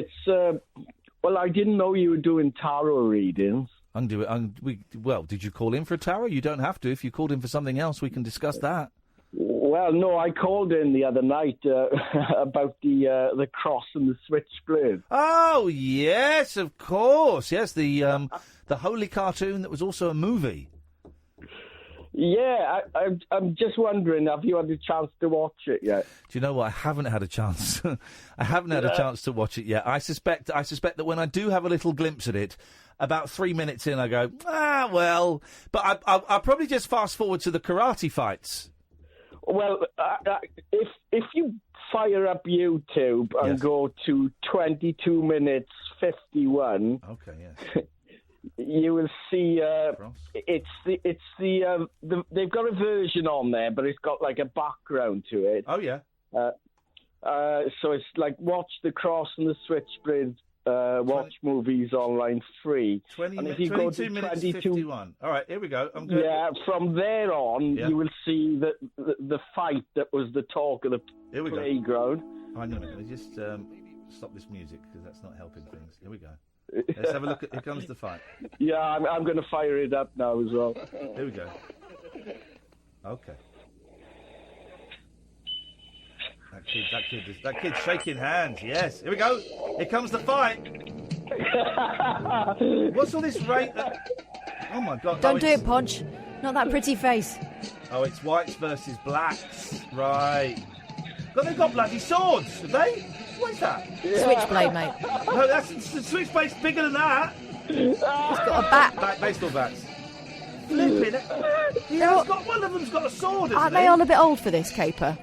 I didn't know you were doing tarot readings. I can do it. Did you call in for a tarot? You don't have to. If you called in for something else, we can discuss that. Well, no, I called in the other night about the cross and the switchblade. Oh, yes, of course. Yes, the holy cartoon that was also a movie. Yeah, I'm just wondering, have you had a chance to watch it yet? Do you know what? I haven't had a chance. I haven't had a chance to watch it yet. I suspect that when I do have a little glimpse at it, about 3 minutes in, I go, well. But I'll probably just fast forward to the karate fights. Well, if you fire up YouTube and go to 22 minutes 51. Okay, yes. You will see they've got a version on there, but it's got like a background to it. Oh yeah. So it's like watch the cross and the switchblade. Watch movies online free. 22 minutes 51. All right, here we go. I'm good. Yeah, from there on, you will see the fight that was the talk of the playground. Hang on a minute. Let me just stop this music because that's not helping things. Here we go. Let's have a look at. Here comes the fight. Yeah, I'm going to fire it up now as well. Here we go. Okay. That kid's shaking hands. Yes. Here we go. Here comes the fight. What's all this rate? Oh my God! Don't do it, Podge. Not that pretty face. Oh, it's whites versus blacks. Right. God, they've got bloody swords, have they? What is that? Switchblade, mate. No, the switchblade's bigger than that. It's got a bat. Baseball bats. Flipping it. One of them's got a sword, isn't Aren't they all a bit old for this caper?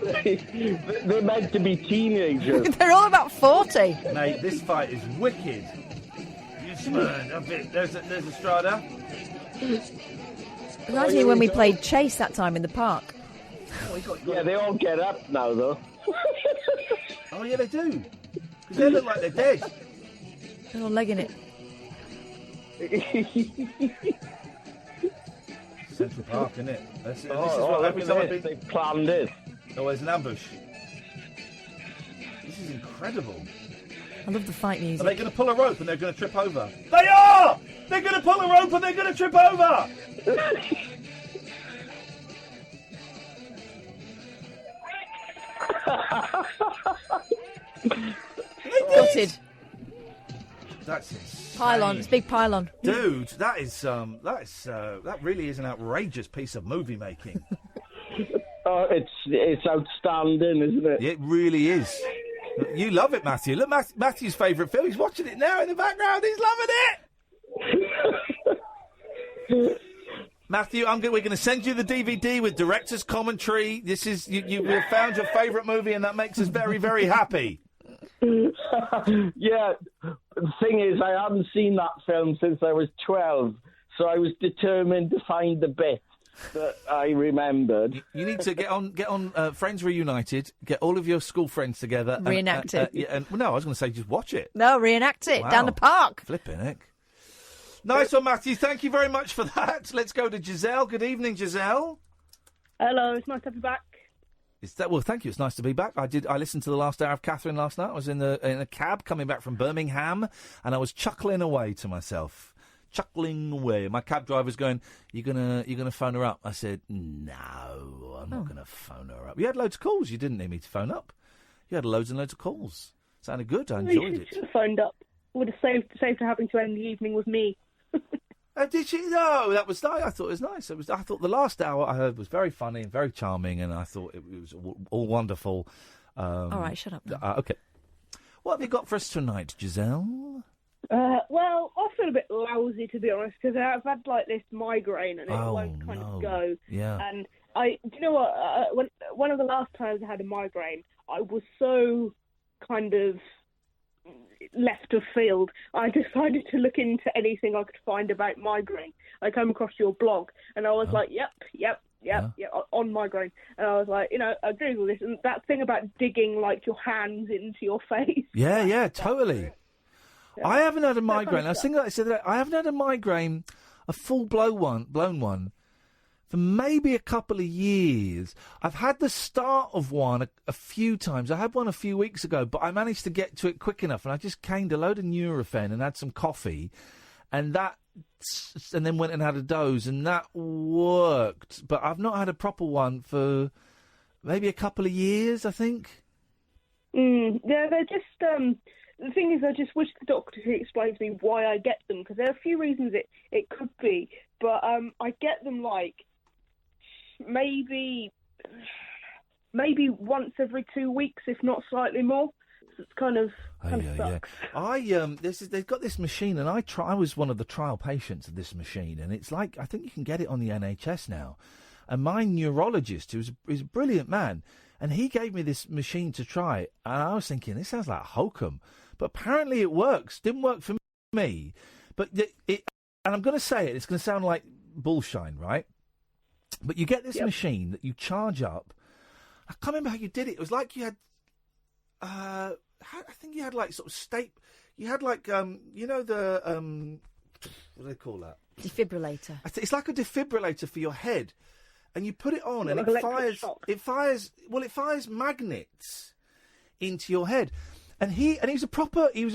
They're meant to be teenagers. They're all about 40. Mate, this fight is wicked. You smurned a bit. There's a Strada. Reminds me when we played chase that time in the park. Yeah, they all get up now, though. Oh, yeah, they do. Because they look like they're dead. They're all legging it. Central Park, isn't it? This is what every time they planned it. Oh, there's an ambush. This is incredible. I love the fight music. Are they going to pull a rope and they're going to trip over? They are! They're going to pull a rope and they're going to trip over! Gutted. That's insane. Pylon. It's a big pylon. Dude, that really is an outrageous piece of movie making. Oh, it's outstanding, isn't it? It really is. You love it, Matthew. Look, Matthew's favourite film. He's watching it now in the background. He's loving it. Matthew, we're going to send you the DVD with director's commentary. This is you have found your favourite movie, and that makes us very, very happy. Yeah, the thing is, I hadn't seen that film since I was 12, so I was determined to find the bit that I remembered. You need to get on Friends Reunited, get all of your school friends together. Reenact it. No, I was going to say just watch it. No, reenact it. Wow. Down the park. Flipping heck. Nice one, Matthew. Thank you very much for that. Let's go to Giselle. Good evening, Giselle. Hello, it's nice to have you back. Well, thank you. It's nice to be back. I listened to the last hour of Katherine last night. I was in a cab coming back from Birmingham, and I was chuckling away to myself. Chuckling away. My cab driver's going, "You're gonna phone her up?" I said, "No, I'm not gonna phone her up." You had loads of calls. You didn't need me to phone up. You had loads and loads of calls. Sounded good. I enjoyed it. You should have phoned up. Would have saved her having to end the evening with me. Did she? No, that was nice. I thought it was nice. I thought the last hour I heard was very funny and very charming, and I thought it was all wonderful. All right, shut up now. Okay. What have you got for us tonight, Giselle? Well, I feel a bit lousy, to be honest, because I've had this migraine and it won't kind of go. Yeah. And do you know what? One of the last times I had a migraine, I was so kind of left of field. I decided to look into anything I could find about migraine. I came across your blog, and I was like, yep, on migraine. And I was like, I Googled this, and that thing about digging your hands into your face. Yeah, totally. Yeah. I haven't had a migraine. I was thinking, I said that I haven't had a migraine, a full blown one, for maybe a couple of years. I've had the start of one a few times. I had one a few weeks ago, but I managed to get to it quick enough, and I just caned a load of Nurofen and had some coffee, and then went and had a doze, and that worked. But I've not had a proper one for maybe a couple of years, I think. Yeah, they're just... The thing is, I just wish the doctor could explain to me why I get them, because there are a few reasons it could be, but I get them maybe once every 2 weeks, if not slightly more. So it's kind of sucks. They've got this machine, and I was one of the trial patients of this machine, and it's I think you can get it on the NHS now. And my neurologist, who's a brilliant man, and he gave me this machine to try, and I was thinking, this sounds like hokum. But apparently it works. Didn't work for me. But and I'm going to say it, it's going to sound like bullshine, right? But you get this machine that you charge up. I can't remember how you did it. It was like you had, I think you had sort of you had what do they call that? Defibrillator. It's like a defibrillator for your head. And you put it on, and like it fires magnets into your head. And he was a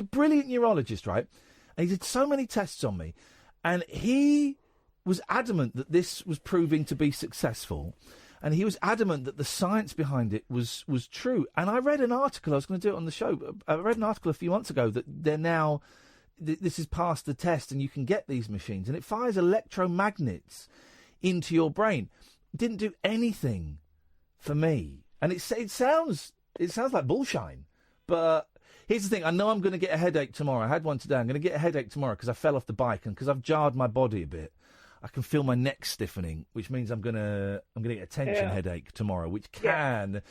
brilliant neurologist, right? And he did so many tests on me, and he was adamant that this was proving to be successful, and he was adamant that the science behind it was true. And I read an article, I was going to do it on the show, but I read an article a few months ago that they're now, this is past the test, and you can get these machines, and it fires electromagnets into your brain. It didn't do anything for me, and it sounds like bullshine, but here's the thing. I know I'm going to get a headache tomorrow. I had one today. I'm going to get a headache tomorrow because I fell off the bike and because I've jarred my body a bit. I can feel my neck stiffening, which means I'm going to get a tension headache tomorrow, which can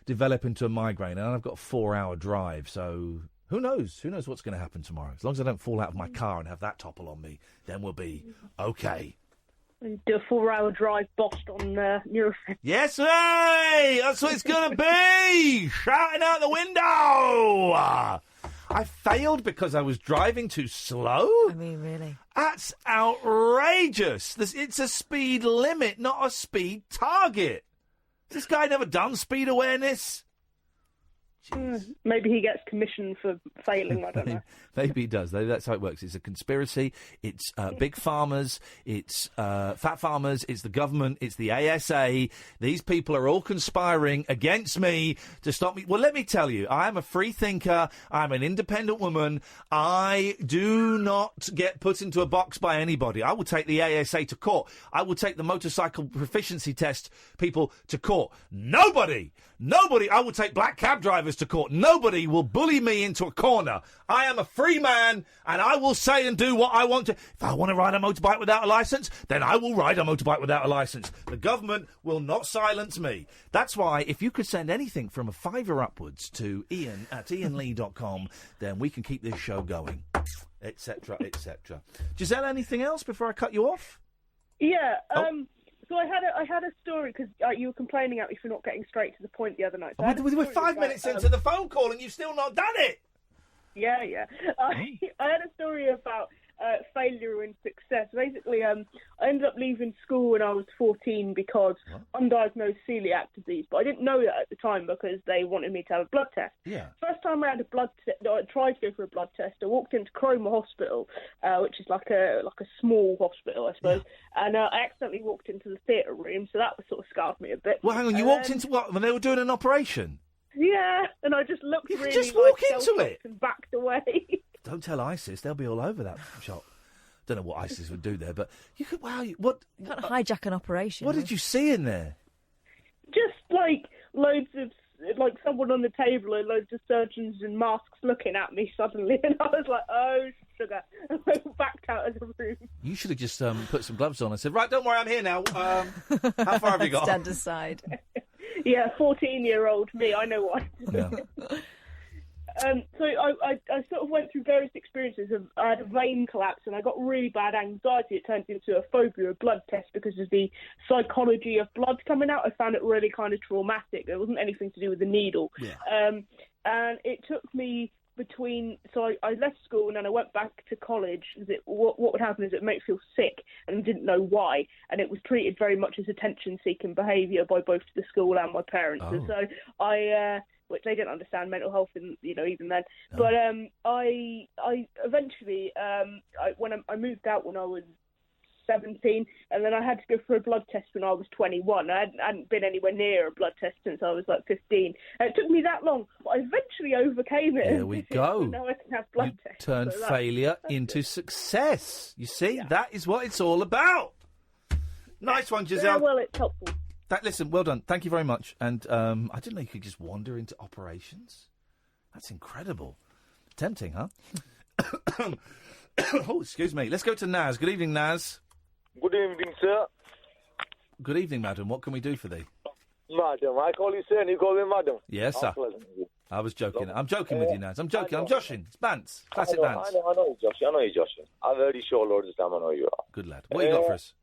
develop into a migraine. And I've got a 4-hour drive, so who knows? Who knows what's going to happen tomorrow? As long as I don't fall out of my car and have that topple on me, then we'll be okay. Do a 4-hour drive bossed on Nurofen. Yes, hey! That's what it's going to be! Shouting out the window! I failed because I was driving too slow? I mean, really? That's outrageous! It's a speed limit, not a speed target. Has this guy never done speed awareness? Maybe he gets commission for failing, I don't know. Maybe he does. That's how it works. It's a conspiracy. It's big farmers. It's fat farmers. It's the government. It's the ASA. These people are all conspiring against me to stop me. Well, let me tell you, I am a free thinker. I'm an independent woman. I do not get put into a box by anybody. I will take the ASA to court. I will take the motorcycle proficiency test people to court. Nobody, I will take black cab drivers to court. Nobody will bully me into a corner. I am a free man, and I will say and do what I want to. If I want to ride a motorbike without a licence, then I will ride a motorbike without a licence. The government will not silence me. That's why, if you could send anything from a £5 upwards to Iain at iainlee.com, then we can keep this show going, etc., etc. Giselle, anything else before I cut you off? Yeah, so I had a story, because you were complaining at me for not getting straight to the point the other night. So we're 5 minutes into the phone call and you've still not done it! Yeah. I had a story about failure and success. Basically, I ended up leaving school when I was 14 because undiagnosed celiac disease, but I didn't know that at the time because they wanted me to have a blood test. Yeah. First time I had a blood test, I tried to go for a blood test. I walked into Cromer Hospital, which is like a small hospital, I suppose, and I accidentally walked into the theatre room, so that sort of scarred me a bit. Well, hang on, you walked into what? When they were doing an operation? Yeah, and I just looked You really could just walk like into it and backed away. Don't tell ISIS; they'll be all over that shop. Don't know what ISIS would do there, but you could. Wow, what? You can't hijack an operation. What did you see in there? Just like loads of someone on the table and loads of surgeons in masks looking at me suddenly, and I was like, "Oh, sugar!" And I backed out of the room. You should have just put some gloves on and said, "Right, don't worry, I'm here now." How far have you got? Stand aside. Yeah, 14-year-old me, I know what. Yeah. So I sort of went through various experiences. I had a vein collapse and I got really bad anxiety. It turned into a phobia of blood tests because of the psychology of blood coming out. I found it really kind of traumatic. There wasn't anything to do with the needle. Yeah. And it took me so I left school and then I went back to college. What would happen is it made me feel sick and I didn't know why, and it was treated very much as attention-seeking behaviour by both the school and my parents. And so I which they didn't understand mental health, even then. Oh. But I eventually when I moved out when I was 17, and then I had to go for a blood test when I was 21. I hadn't been anywhere near a blood test since I was like 15. And it took me that long, but I eventually overcame it. There we go. Now I can have blood tests. Turn failure into success. You see, that is what it's all about. Nice one, Giselle. Yeah, well, it's helpful. Listen, well done. Thank you very much. And I didn't know you could just wander into operations. That's incredible. Tempting, huh? Oh, excuse me. Let's go to Naz. Good evening, Naz. Good evening, sir. Good evening, madam. What can we do for thee? Madam, I call you sir and you call me madam. Yes, sir. I was joking. I'm joking with you, Naz. I'm joking. I'm joshing. It's Bants. Classic Bants. I know you, Josh. I've heard you show loads of time. I know you are. Good lad. What you got for us?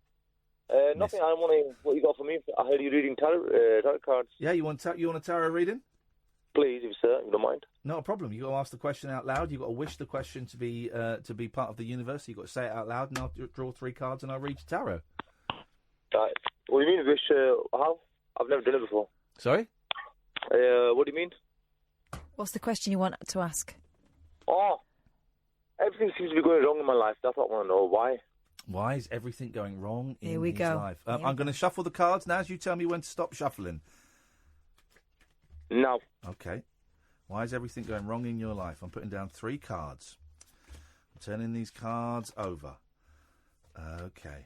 Nothing. I'm wondering what you got for me. I heard you reading tarot cards. Yeah, you want a tarot reading? Please, if sir, if you don't mind. Not a problem. You got to ask the question out loud. You got to wish the question to be part of the universe. You got to say it out loud, and I'll draw 3 cards, and I'll read your tarot. What do you mean wish? How? I've never done it before. Sorry? What do you mean? What's the question you want to ask? Oh, everything seems to be going wrong in my life. That's what I want to know. Why? Why is everything going wrong in his life? I'm going to shuffle the cards now. As you tell me when to stop shuffling. No. Okay. Why is everything going wrong in your life? I'm putting down 3 cards. I'm turning these cards over. Okay.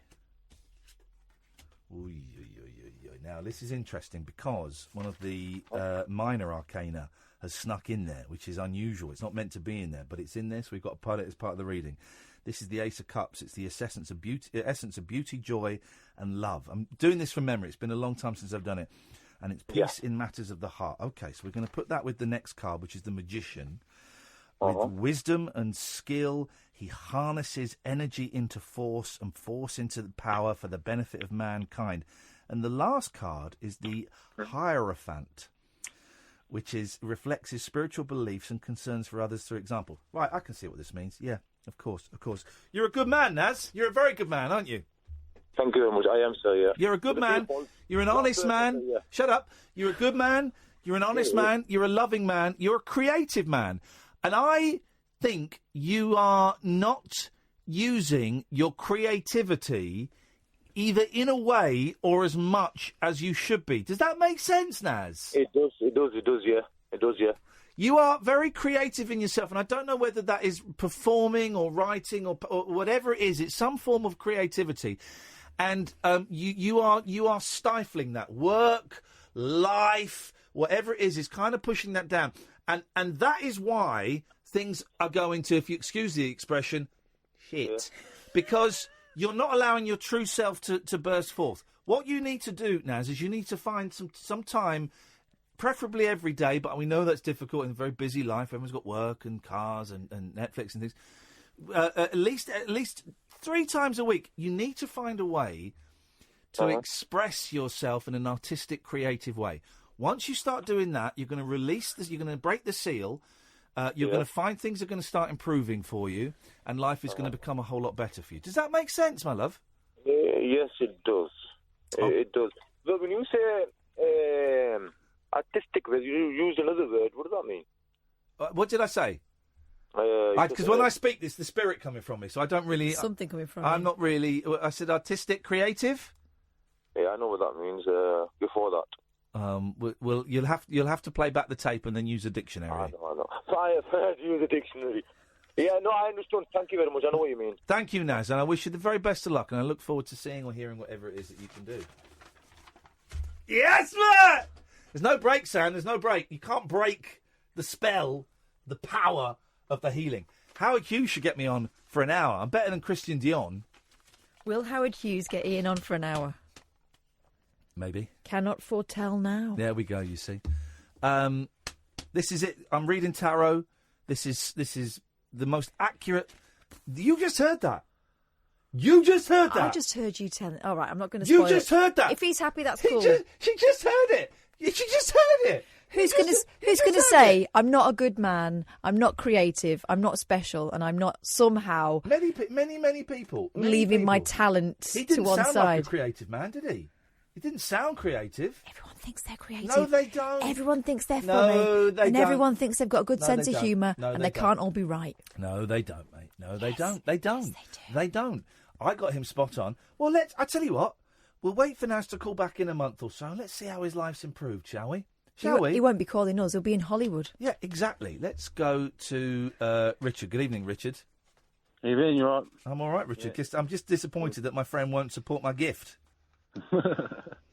Now, this is interesting because one of the minor arcana has snuck in there, which is unusual. It's not meant to be in there, but it's in there, so we've got to put it as part of the reading. This is the Ace of Cups. It's the essence of beauty, joy, and love. I'm doing this from memory. It's been a long time since I've done it. And it's peace in matters of the heart. Okay, so we're going to put that with the next card, which is the Magician. With wisdom and skill, he harnesses energy into force and force into power for the benefit of mankind. And the last card is the Hierophant, which reflects his spiritual beliefs and concerns for others through example. Right, I can see what this means. Yeah, of course. You're a good man, Naz. You're a very good man, aren't you? Thank you very much. I am, sir, yeah. You're a good man. You're an honest man. Yeah. Shut up. You're a good man. You're an honest man. You're a loving man. You're a creative man. And I think you are not using your creativity either in a way or as much as you should be. Does that make sense, Naz? It does, yeah. It does, yeah. You are very creative in yourself, and I don't know whether that is performing or writing or whatever it is. It's some form of creativity. And you are stifling that. Work, life, whatever it is kind of pushing that down. And that is why things are going to, if you excuse the expression, shit. Yeah. Because you're not allowing your true self to burst forth. What you need to do, Naz, is you need to find some time, preferably every day, but we know that's difficult in a very busy life. Everyone's got work and cars and Netflix and things. At least 3 times a week, you need to find a way to express yourself in an artistic, creative way. Once you start doing that, you're going to release this, you're going to break the seal, you're going to find things are going to start improving for you, and life is going to become a whole lot better for you. Does that make sense, my love? Yes, it does. It does. But when you say artistic, you use another word. What does that mean? What did I say? Because when I speak, it's the spirit coming from me, so I don't really... Something coming from I'm me. not really... I said artistic, creative? Yeah, I know what that means before that. Well, you'll have to play back the tape and then use a dictionary. I know. I have heard you use a dictionary. Yeah, no, I understand. Thank you very much. I know what you mean. Thank you, Naz, and I wish you the very best of luck, and I look forward to seeing or hearing whatever it is that you can do. Yes, man! There's no break, Sam. There's no break. You can't break the spell, the power of the healing. Howard Hughes should get me on for an hour. I'm better than Christian Dion. Will Howard Hughes get Iain on for an hour? Maybe. Cannot foretell now. There we go, you see. This is it. I'm reading tarot. This is the most accurate... You just heard that. You just heard that. I just heard you tell... All right, I'm not going to spoil it. You just heard that. If he's happy, that's cool. She just heard it. She just heard it. Who's going to say, I'm not a good man, I'm not creative, I'm not special, and I'm not somehow... Many people. Leaving my talent to one side. He didn't sound like a creative man, did he? He didn't sound creative. Everyone thinks they're creative. No, they don't. Everyone thinks they're No, funny. they and don't. everyone thinks they've got a good sense of humour, No, and they they can't all be right. No, they don't, mate. No, they don't. They don't. They don't. I got him spot on. Well, I tell you what. We'll wait for Naz to call back in a month or so. Let's see how his life's improved, shall we? He won't be calling us. He'll be in Hollywood. Yeah, exactly. Let's go to Richard. Good evening, Richard. Evening, you all right? I'm all right, Richard. Yeah. I'm just disappointed that my friend won't support my gift.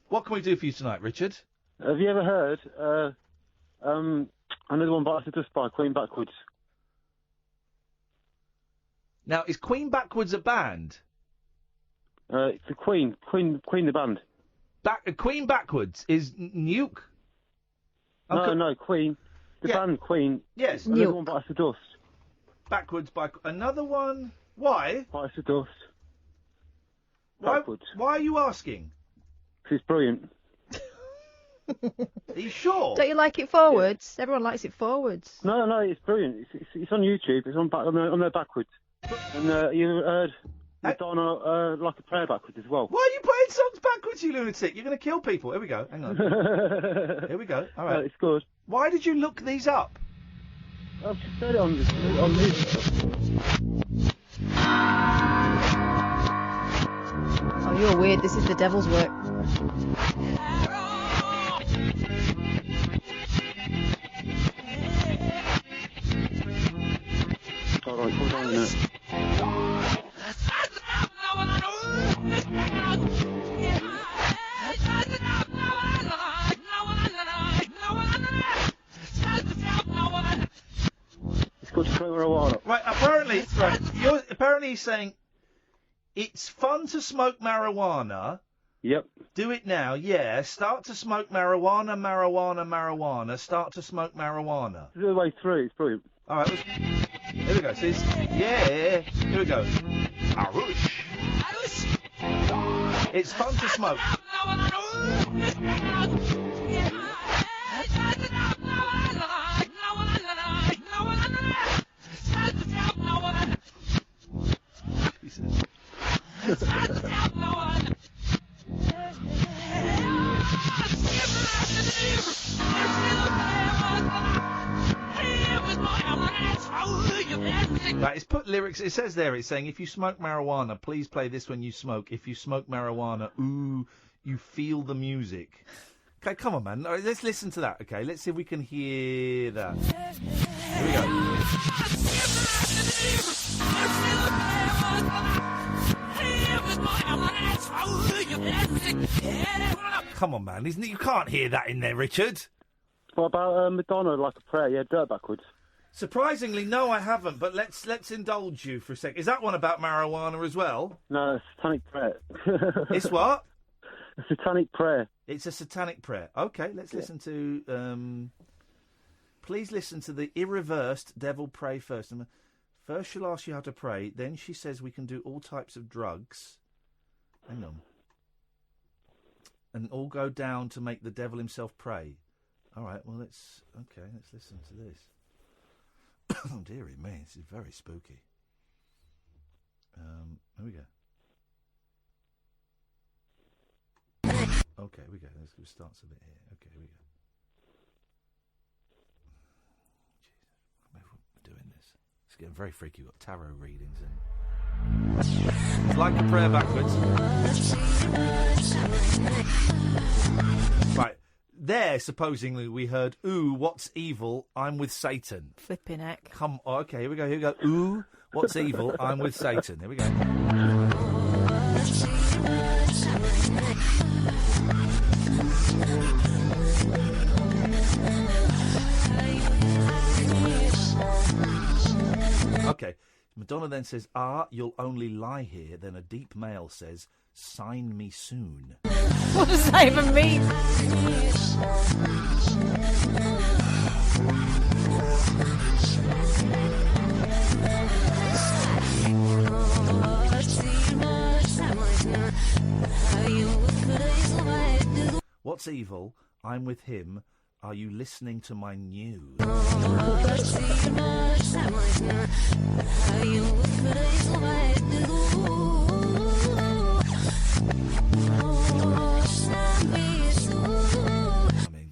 What can we do for you tonight, Richard? Have you ever heard Another One Bites the Dust by Queen Backwards? Now, is Queen Backwards a band? It's the Queen the band. Queen Backwards is Nuke? No, Queen. The band Queen. Yes. Another One Bites the Dust. Backwards by... Another one... Why? Bites the Dust. Backwards. Why are you asking? Because it's brilliant. Are you sure? Don't you like it forwards? Yeah. Everyone likes it forwards. No, it's brilliant. It's on YouTube. It's on there backwards. And you heard Madonna like a prayer backwards as well. Why are you playing songs backwards, you lunatic? You're going to kill people. Here we go. Hang on. Here we go. All right. No, it's good. Why did you look these up? I've just heard it on music. Oh, you're weird. This is the devil's work. All right, hold on a minute. It's good to smoke marijuana. Right, apparently he's saying it's fun to smoke marijuana. Yep. Do it now, yeah. Start to smoke marijuana. Start to smoke marijuana. It's the way through. It's brilliant. All right, here we go. So here we go. Arush. It's fun to smoke. Right, it's put lyrics. It says there. It's saying, if you smoke marijuana, please play this when you smoke. If you smoke marijuana, ooh, you feel the music. Okay, come on, man. All right, let's listen to that. Okay, let's see if we can hear that. Here we go. Come on, man. You can't hear that in there, Richard. What about Madonna, Like a Prayer? Yeah, do it backwards. Surprisingly, no, I haven't. But let's indulge you for a sec. Is that one about marijuana as well? No, it's Satanic Prayer. It's what? A Satanic Prayer. It's a satanic prayer. Okay, let's listen to... please listen to the irreversed Devil Pray First. First she'll ask you how to pray, then she says we can do all types of drugs. Hang on. And all go down to make the devil himself pray. All right, well, let's listen to this. Oh, dearie me, this is very spooky. Here we go. Okay, we go. Let's start a bit here. Okay, here we go. Jesus, we're doing this. It's getting very freaky. We've got tarot readings in. It's like a prayer backwards. Right. There, supposingly, we heard, ooh, what's evil? I'm with Satan. Flipping heck. Come on. Okay, here we go. Here we go. Ooh, what's evil? I'm with Satan. Here we go. Okay. Madonna then says, you'll only lie here. Then a deep male says, sign me soon. What does that even mean? What's evil? I'm with him. Are you listening to my news?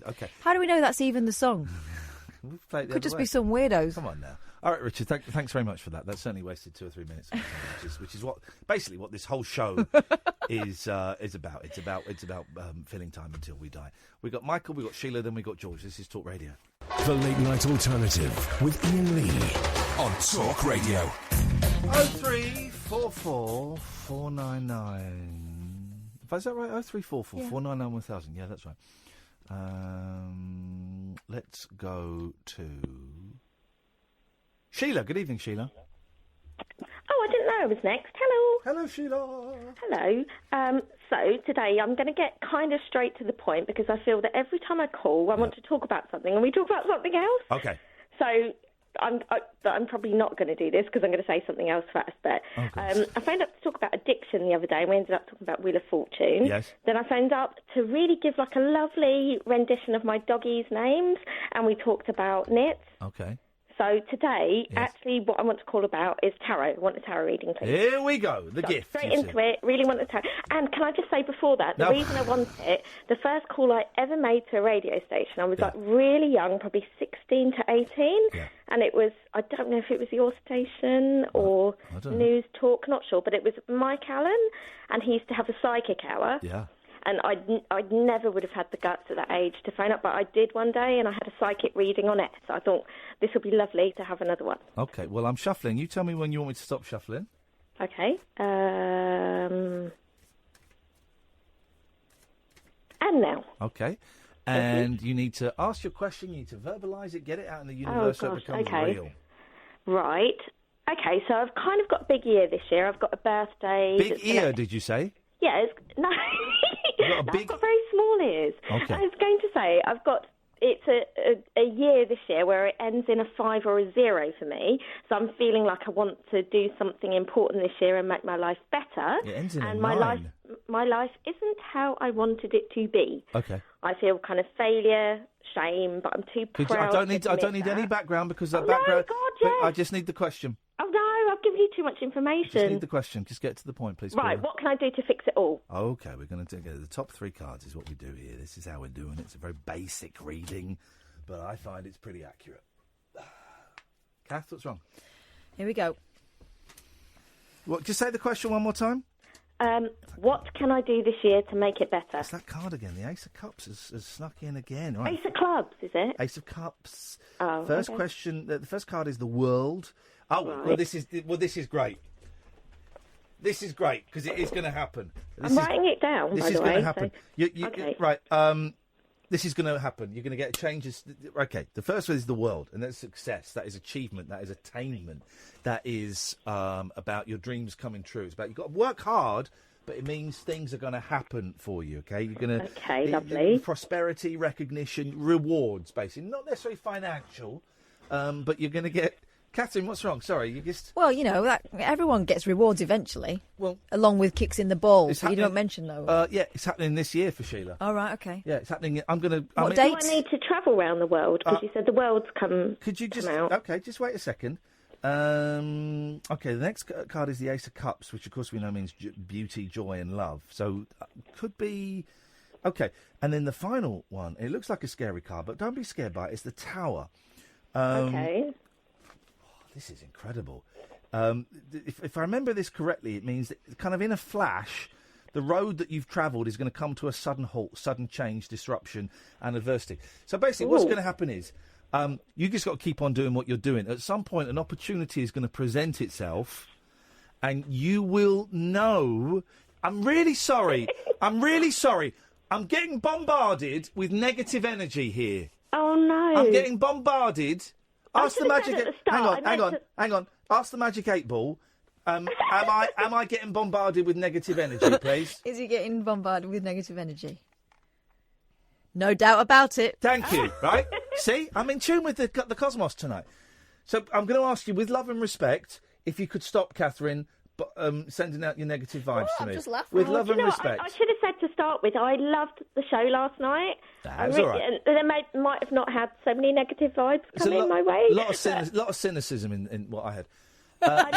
Okay. How do we know that's even the song? Could just be some weirdos. Come on now. All right, Richard. Thanks very much for that. That's certainly wasted 2 or 3 minutes, which is what this whole show is about. It's about filling time until we die. We got Michael, we got Sheila, then we got George. This is Talk Radio. The Late Night Alternative with Iain Lee on Talk Radio. 0344 499. Is that right? 0344 499 1000. Yeah, that's right. Let's go to Sheila. Good evening, Sheila. Oh, I didn't know I was next. Hello. Hello, Sheila. Hello. So today I'm going to get kind of straight to the point because I feel that every time I call, I want to talk about something, and we talk about something else. Okay. So I'm probably not going to do this because I'm going to say something else first. But I phoned up to talk about addiction the other day, and we ended up talking about Wheel of Fortune. Yes. Then I phoned up to really give like a lovely rendition of my doggies' names, and we talked about knits. Okay. So today, actually, what I want to call about is tarot. I want a tarot reading, please. Here we go, the gift. Straight into it, really want the tarot. And can I just say before that, the reason I want it, the first call I ever made to a radio station, I was like really young, probably 16 to 18, and it was, I don't know if it was your station or News Talk, not sure, but it was Mike Allen, and he used to have a psychic hour. Yeah. And I never would have had the guts at that age to phone up, but I did one day, and I had a psychic reading on it. So I thought this would be lovely to have another one. Okay, well, I'm shuffling. You tell me when you want me to stop shuffling. Okay. And now. Okay. And you need to ask your question, you need to verbalise it, get it out in the universe so it becomes real. Right. Okay, so I've kind of got a big year this year. I've got a birthday. Big ear, did you say? Yeah, no. I've got very small ears. Okay. I was going to say, it's a year this year where it ends in a 5 or a 0 for me. So I'm feeling like I want to do something important this year and make my life better. It ends in and a my 9. life isn't how I wanted it to be. Okay. I feel kind of failure, shame, but I'm too proud. I don't need any background because that No, background. God, yes. I just need the question. Oh no, I've given you too much information. Just need the question. Just get to the point, please. Right, what can I do to fix it all? Okay, we're going to do the top 3 cards is what we do here. This is how we're doing it. It's a very basic reading, but I find it's pretty accurate. Kath, what's wrong? Here we go. What? Just say the question one more time. What can I do this year to make it better? It's that card again. The Ace of Cups has snuck in again. Right. Ace of Clubs, is it? Ace of Cups. Oh, First okay. question. The first card is the world. Oh, Right. well, this is great. This is great because it is going to happen. I'm writing it down, This by is the going to way, happen. so- Okay. Right. This is going to happen. You're going to get changes. Okay. The first one is the world, and that's success. That is achievement. That is attainment. That is about your dreams coming true. It's about you've got to work hard, but it means things are going to happen for you. Okay. You're going to. Okay, lovely. Prosperity, recognition, rewards, basically, not necessarily financial, but you're going to get. Katherine, what's wrong? Sorry, you just. Well, everyone gets rewards eventually. Well, along with kicks in the balls. It's But you happening- don't mention those. Yeah, it's happening this year for Sheila. All right, okay. Yeah, it's happening. I'm going to. What do I need to travel around the world? Because you said the world's come. Could you just? out. Okay, just wait a second. Okay, the next card is the Ace of Cups, which of course we know means beauty, joy, and love. So could be. Okay, and then the final one. It looks like a scary card, but don't be scared by it. It's the Tower. Okay. This is incredible. If I remember this correctly, it means that kind of in a flash, the road that you've travelled is going to come to a sudden halt, sudden change, disruption, and adversity. So basically, what's going to happen is you just got to keep on doing what you're doing. At some point, an opportunity is going to present itself, and you will know. I'm really sorry. I'm really sorry. I'm getting bombarded with negative energy here. Oh no! I'm getting bombarded. Ask the magic. said at the start, Hang on. Ask the magic 8-ball. Am I getting bombarded with negative energy, please? Is he getting bombarded with negative energy? No doubt about it. Thank you. Right? See, I'm in tune with the cosmos tonight. So I'm going to ask you, with love and respect, if you could stop, Katherine, sending out your negative vibes to me. I'm just laughing. With love Do and you know what? respect. I should have said to start with, I loved the show last night. That's all right. And they might have not had so many negative vibes coming my way. A lot of cynicism in what I had. I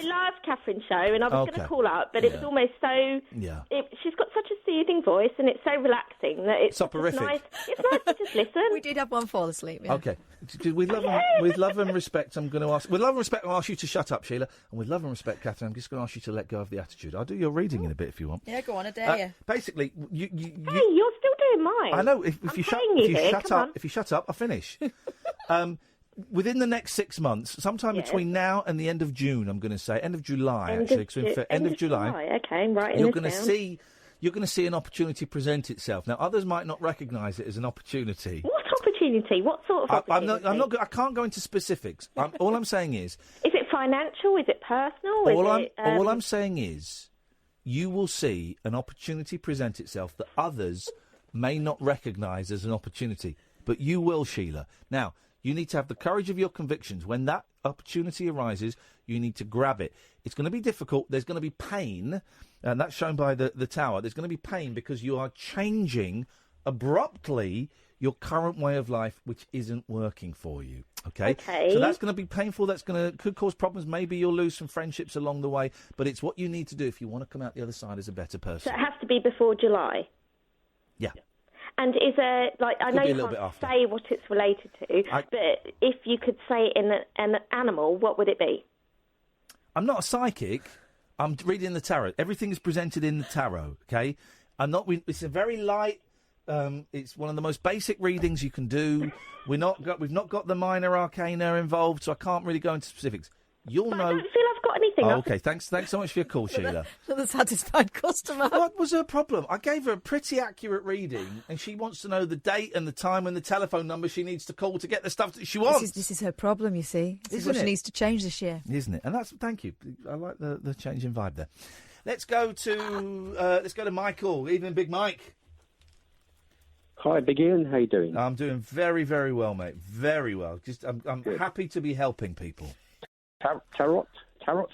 loved Catherine's show, and I was going to call up, but it was almost so. Yeah. She's got such a soothing voice, and it's so relaxing that it's Soporific. nice. It's nice to just listen. We did have one fall asleep. Yeah. Okay. With love and respect, I'm going to ask. With love and respect, I'll ask you to shut up, Sheila. And with love and respect, Katherine, I'm just going to ask you to let go of the attitude. I'll do your reading in a bit if you want. Yeah, go on, I dare you. Basically, Hey, you're still doing mine. I know. If you shut up, I'll finish. Within the next 6 months, sometime between now and the end of June, I'm going to say end of July, end of July. Okay, right. You're going to see. You're going to see an opportunity present itself. Now, others might not recognise it as an opportunity. What opportunity? What sort of opportunity? I can't go into specifics. All I'm saying is. Is it financial? Is it personal? All I'm saying is, you will see an opportunity present itself that others may not recognise as an opportunity, but you will, Sheila. Now, you need to have the courage of your convictions. When that opportunity arises, you need to grab it. It's going to be difficult. There's going to be pain, and that's shown by the Tower. There's going to be pain because you are changing abruptly your current way of life, which isn't working for you. Okay. So that's going to be painful. Could cause problems. Maybe you'll lose some friendships along the way, but it's what you need to do if you want to come out the other side as a better person. So it has to be before July. Yeah. And is there, I know you can't say what it's related to, but if you could say it in an animal, what would it be? I'm not a psychic. I'm reading the tarot. Everything is presented in the tarot, okay? It's a very light, it's one of the most basic readings you can do. We've not got the minor arcana involved, so I can't really go into specifics. You'll know. I don't feel I've got anything. Oh, okay, thanks so much for your call, Sheila. The satisfied customer. What was her problem? I gave her a pretty accurate reading, and she wants to know the date and the time and the telephone number she needs to call to get the stuff that she wants. This is her problem, you see. This is what she needs to change this year. Isn't it? And thank you. I like the change in vibe there. Let's go to Michael. Evening, Big Mike. Hi, Big Ian. How you doing? I'm doing very, very well, mate. Very well. I'm happy to be helping people. Tarot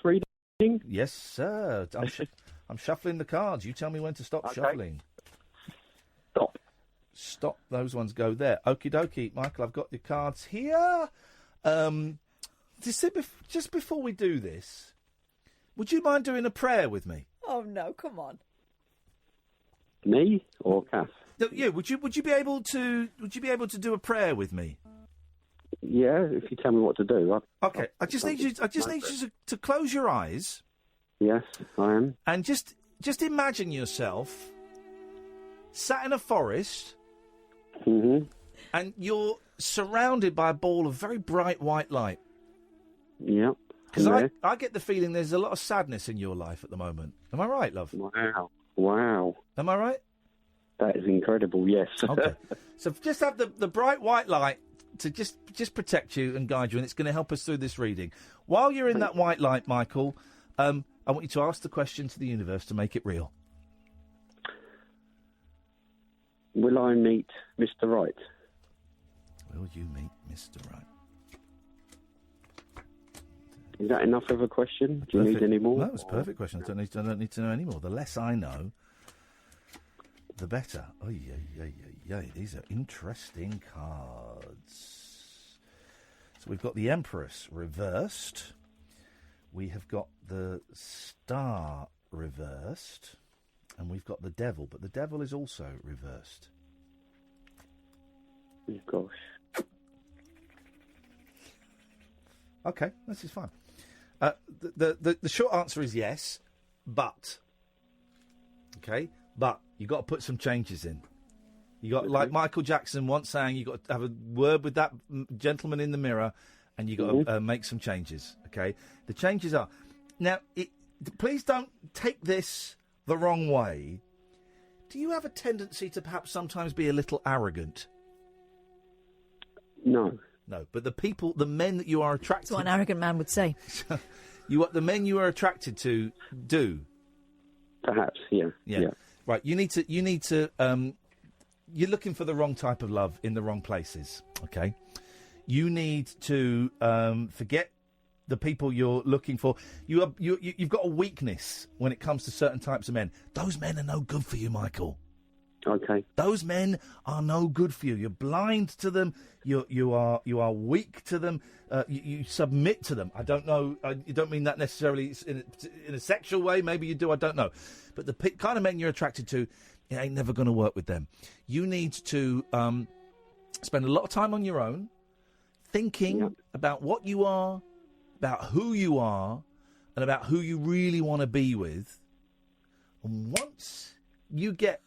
reading? Yes, sir. I'm shuffling the cards. You tell me when to stop shuffling. Stop. Those ones go there. Okie dokie, Michael. I've got your cards here. Just before we do this, would you mind doing a prayer with me? Oh no! Come on. Me or Kath? Yeah. Would you be able to do a prayer with me? Yeah, if you tell me what to do. Okay, I just need you to close your eyes. Yes, I am. And just imagine yourself sat in a forest, and you're surrounded by a ball of very bright white light. Yep. Because I get the feeling there's a lot of sadness in your life at the moment. Am I right, love? Wow. Am I right? That is incredible, yes. Okay. So just have the bright white light to just protect you and guide you, and it's going to help us through this reading. While you're in that white light, Michael, I want you to ask the question to the universe to make it real. Will I meet Mr. Right? Will you meet Mr. Right? Is that enough of a question? Do you need any more? No, it's a perfect question. I don't need to know any more. The less I know, the better. Oh, yeah. These are interesting cards. So we've got the Empress reversed. We have got the Star reversed. And we've got the Devil. But the Devil is also reversed. Oh, gosh. Okay, this is fine. The short answer is yes, but. Okay, but you've got to put some changes in. You got, like Michael Jackson once saying, you've got to have a word with that gentleman in the mirror, and you've got to make some changes. Okay, the changes are now. Please don't take this the wrong way. Do you have a tendency to perhaps sometimes be a little arrogant? No. No, but the men that you are attracted to... That's what an arrogant man would say. The men you are attracted to do. Perhaps, yeah. Right, you need to, you're looking for the wrong type of love in the wrong places, okay? You need to forget the people you're looking for. You've got a weakness when it comes to certain types of men. Those men are no good for you, Michael. Okay. Those men are no good for you. You're blind to them. You are weak to them. You submit to them. I don't know. You don't mean that necessarily in a sexual way. Maybe you do. I don't know. But the kind of men you're attracted to, it ain't never going to work with them. You need to spend a lot of time on your own, thinking about what you are, about who you are, and about who you really want to be with. And once you get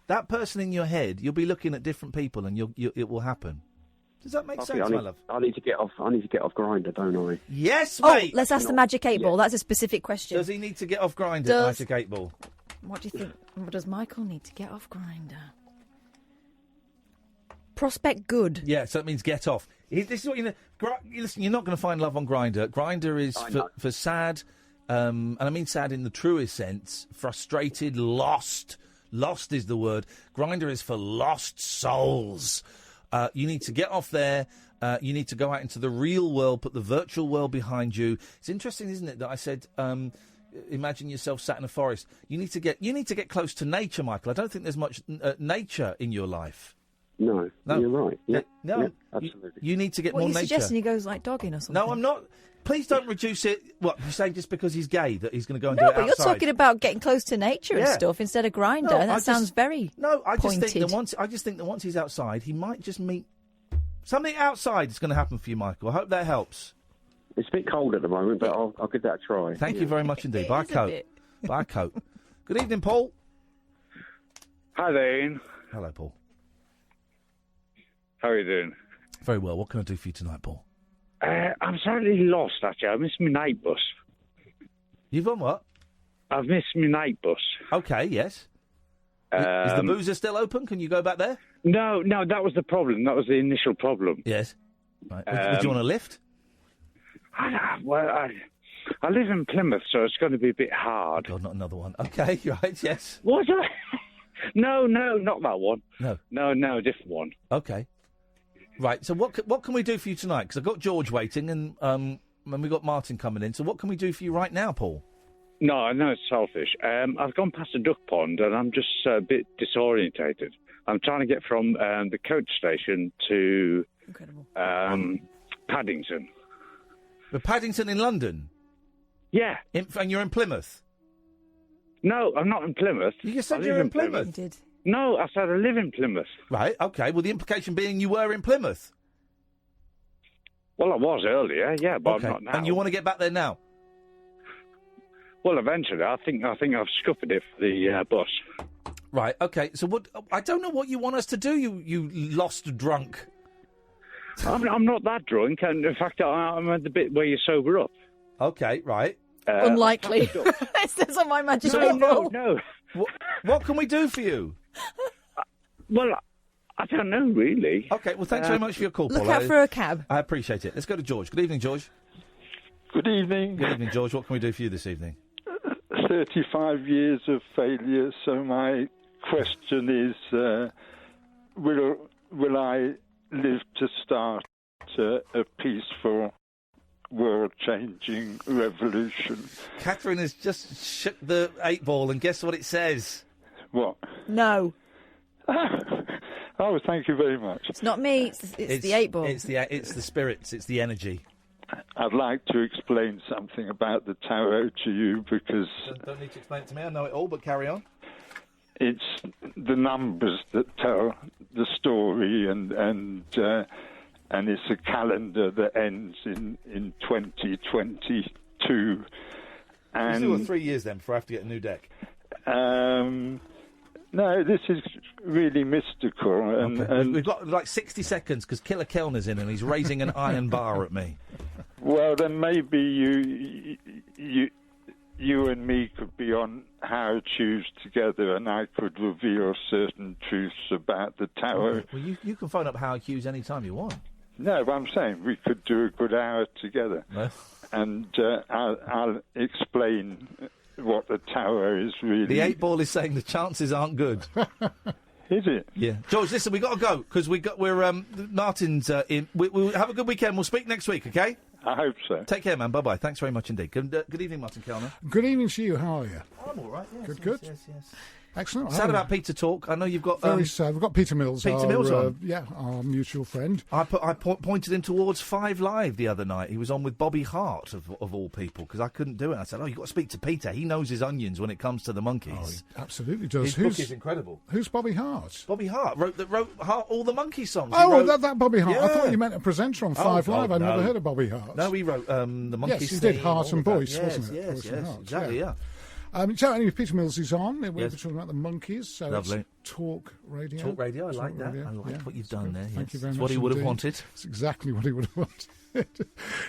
that person in your head, you'll be looking at different people, and it will happen. Does that make sense, my love? I need to get off Grindr, don't I? Yes, mate. Let's ask the Magic 8 Ball. That's a specific question. Does he need to get off Grindr, Magic 8 Ball? What do you think? What does Michael need to get off Grindr? Prospect good. Yeah, so it means get off. This is what you know. Listen, you're not going to find love on Grindr. Grindr is for sad, and I mean sad in the truest sense. Frustrated, lost. Lost is the word. Grindr is for lost souls. You need to get off there. You need to go out into the real world, put the virtual world behind you. It's interesting, isn't it, that I said, imagine yourself sat in a forest. You need to get close to nature, Michael. I don't think there's much nature in your life. No, you're right. Yeah, no, absolutely. You need to get What more are you nature. suggesting he goes like dogging or something? No, I'm not. Please don't reduce it. What, you're saying just because he's gay that he's going to go and No, do it but outside? you're talking about getting close to nature and stuff instead of Grindr. No, That sounds very I just pointed. think that once he's outside, he might just meet something outside. Is going to happen for you, Michael. I hope that helps. It's a bit cold at the moment, but I'll give that a try. Thank you very much indeed. Buy a coat. Buy a coat. Good evening, Paul. Hi there, Ian. Hello, Paul. How are you doing? Very well. What can I do for you tonight, Paul? I'm slightly lost, actually. I missed my night bus. You've done what? I've missed my night bus. Okay, yes. Is the boozer still open? Can you go back there? No, that was the problem. That was the initial problem. Yes. Right. Would you want a lift? I live in Plymouth, so it's going to be a bit hard. God, not another one. Okay, right, yes. What? No, not that one. No, a different one. Okay. Right, so what can we do for you tonight? Because I've got George waiting, and we've got Martin coming in. So what can we do for you right now, Paul? No, I know it's selfish. I've gone past a duck pond, and I'm just a bit disorientated. I'm trying to get from the coach station to Paddington. The Paddington in London? Yeah. And you're in Plymouth? No, I'm not in Plymouth. You said you're in Plymouth? You did. No, I said I live in Plymouth. Right, okay. Well, the implication being you were in Plymouth. Well, I was earlier, yeah, but Okay. I'm not now. And you want to get back there now? Well, eventually, I think I've scuppered it for the bus. Right, okay. So what? I don't know what you want us to do, you lost drunk. I'm not that drunk, and in fact, I'm at the bit where you sober up. Okay, right. Unlikely. It says on my magic No, table. no. What can we do for you? Well, I don't know, really. Okay, well, thanks very much for your call, Paul. Look out for a cab. I appreciate it. Let's go to George. Good evening, George. Good evening. Good evening, George. What can we do for you this evening? 35 years of failure, so my question is, will I live to start a peaceful, world-changing revolution? Katherine has just shook the 8-ball, and guess what it says? What? No. Oh, thank you very much. It's not me. It's the 8-ball. It's the spirits. It's the energy. I'd like to explain something about the tarot to you because Don't need to explain it to me. I know it all, but carry on. it's the numbers that tell the story, and it's a calendar that ends in 2022. And still got 3 years then before I have to get a new deck. No, this is really mystical. And We've got like 60 seconds because Killer Kellner's in and he's raising an iron bar at me. Well, then maybe you and me could be on How Choose together, and I could reveal certain truths about the tarot. Well, you can phone up Howard Hughes any time you want. No, but I'm saying we could do a good hour together, No. and I'll explain what the tarot is really. The 8-ball is saying the chances aren't good. Is it? Yeah. George, listen, we got to go because we're Martin's in. We'll have a good weekend. We'll speak next week, okay? I hope so. Take care, man. Bye-bye. Thanks very much indeed. Good evening, Martin Kellner. Good evening to you. How are you? I'm all right, yes. Good. Yes. Excellent. Sad about Peter talk. I know you've got... Very sad. We've got Peter Mills. Peter Mills on. Yeah, our mutual friend. I pointed him towards 5 Live the other night. He was on with Bobby Hart, of all people, because I couldn't do it. I said, you've got to speak to Peter. He knows his onions when it comes to the Monkeys. Oh, he absolutely does. His book is incredible. Who's Bobby Hart? Bobby Hart wrote Hart, all the Monkey songs. Oh, that Bobby Hart. Yeah. I thought you meant a presenter on 5 Live. I'd never no. heard of Bobby Hart. No, he wrote the Monkeys. Yes, he did theme, Heart and all of Voice, that. wasn't it? Yes, Voice and Heart, exactly, yeah. So anyway, Peter Mills is on. We're Yes. talking about the Monkeys. So Lovely. It's Talk Radio. Talk Radio, I like Talk that. Radio, I like yeah. what you've done there. Thank you yes. very It's much. what he would have indeed. wanted. It's exactly what he would have wanted.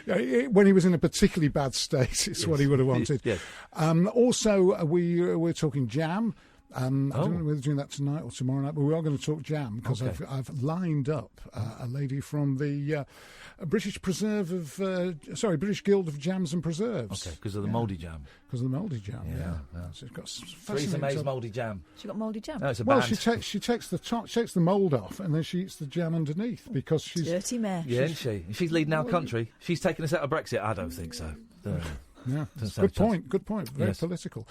Yeah, when he was in a particularly bad state, it's what he would have wanted. Yes. Also, we're talking Jam. I don't know whether we're doing that tonight or tomorrow night, but we are going to talk Jam because Okay. I've lined up a lady from the British British Guild of Jams and Preserves. Okay, because of the mouldy jam. Because of the mouldy jam, yeah. So it's got Theresa May's mouldy jam. She got mouldy jam. No, it's a Well, band. she takes the mould off and then she eats the jam underneath because she's Dirty mare. Yeah, isn't she? She's leading our country. She's taking us out of Brexit. I don't think so. Yeah, Doesn't stand good point. Very Yes. political.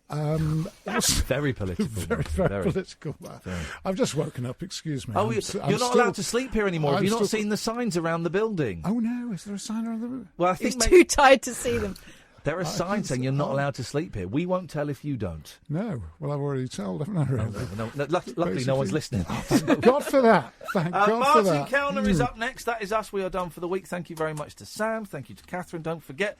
Very political. Very political. I've just woken up. Excuse me. Oh, you're not allowed to sleep here anymore. Have I'm you not still- seen the signs around the building? Oh no! Is there a sign around the room? Well, I He's think too tired to see them. there are signs saying you're not allowed to sleep here. We won't tell if you don't. No. Well, I've already told, haven't I? Really? Luckily, no one's listening. Thank God for that. Thank God for Martin that. Kellner is up next. That is us. We are done for the week. Thank you very much to Sam. Thank you to Katherine. Don't forget,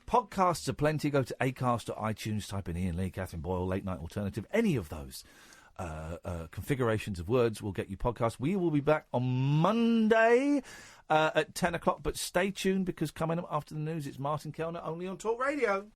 podcasts are plenty. Go to Acast or iTunes. Type in Iain Lee, Katherine Boyle, Late Night Alternative. Any of those configurations of words will get you podcasts. We will be back on Monday at 10 o'clock. But stay tuned because coming up after the news, it's Martin Kellner only on Talk Radio.